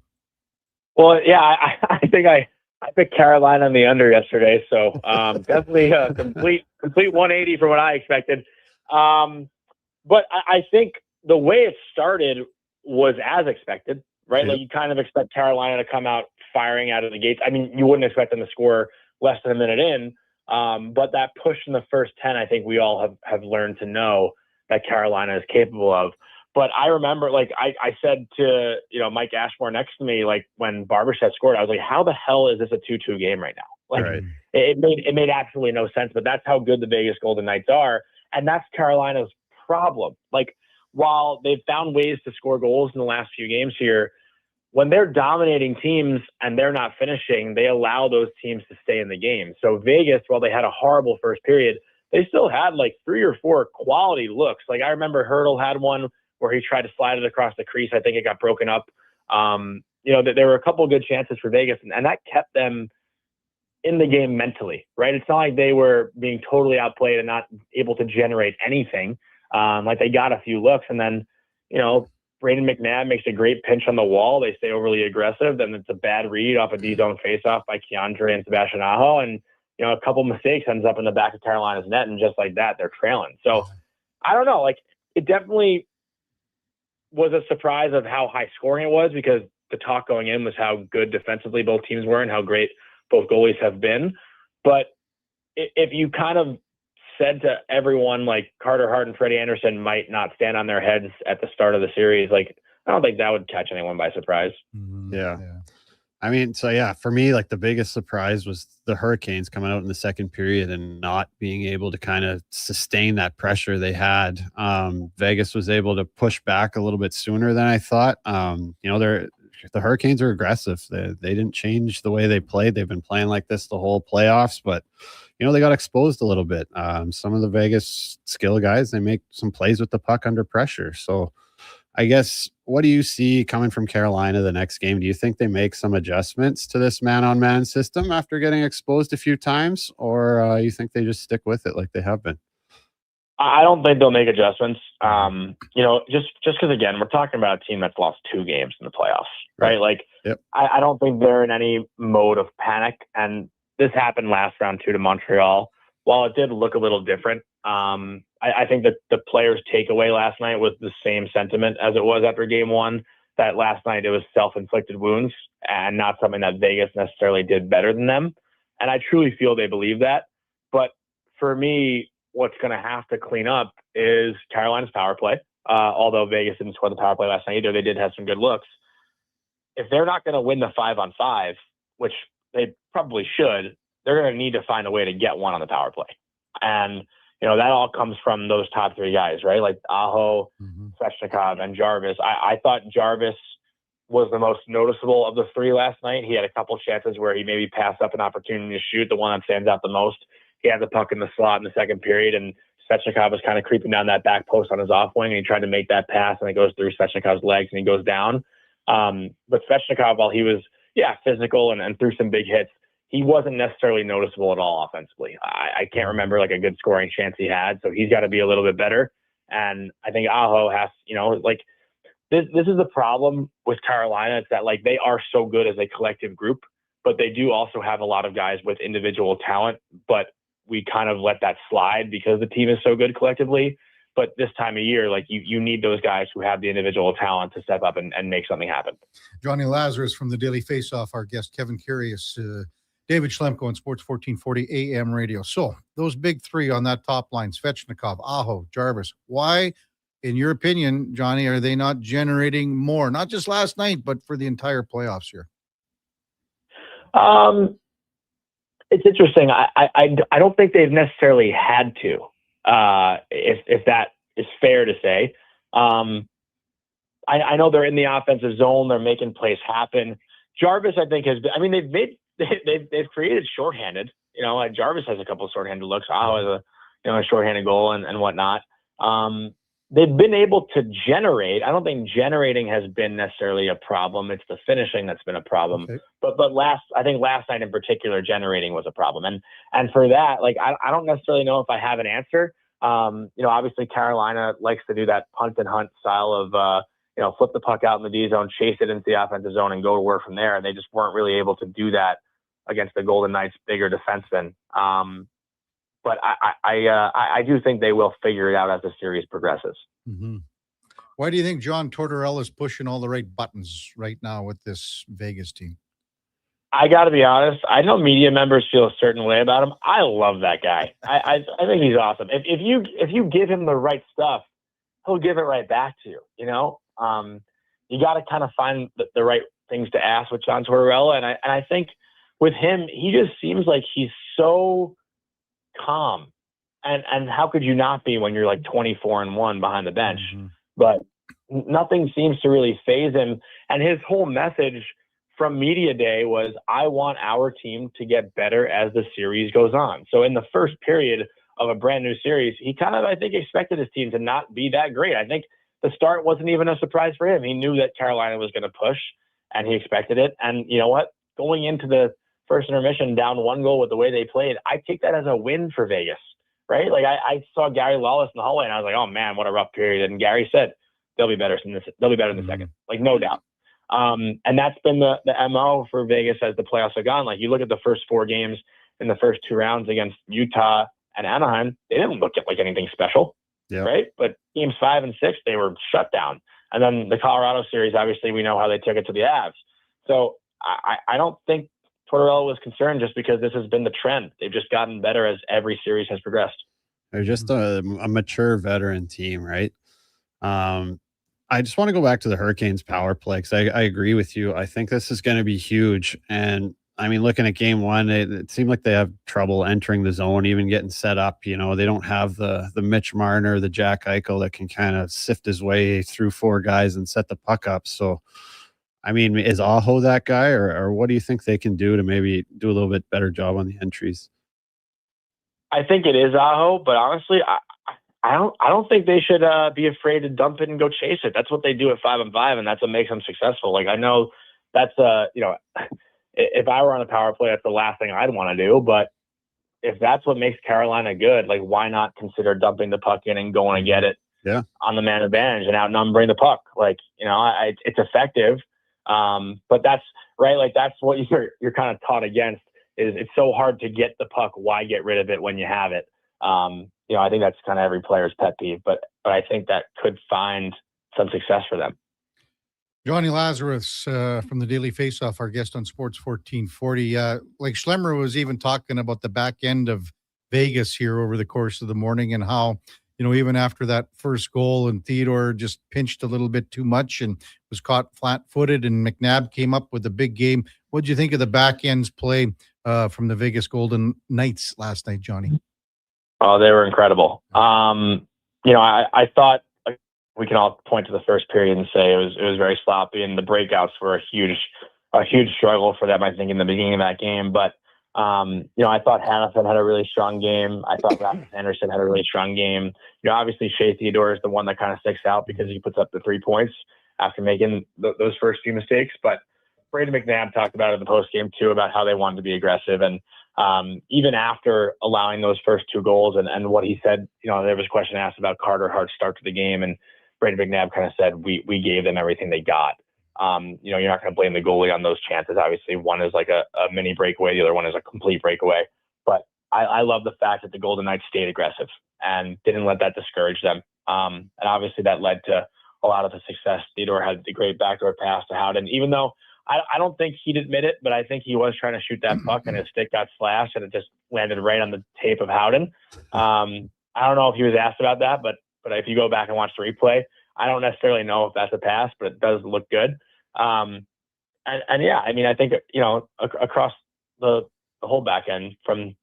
Well, yeah, I think I picked Carolina in the under yesterday, so definitely a complete 180 from what I expected. But I think the way it started was as expected, right? Like, you kind of expect Carolina to come out firing out of the gates. I mean, you wouldn't expect them to score less than a minute in, but that push in the first 10, I think we all have learned to know that Carolina is capable of. But I remember, like, I said to, Mike Ashmore next to me, like, when Barbashev scored, I was like, how the hell is this a 2-2 game right now? Like, right. it made absolutely no sense, but that's how good the Vegas Golden Knights are. And that's Carolina's problem. Like, while they've found ways to score goals in the last few games here, when they're dominating teams and they're not finishing, they allow those teams to stay in the game. So Vegas, while they had a horrible first period, they still had like 3 or 4 quality looks. Like, I remember Hurdle had one where he tried to slide it across the crease. I think it got broken up. There were a couple of good chances for Vegas, and that kept them in the game mentally, right? It's not like they were being totally outplayed and not able to generate anything. Like, they got a few looks, and then, Braden McNabb makes a great pinch on the wall. They stay overly aggressive. Then it's a bad read off a D-zone faceoff by Keandre and Sebastian Aho. And, a couple mistakes ends up in the back of Carolina's net. And just like that, they're trailing. So I don't know. Like, it definitely was a surprise of how high scoring it was, because the talk going in was how good defensively both teams were and how great both goalies have been. But if you kind of said to everyone, like, Carter Hart and Freddie Anderson might not stand on their heads at the start of the series, like, I don't think that would catch anyone by surprise. Yeah. I mean, so yeah, for me, like, the biggest surprise was the Hurricanes coming out in the second period and not being able to kind of sustain that pressure they had. Vegas was able to push back a little bit sooner than I thought. the Hurricanes are aggressive. They didn't change the way they played. They've been playing like this the whole playoffs, but they got exposed a little bit. Some of the Vegas skill guys, they make some plays with the puck under pressure. So I guess, what do you see coming from Carolina the next game? Do you think they make some adjustments to this man-on-man system after getting exposed a few times, or you think they just stick with it like they have been? I don't think they'll make adjustments. Just because, again, we're talking about a team that's lost 2 games in the playoffs, right? Like, I don't think they're in any mode of panic. And this happened last round 2 to Montreal. While it did look a little different, I think that the players' takeaway last night was the same sentiment as it was after game 1, that last night it was self-inflicted wounds and not something that Vegas necessarily did better than them. And I truly feel they believe that. But for me, what's going to have to clean up is Carolina's power play. Although Vegas didn't score the power play last night either, they did have some good looks. If they're not going to win the 5-on-5, which they probably should, they're going to need to find a way to get one on the power play. And, that all comes from those top 3 guys, right? Like Aho, Svechnikov, and Jarvis. I thought Jarvis was the most noticeable of the 3 last night. He had a couple chances where he maybe passed up an opportunity to shoot. The one that stands out the most, he had the puck in the slot in the second period, and Svechnikov was kind of creeping down that back post on his off wing, and he tried to make that pass, and it goes through Svechnikov's legs, and he goes down. But Svechnikov, while he was, physical and threw some big hits, he wasn't necessarily noticeable at all offensively. I can't remember like a good scoring chance he had, so he's got to be a little bit better. And I think Aho has, this is the problem with Carolina. It's that like they are so good as a collective group, but they do also have a lot of guys with individual talent, but we kind of let that slide because the team is so good collectively. But this time of year, like you need those guys who have the individual talent to step up and make something happen. Johnny Lazarus from the Daily Faceoff, our guest Kevin Karius, David Schlemko on Sports 1440 AM radio. So those big 3 on that top line, Svechnikov, Aho, Jarvis, why, in your opinion, Johnny, are they not generating more? Not just last night, but for the entire playoffs here? It's interesting. I don't think they've necessarily had to, if that is fair to say. I know they're in the offensive zone. They're making plays happen. Jarvis, I think, has been, they've created shorthanded, like Jarvis has a couple of shorthanded looks. Aho has a shorthanded goal and whatnot. They've been able to generate. I don't think generating has been necessarily a problem. It's the finishing that's been a problem. Okay. But last night in particular, generating was a problem. And for that, like, I don't necessarily know if I have an answer. Obviously Carolina likes to do that punt and hunt style of, flip the puck out in the D zone, chase it into the offensive zone, and go to work from there. And they just weren't really able to do that against the Golden Knights' bigger defensemen. But I do think they will figure it out as the series progresses. Mm-hmm. Why do you think John Tortorella is pushing all the right buttons right now with this Vegas team? I got to be honest. I know media members feel a certain way about him. I love that guy. I think he's awesome. If you give him the right stuff, he'll give it right back to you. You got to kind of find the right things to ask with John Tortorella, and I think with him, he just seems like he's so calm. And how could you not be when you're like 24-1 behind the bench? Mm-hmm. But nothing seems to really faze him. And his whole message from media day was, I want our team to get better as the series goes on. So in the first period of a brand new series, he kind of, I think, expected his team to not be that great. I think the start wasn't even a surprise for him. He knew that Carolina was going to push, and he expected it. And you know what? Going into the first intermission down 1 goal with the way they played, I take that as a win for Vegas, right? Like I saw Gary Lawless in the hallway, and I was like, oh man, what a rough period. And Gary said, they'll be better in this. They'll be better in the second, like no doubt. And that's been the MO for Vegas as the playoffs have gone. Like you look at the first 4 games in the first 2 rounds against Utah and Anaheim, they didn't look like anything special, right? But games 5 and 6, they were shut down. And then the Colorado series, obviously, we know how they took it to the Avs. So I don't think Tortorella was concerned just because this has been the trend. They've just gotten better as every series has progressed. They're just a mature veteran team, right? I just want to go back to the Hurricanes power play because I agree with you. I think this is going to be huge. And I mean, looking at game 1, it seemed like they have trouble entering the zone, even getting set up. You know, they don't have the Mitch Marner, the Jack Eichel that can kind of sift his way through 4 guys and set the puck up. So I mean, is Aho that guy, or what do you think they can do to maybe do a little bit better job on the entries? I think it is Aho, but honestly, I don't think they should be afraid to dump it and go chase it. That's what they do at 5-on-5, and that's what makes them successful. Like, I know that's if I were on a power play, that's the last thing I'd want to do. But if that's what makes Carolina good, like, why not consider dumping the puck in and going to get it on the man advantage and outnumbering the puck? Like, it's effective. But that's right. Like, that's what you're kind of taught against. Is it's so hard to get the puck. Why get rid of it when you have it? I think that's kind of every player's pet peeve, but I think that could find some success for them. Johnny Lazarus from the Daily Faceoff, our guest on Sports 1440. Like Schlemmer was even talking about the back end of Vegas here over the course of the morning, and how, even after that first goal, and Theodore just pinched a little bit too much and was caught flat-footed, and McNabb came up with a big game. What did you think of the back end's play from the Vegas Golden Knights last night, Johnny? Oh, they were incredible. I thought we can all point to the first period and say it was very sloppy, and the breakouts were a huge struggle for them, I think, in the beginning of that game. But I thought Hannafin had a really strong game. I thought Rasmus Anderson had a really strong game. Obviously Shea Theodore is the one that kind of sticks out because he puts up the 3 points after making those first few mistakes. But Brayden McNabb talked about it in the post game too, about how they wanted to be aggressive. And even after allowing those first 2 goals and what he said, there was a question asked about Carter Hart's start to the game, and Brayden McNabb kind of said, we gave them everything they got. You're not going to blame the goalie on those chances. Obviously, one is like a mini breakaway. The other one is a complete breakaway. But I love the fact that the Golden Knights stayed aggressive and didn't let that discourage them. And obviously that led to a lot of the success. Theodore had the great backdoor pass to Howden, even though I don't think he'd admit it, but I think he was trying to shoot that puck and his stick got slashed and it just landed right on the tape of Howden. I don't know if he was asked about that, but if you go back and watch the replay, I don't necessarily know if that's a pass, but it does look good. I think, across the whole back end from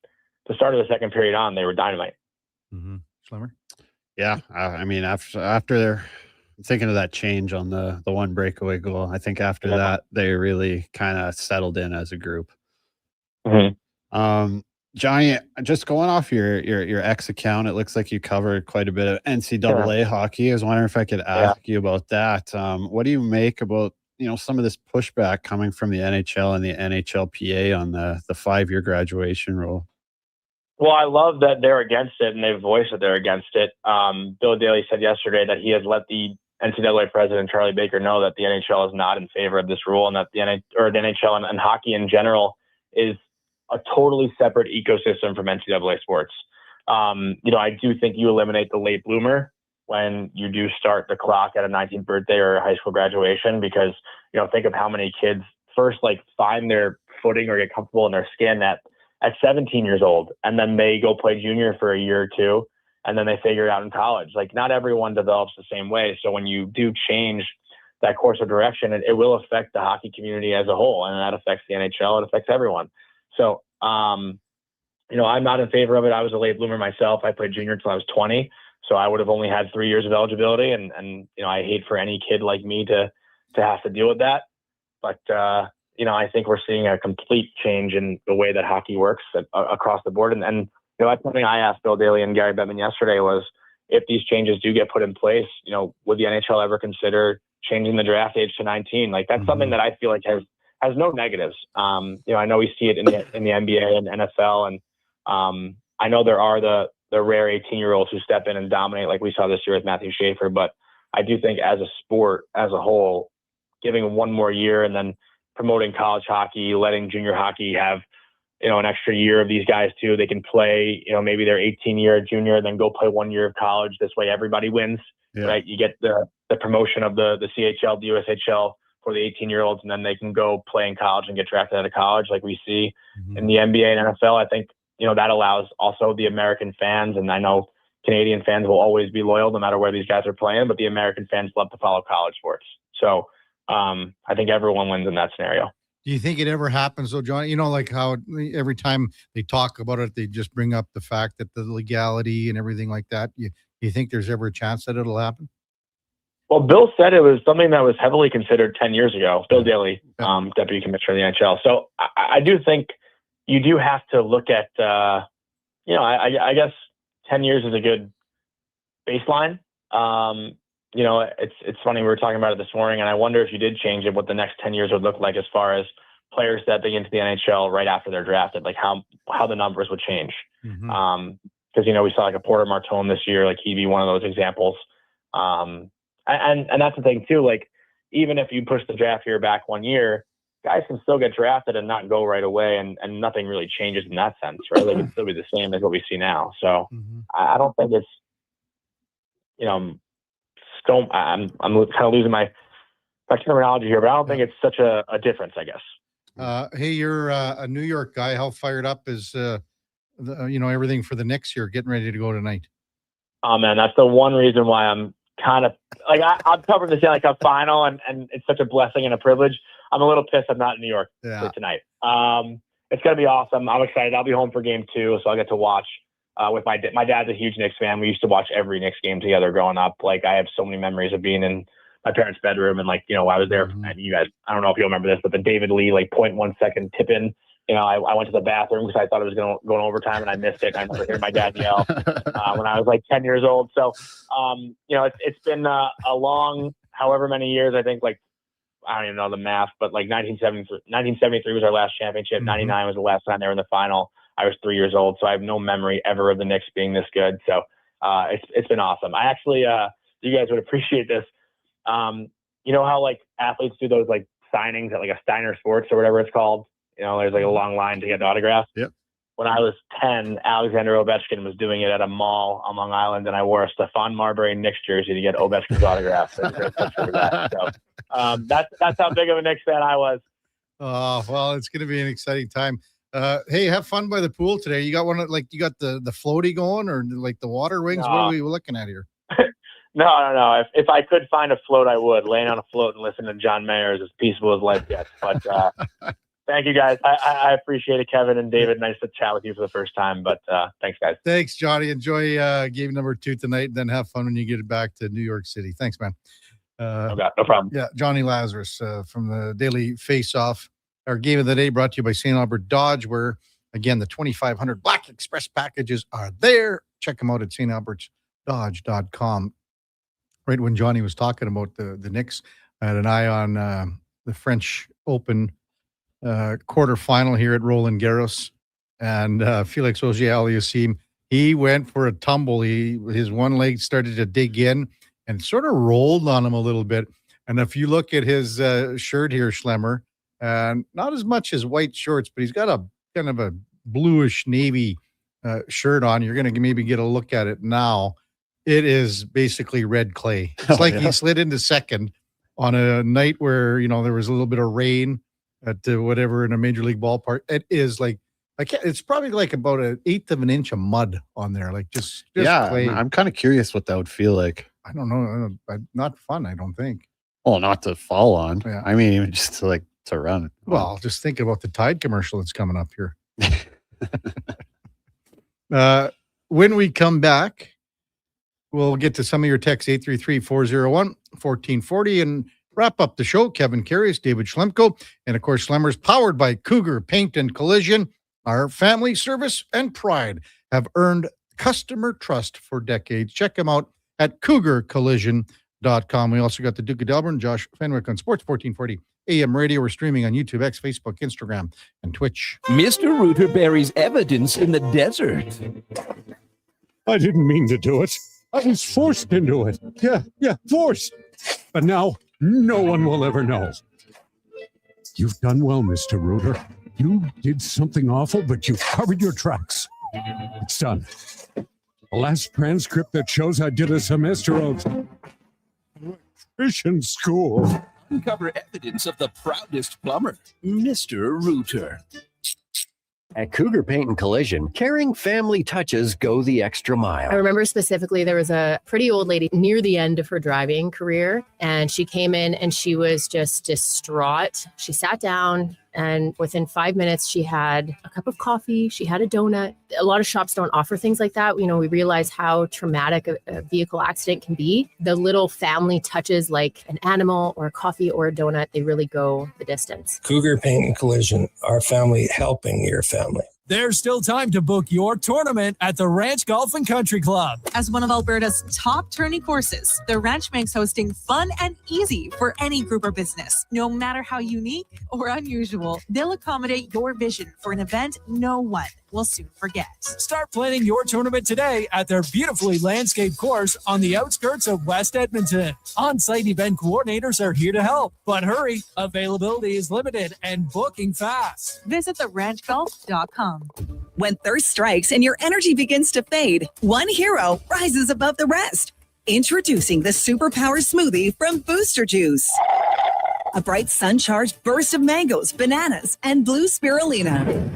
the start of the second period on, they were dynamite. Mm-hmm. Schlemmer? Yeah. After thinking of that change on the one breakaway goal, I think after that, they really kind of settled in as a group. Mm-hmm. Johnny, just going off your X account, it looks like you covered quite a bit of NCAA hockey. I was wondering if I could ask you about that. What do you make about, some of this pushback coming from the NHL and the NHLPA on the 5-year graduation rule? Well, I love that they're against it and they've voiced that they're against it. Bill Daly said yesterday that he has let the NCAA president, Charlie Baker, know that the NHL is not in favor of this rule, and that the NHL and hockey in general is a totally separate ecosystem from NCAA sports. I do think you eliminate the late bloomer when you do start the clock at a 19th birthday or a high school graduation, because, think of how many kids first find their footing or get comfortable in their skin at 17 years old, and then they go play junior for a year or two, and then they figure it out in college. Not everyone develops the same way. So when you do change that course of direction, it will affect the hockey community as a whole, and that affects the NHL. It affects everyone. So, I'm not in favor of it. I was a late bloomer myself. I played junior until I was 20. So I would have only had 3 years of eligibility. And I hate for any kid like me to have to deal with that. But, I think we're seeing a complete change in the way that hockey works across the board. And that's something I asked Bill Daly and Gary Bettman yesterday was, if these changes do get put in place, would the NHL ever consider changing the draft age to 19? That's something that I feel like has no negatives. I know we see it in the NBA and NFL, and I know there are the rare 18-year-olds who step in and dominate, like we saw this year with Matthew Schaefer. But I do think as a sport as a whole, giving one more year and then promoting college hockey, letting junior hockey have an extra year of these guys too. They can play, maybe they're 18-year junior, then go play 1 year of college. This way everybody wins, right? You get the promotion of the CHL, the USHL for the 18-year-olds, and then they can go play in college and get drafted out of college like we see in the NBA and NFL. I think, that allows also the American fans, and I know Canadian fans will always be loyal no matter where these guys are playing, but the American fans love to follow college sports. So I think everyone wins in that scenario. Do you think it ever happens though, John? How every time they talk about it, they just bring up the fact that the legality and everything like that. You think there's ever a chance that it'll happen? Well, Bill said it was something that was heavily considered 10 years ago. Bill Daly, Deputy Commissioner of the NHL. So I do think you do have to look at, I guess 10 years is a good baseline. It's funny, we were talking about it this morning, and I wonder if you did change it, what the next 10 years would look like as far as players stepping into the NHL right after they're drafted, like how the numbers would change. Because, we saw like a Porter Martone this year, like he'd be one of those examples. And that's the thing too, like even if you push the draft year back 1 year, guys can still get drafted and not go right away, and nothing really changes in that sense, right? They can still be the same as what we see now. So I don't think it's, I'm kind of losing my terminology here, but I don't think it's such a difference, I guess. Hey, you're a New York guy. How fired up is everything for the next year, getting ready to go tonight? Oh man, that's the one reason why I'm kind of like I'm covering the Stanley Cup final, and it's such a blessing and a privilege. I'm a little pissed I'm not in New York for tonight. It's gonna be awesome. I'm excited. I'll be home for game 2, so I'll get to watch with my dad's a huge Knicks fan. We used to watch every Knicks game together growing up. Like I have so many memories of being in my parents' bedroom, and I was there. And you guys, I don't know if you remember this, but the David Lee 0.1 second tip in. I went to the bathroom because I thought it was going to overtime, and I missed it. And I remember hearing my dad yell when I was 10 years old. So, it's been a long, however many years. I think I don't even know the math, but 1973 was our last championship. 99 was the last time they were in the final. I was 3 years old, so I have no memory ever of the Knicks being this good. So it's been awesome. I actually, you guys would appreciate this. How athletes do those signings at a Steiner Sports or whatever it's called. There's a long line to get autographs. Yep. When I was 10, Alexander Ovechkin was doing it at a mall on Long Island, and I wore a Stephon Marbury Knicks jersey to get Ovechkin's autograph. So that's how big of a Knicks fan I was. Oh, well, it's going to be an exciting time. Hey, have fun by the pool today. You got one you got the floaty going, or the water wings? No. What are we looking at here? No. If I could find a float, I would. Laying on a float and listening to John Mayer is as peaceful as life gets. But thank you, guys. I appreciate it, Kevin and David. Nice to chat with you for the first time. But thanks, guys. Thanks, Johnny. Enjoy game number 2 tonight, and then have fun when you get back to New York City. Thanks, man. No problem. Yeah, Johnny Lazarus from the Daily Face-Off. Our game of the day brought to you by St. Albert Dodge, where, again, the 2500 Black Express packages are there. Check them out at stalbertsdodge.com. Right when Johnny was talking about the Knicks, I had an eye on the French Open quarterfinal here at Roland Garros, and Felix Auger-Aliassime, he went for a tumble. His one leg started to dig in and sort of rolled on him a little bit. And if you look at his shirt here, Schlemmer, and not as much as white shorts, but he's got a kind of a bluish navy shirt on. You're going to maybe get a look at it now. It is basically red clay. It's he slid into second on a night where, there was a little bit of rain at whatever in a major league ballpark. It is it's probably about 1/8 of an inch of mud on there. Just clay. I'm kind of curious what that would feel like. I don't know. Not fun, I don't think. Well, not to fall on. Yeah. I mean, even just to run it. Well, just thinking about the Tide commercial that's coming up here. When we come back, we'll get to some of your texts, 833-401-1440, and wrap up the show. Kevin Karius, David Schlemko, and of course, Schlemmer's powered by Cougar Paint and Collision. Our family, service, and pride have earned customer trust for decades. Check them out at cougarcollision.com. We also got the Duke of Delburne, Josh Fenwick on Sports 1440 AM radio. We're streaming on YouTube, X, Facebook, Instagram, and Twitch. Mr. Rooter buries evidence in the desert. I didn't mean to do it. I was forced into it. Yeah, forced. But now, no one will ever know. You've done well, Mr. Rooter. You did something awful, but you covered your tracks. It's done. The last transcript that shows I did a semester of electrician school. Uncover evidence of the proudest plumber, Mr. Rooter. At Cougar Paint and Collision, caring family touches go the extra mile. I remember specifically there was a pretty old lady near the end of her driving career, and she came in and she was just distraught. She sat down, And within 5 minutes, she had a cup of coffee, she had a donut. A lot of shops don't offer things like that. We realize how traumatic a vehicle accident can be. The little family touches like an animal or a coffee or a donut, they really go the distance. Cougar Paint and Collision, our family helping your family. There's still time to book your tournament at the Ranch Golf and Country Club. As one of Alberta's top tourney courses, the Ranch makes hosting fun and easy for any group or business. No matter how unique or unusual, they'll accommodate your vision for an event no one will soon forget. Start planning your tournament today at their beautifully landscaped course on the outskirts of West Edmonton. On-site event coordinators are here to help, but hurry, availability is limited and booking fast. Visit theranchgolf.com. When thirst strikes and your energy begins to fade, one hero rises above the rest. Introducing the Superpower Smoothie from Booster Juice. A bright sun-charged burst of mangoes, bananas, and blue spirulina.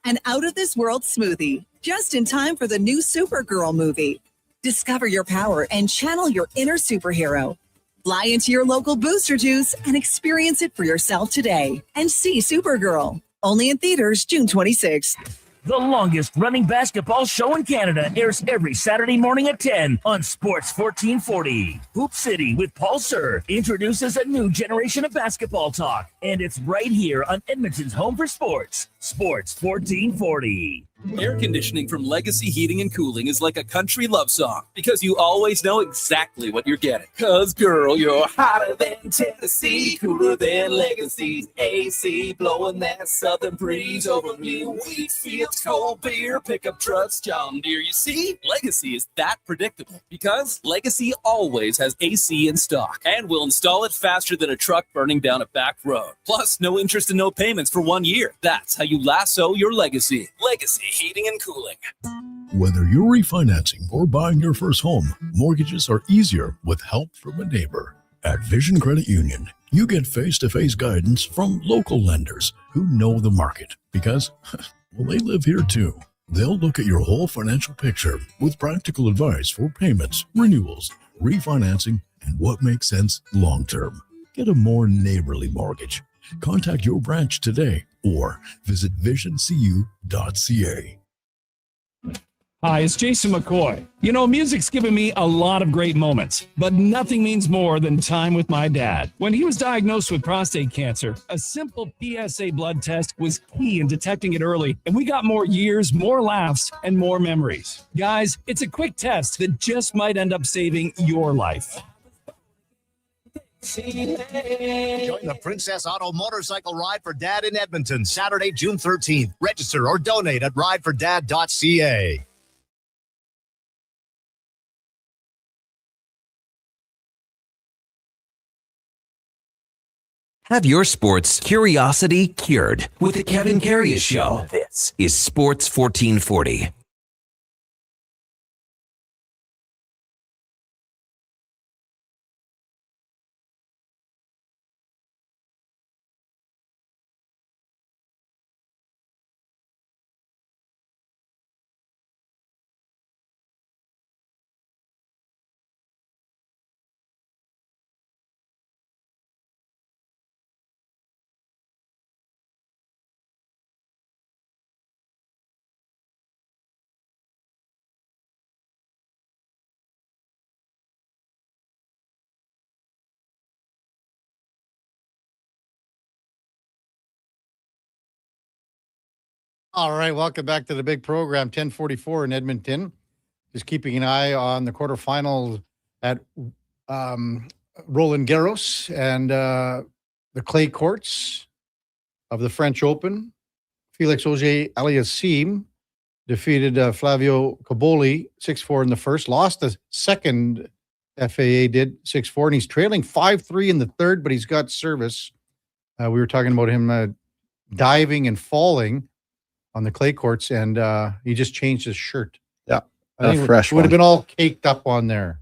An out-of-this-world smoothie, just in time for the new Supergirl movie. Discover your power and channel your inner superhero. Fly into your local Booster Juice and experience it for yourself today. And see Supergirl. Only in theaters June 26th. The longest running basketball show in Canada airs every Saturday morning at 10 on Sports 1440. Hoop City with Paul Sir introduces a new generation of basketball talk, and it's right here on Edmonton's home for sports, Sports 1440. Air conditioning from Legacy Heating and Cooling is like a country love song because you always know exactly what you're getting. Cause girl, you're hotter than Tennessee, cooler than Legacy's AC, blowing that southern breeze over me. Wheat fields, cold beer, pickup trucks, John Deere. You see, Legacy is that predictable because Legacy always has AC in stock and will install it faster than a truck burning down a back road. Plus, no interest and no payments for 1 year. That's how you lasso your Legacy. Legacy Heating and Cooling. Whether you're refinancing or buying your first home, mortgages are easier with help from a neighbor. At Vision Credit Union, you get face-to-face guidance from local lenders who know the market because, well, they live here too. They'll look at your whole financial picture with practical advice for payments, renewals, refinancing, and what makes sense long-term. Get a more neighborly mortgage. Contact your branch today or visit visioncu.ca. Hi, it's Jason McCoy. You know, music's given me a lot of great moments, but nothing means more than time with my dad. When he was diagnosed with prostate cancer, a simple PSA blood test was key in detecting it early, and we got more years, more laughs, and more memories. Guys, it's a quick test that just might end up saving your life. Join the Princess Auto Motorcycle Ride for Dad in Edmonton, Saturday, June 13th. Register or donate at ridefordad.ca. Have your sports curiosity cured with the Kevin Karius Show. This is Sports 1440. All right, welcome back to the big program, 1044 in Edmonton. Just keeping an eye on the quarterfinals at Roland Garros and the clay courts of the French Open. Felix Auger-Aliassime defeated Flavio Cobolli 6-4 in the first, lost the second. FAA did 6-4, and he's trailing 5-3 in the third, but he's got service. We were talking about him diving and falling on the clay courts, and he just changed his shirt. Yeah, I think fresh it would have one. been all caked up on there.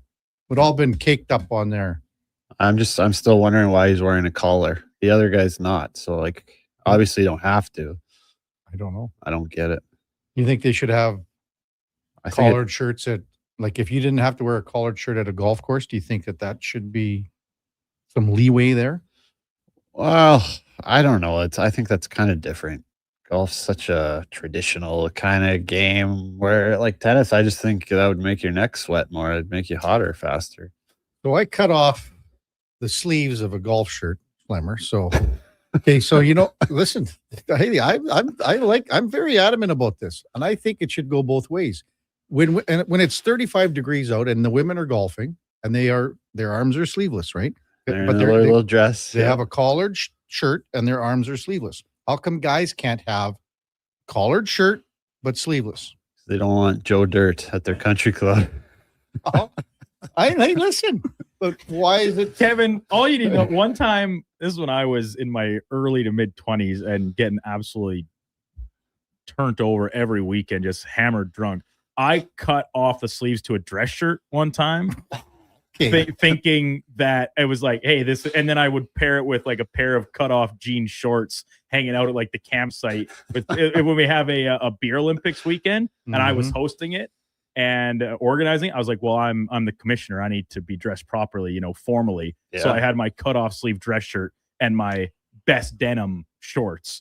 Would all been caked up on there. I'm still wondering why he's wearing a collar. The other guy's not. So, like, obviously you don't have to. I don't know. I don't get it. You think they should have collared shirts at, like, if you didn't have to wear a collared shirt at a golf course, do you think that should be some leeway there? Well, I don't know. I think that's kind of different. Golf's such a traditional kind of game where, like tennis, I just think that would make your neck sweat more. It'd make you hotter faster. So I cut off the sleeves of a golf shirt, Flemmer. So, okay, so listen, Haley, I'm very adamant about this, and I think it should go both ways. When it's 35 degrees out and the women are golfing and their arms are sleeveless, right? They're in their little dress. They have a collared shirt and their arms are sleeveless. How come guys can't have collared shirt but sleeveless? They don't want Joe Dirt at their country club. I listen, but why is it, Kevin? All you need to know. One time, this is when I was in my early to mid 20s and getting absolutely turned over every weekend, just hammered drunk. I cut off the sleeves to a dress shirt one time. Thinking that it was like, hey, this, and then I would pair it with like a pair of cut off jean shorts hanging out at like the campsite with when we have a beer Olympics weekend and I was hosting it and organizing. I was like, well, I'm the commissioner. I need to be dressed properly, formally. Yeah. So I had my cut off sleeve dress shirt and my best denim shorts.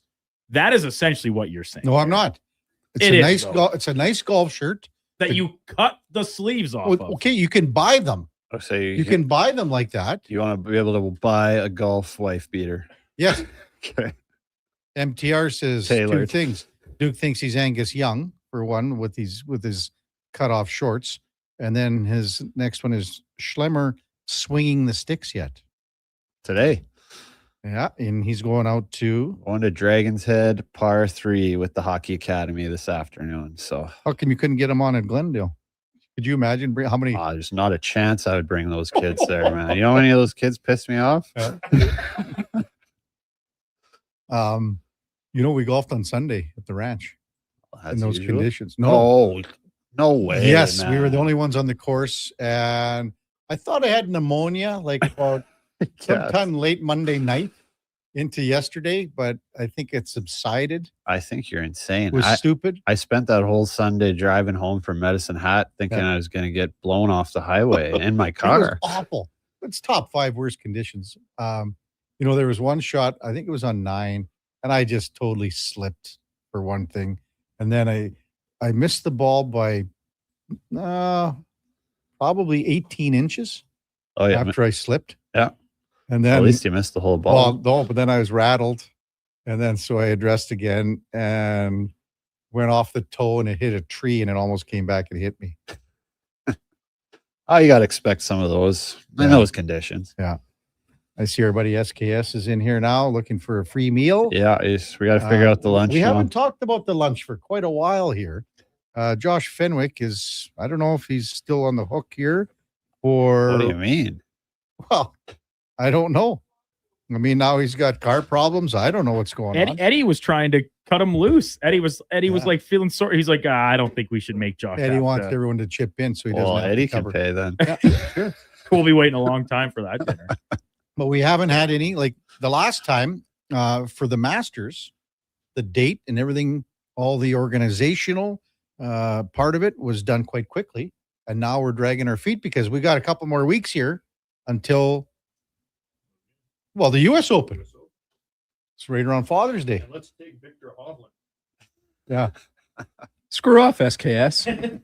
That is essentially what you're saying. No, I'm not. It's a nice golf shirt that you cut the sleeves off of. Okay, you can buy them. So you can buy them like that. You want to be able to buy a golf wife beater. Yes. Okay. MTR says Tailored. 2 things. Duke thinks he's Angus Young, for one, with his cut off shorts. And then his next one is Schlemmer swinging the sticks yet. Today. Yeah, and he's going to Dragon's Head par 3 with the Hockey Academy this afternoon. So how come you couldn't get him on at Glendale? Could you imagine how many? There's not a chance I would bring those kids there, man. You know how many of those kids piss me off? We golfed on Sunday at the ranch in those conditions. No way. Yes, man. we were the only ones on the course, and I thought I had pneumonia like about sometime late Monday night into yesterday, but I think it subsided. I think you're insane. It was stupid. I spent that whole Sunday driving home from Medicine Hat thinking I was going to get blown off the highway in my car. It was awful. It's top 5 worst conditions. There was one shot, I think it was on 9, and I just totally slipped for one thing. And then I missed the ball by probably 18 inches after I slipped. Yeah. And then at least you missed the whole ball. Well, no, but then I was rattled. And then so I addressed again and went off the toe and it hit a tree and it almost came back and hit me. You got to expect some of those in those conditions. Yeah. I see our buddy SKS is in here now looking for a free meal. Yeah, we got to figure out the lunch. We haven't talked about the lunch for quite a while here. Josh Fenwick is, I don't know if he's still on the hook here or. What do you mean? Well, I don't know. I mean, now he's got car problems. I don't know what's going on. Eddie was trying to cut him loose. Eddie was like feeling sorry. He's like, I don't think we should make Josh. Eddie wants everyone to chip in so he doesn't. Well, have Eddie to cover. can pay then. Yeah, sure. We'll be waiting a long time for that dinner. But we haven't had any, like the last time for the Masters, the date and everything, all the organizational part of it was done quite quickly. And now we're dragging our feet because we got a couple more weeks here until, the U.S. Open. It's right around Father's Day. Let's take Victor Hovland. Yeah. Screw off, SKS.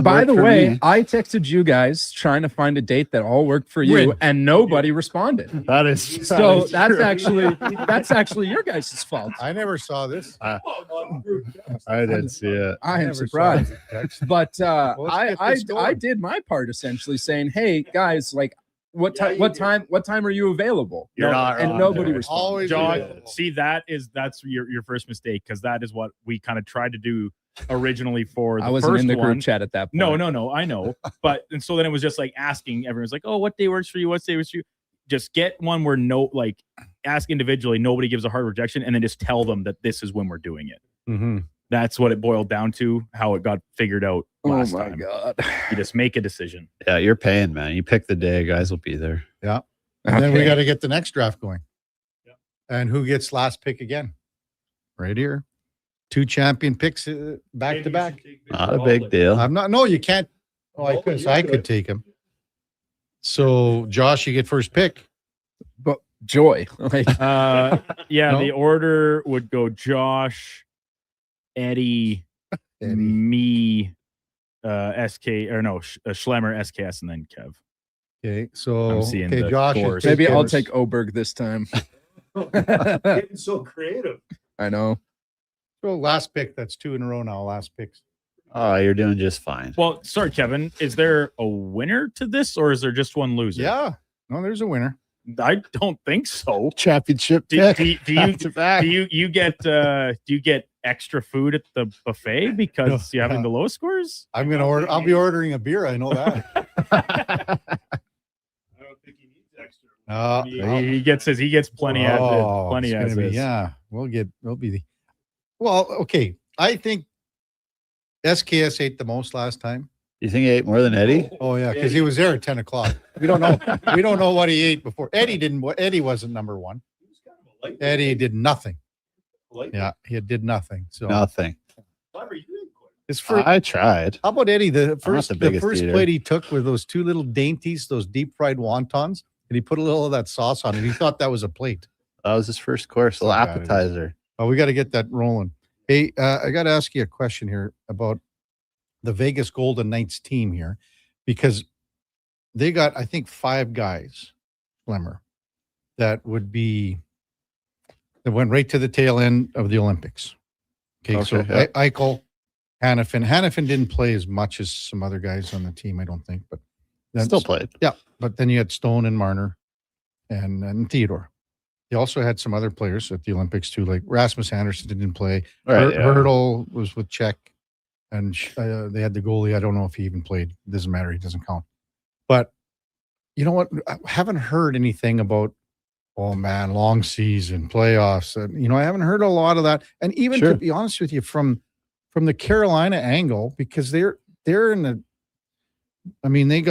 By the way, I texted you guys trying to find a date that all worked for you, and nobody responded. That is so. That's actually your guys' fault. I never saw this. I didn't see it. I am surprised, but I did my part essentially saying, "Hey guys, like, what time are you available?" You're not and wrong, nobody John. responded. John, see, that's your first mistake because that is what we kind of tried to do originally for the I wasn't first in the one. group chat at that point. No, I know. And so then it was just like asking everyone's like, oh, what day works for you? What day works for you? Just get one where ask individually, nobody gives a hard rejection, and then just tell them that this is when we're doing it. Mm-hmm. That's what it boiled down to, how it got figured out last time. Oh my God. You just make a decision. Yeah, you're paying, man. You pick the day, guys will be there. Yeah. And then we got to get the next draft going. Yeah. And who gets last pick again? Right here. 2 champion picks back to back. Not a big deal. I'm not. No, you can't. Oh, I could take him. So, Josh, you get first pick. But joy. Like, Yeah, No? the order would go Josh, Eddie, me, SK or no, Schlemmer, SKS, and then Kev. Okay, so I'm seeing the Josh, scores. maybe I'll take Oberg this time. Getting so creative. I know. So last pick. That's 2 in a row now. Last picks. Oh, you're doing just fine. Well, sorry, Kevin. Is there a winner to this, or is there just one loser? Yeah, no, there's a winner. I don't think so. Championship Do pick. you get extra food at the buffet because you're having the low scores? I'm gonna order. I'll be ordering a beer. I know that. I don't think he needs extra. He gets plenty as is. Plenty it's as gonna be- is. Yeah, we'll be the. Well, okay. I think SKS ate the most last time. You think he ate more than Eddie? Oh yeah, because he was there at 10 o'clock. We don't know. We don't know what he ate before. Eddie didn't. Eddie wasn't number one. Eddie did nothing. Yeah, he did nothing. So Nothing. his first. I tried. How about Eddie? The not first, the the biggest first eater. plate he took with those 2 little dainties, those deep fried wontons, and he put a little of that sauce on it. He thought that was a plate. That was his first course, a little bad it is. appetizer. Oh, we got to get that rolling. Hey, I got to ask you a question here about the Vegas Golden Knights team here, because they got, I think, 5 guys, Schlemmer, that went right to the tail end of the Olympics. Okay, so Okay, yeah. Eichel, Hannafin didn't play as much as some other guys on the team, I don't think, but Still played. Yeah, but then you had Stone and Marner and Theodore. They also had some other players at the Olympics too, like Rasmus Anderson didn't play. Right, yeah. Hurdle was with Czech, and they had the goalie. I don't know if he even played. It doesn't matter. He doesn't count. But you know what? I haven't heard anything about, oh man, long season, playoffs. I haven't heard a lot of that. And even Sure. to be honest with you, from the Carolina angle, because they're in the, I mean, they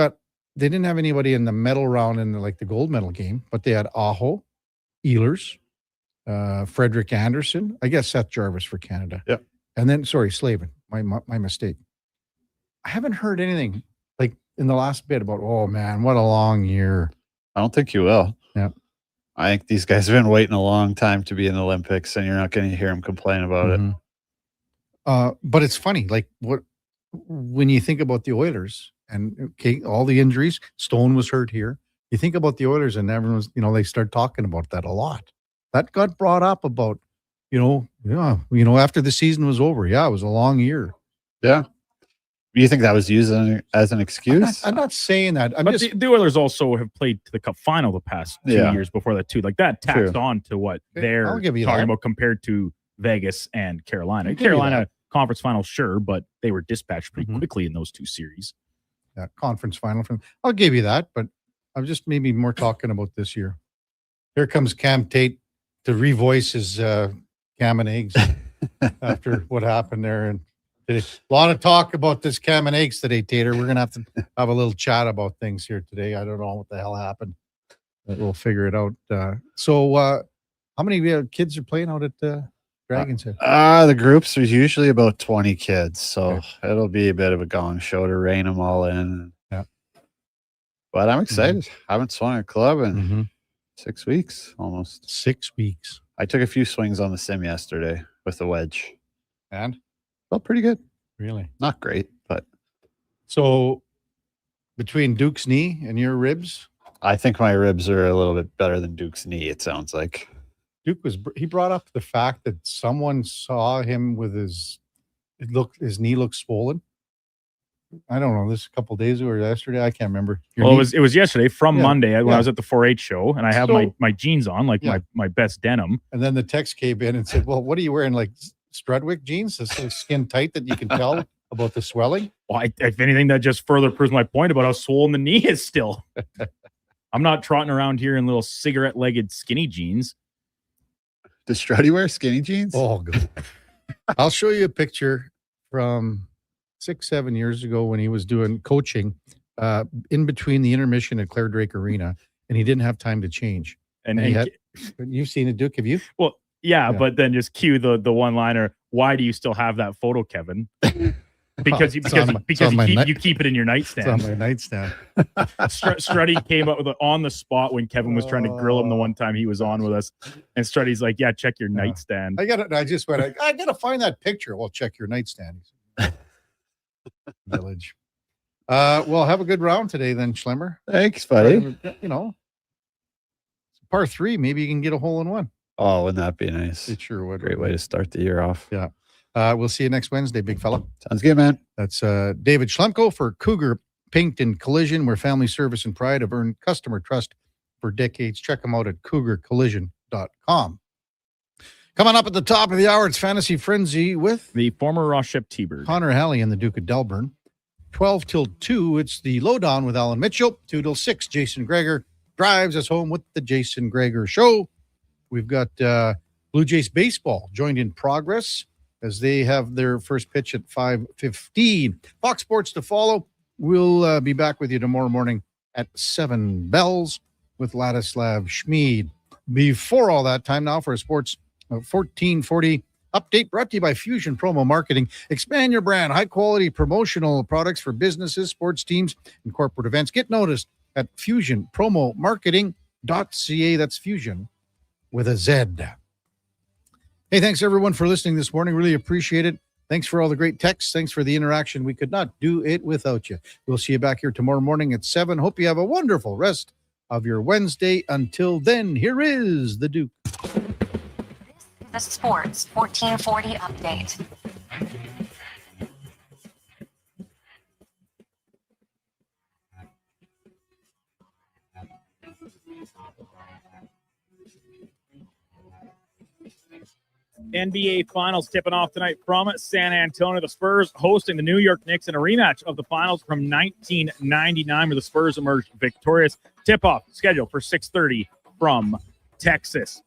didn't have anybody in the medal round in the gold medal game, but they had Aho, Ehlers, Frederick Anderson, I guess Seth Jarvis for Canada. Yep. And then, sorry, Slavin, my mistake. I haven't heard anything like in the last bit about, oh man, what a long year. I don't think you will. Yeah. I think these guys have been waiting a long time to be in the Olympics, and you're not going to hear them complain about it. But it's funny, like when you think about the Oilers and okay, all the injuries, Stone was hurt here. You think about the Oilers and everyone's, they start talking about that a lot. That got brought up about, after the season was over. Yeah, it was a long year. Yeah. You think that was used as an excuse? I'm not saying that. But the Oilers also have played to the Cup final the past 2 Yeah. years before that too. Like that tacked True. on to what Okay, they're I'll give you talking that. about compared to Vegas and Carolina. I'll give you Carolina that. conference final, sure, but they were dispatched pretty Mhm. quickly in those 2 series. Yeah, conference final. I'll give you that, but I'm just maybe more talking about this year. Here comes Cam Tate to revoice his Cam and Eggs after what happened there. And a lot of talk about this Cam and Eggs today, Tater. We're going to have a little chat about things here today. I don't know what the hell happened, but we'll figure it out. So how many kids are playing out at Dragon's Head? The groups are usually about 20 kids, so it'll be a bit of a gong show to rein them all in. Yeah. But I'm excited. Mm-hmm. Haven't swung a club in 6 weeks almost. 6 weeks. I took a few swings on the sim yesterday with the wedge. And? Felt pretty good. Really? Not great, but. So between Duke's knee and your ribs? I think my ribs are a little bit better than Duke's knee, it sounds like. Duke he brought up the fact that someone saw him with his knee looked swollen. I don't know, this a couple days ago or yesterday, I can't remember. Well, it was yesterday from Monday when yeah. I was at the 4-H show, and I have So- my jeans on, like Yeah. my best denim. And then the text came in and said, well, what are you wearing, like Strudwick jeans? This so skin tight that you can tell about the swelling? Well, if anything, that just further proves my point about how swollen the knee is still. I'm not trotting around here in little cigarette-legged skinny jeans. Does Struddy wear skinny jeans? Oh, good. I'll show you a picture from 6-7 years ago when he was doing coaching in between the intermission at Claire Drake Arena, and he didn't have time to change. And he had, you've seen it, Duke, have you? Well, yeah, but then just cue the one-liner. Why do you still have that photo, Kevin? because you keep it in your nightstand. It's on my nightstand. Struddy came up with it on the spot when Kevin was trying to grill him the one time he was on with us, and Struddy's like, "Yeah, check your nightstand." I gotta find that picture. Well, check your nightstand. Village. Well, have a good round today, then, Schlemmer. Thanks, buddy. You know, par 3. Maybe you can get a hole in one. Oh, wouldn't that be nice? It sure would. Great way to start the year off. Yeah. We'll see you next Wednesday, big fella. Sounds good, man. That's David Schlemko for Cougar Paint and Collision, where family service and pride have earned customer trust for decades. Check them out at cougarcollision.com. Coming up at the top of the hour, it's Fantasy Frenzy with the former Ross Shep T-Bird, Connor Halley and the Duke of Delburne. 12 till 2, it's the Lowdown with Alan Mitchell. 2 till 6, Jason Greger drives us home with the Jason Greger Show. We've got Blue Jays baseball joined in progress as they have their first pitch at 5:15. Fox Sports to follow. We'll be back with you tomorrow morning at 7 bells with Ladislav Schmid. Before all that, time now for a Sports 1440 update brought to you by Fusion Promo Marketing. Expand your brand, high-quality promotional products for businesses, sports teams, and corporate events. Get noticed at fusionpromomarketing.ca. That's Fusion with a Z. Hey, thanks everyone for listening this morning. Really appreciate it. Thanks for all the great texts. Thanks for the interaction. We could not do it without you. We'll see you back here tomorrow morning at 7. Hope you have a wonderful rest of your Wednesday. Until then, here is the Duke. The Sports 1440 update. NBA Finals tipping off tonight from San Antonio. The Spurs hosting the New York Knicks in a rematch of the Finals from 1999, where the Spurs emerged victorious. Tip-off scheduled for 6:30 from Texas.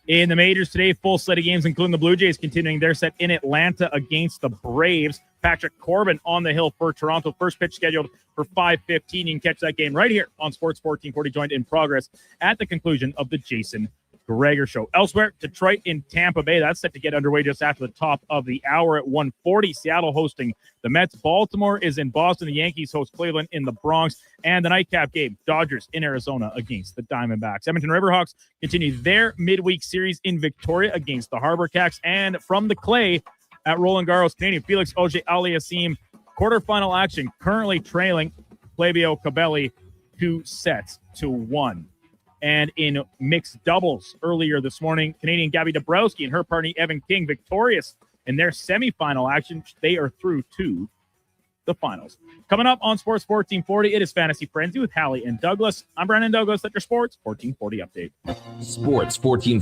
In the majors today, full slate of games, including the Blue Jays continuing their set in Atlanta against the Braves. Patrick Corbin on the hill for Toronto. First pitch scheduled for 5:15. You can catch that game right here on Sports 1440, joined in progress at the conclusion of the Jason Greger Show. Elsewhere, Detroit in Tampa Bay. That's set to get underway just after the top of the hour at 1:40. Seattle hosting the Mets. Baltimore is in Boston. The Yankees host Cleveland in the Bronx. And the nightcap game, Dodgers in Arizona against the Diamondbacks. Edmonton Riverhawks continue their midweek series in Victoria against the Harbor Cats. And from the clay at Roland Garros, Canadian Felix Auger-Aliassime, quarterfinal action, currently trailing Flavio Cabelli 2-1. And in mixed doubles earlier this morning, Canadian Gabby Dabrowski and her partner Evan King victorious in their semifinal action. They are through to the finals. Coming up on Sports 1440, it is Fantasy Frenzy with Hallie and Douglas. I'm Brandon Douglas at your Sports 1440 update. Sports 1440.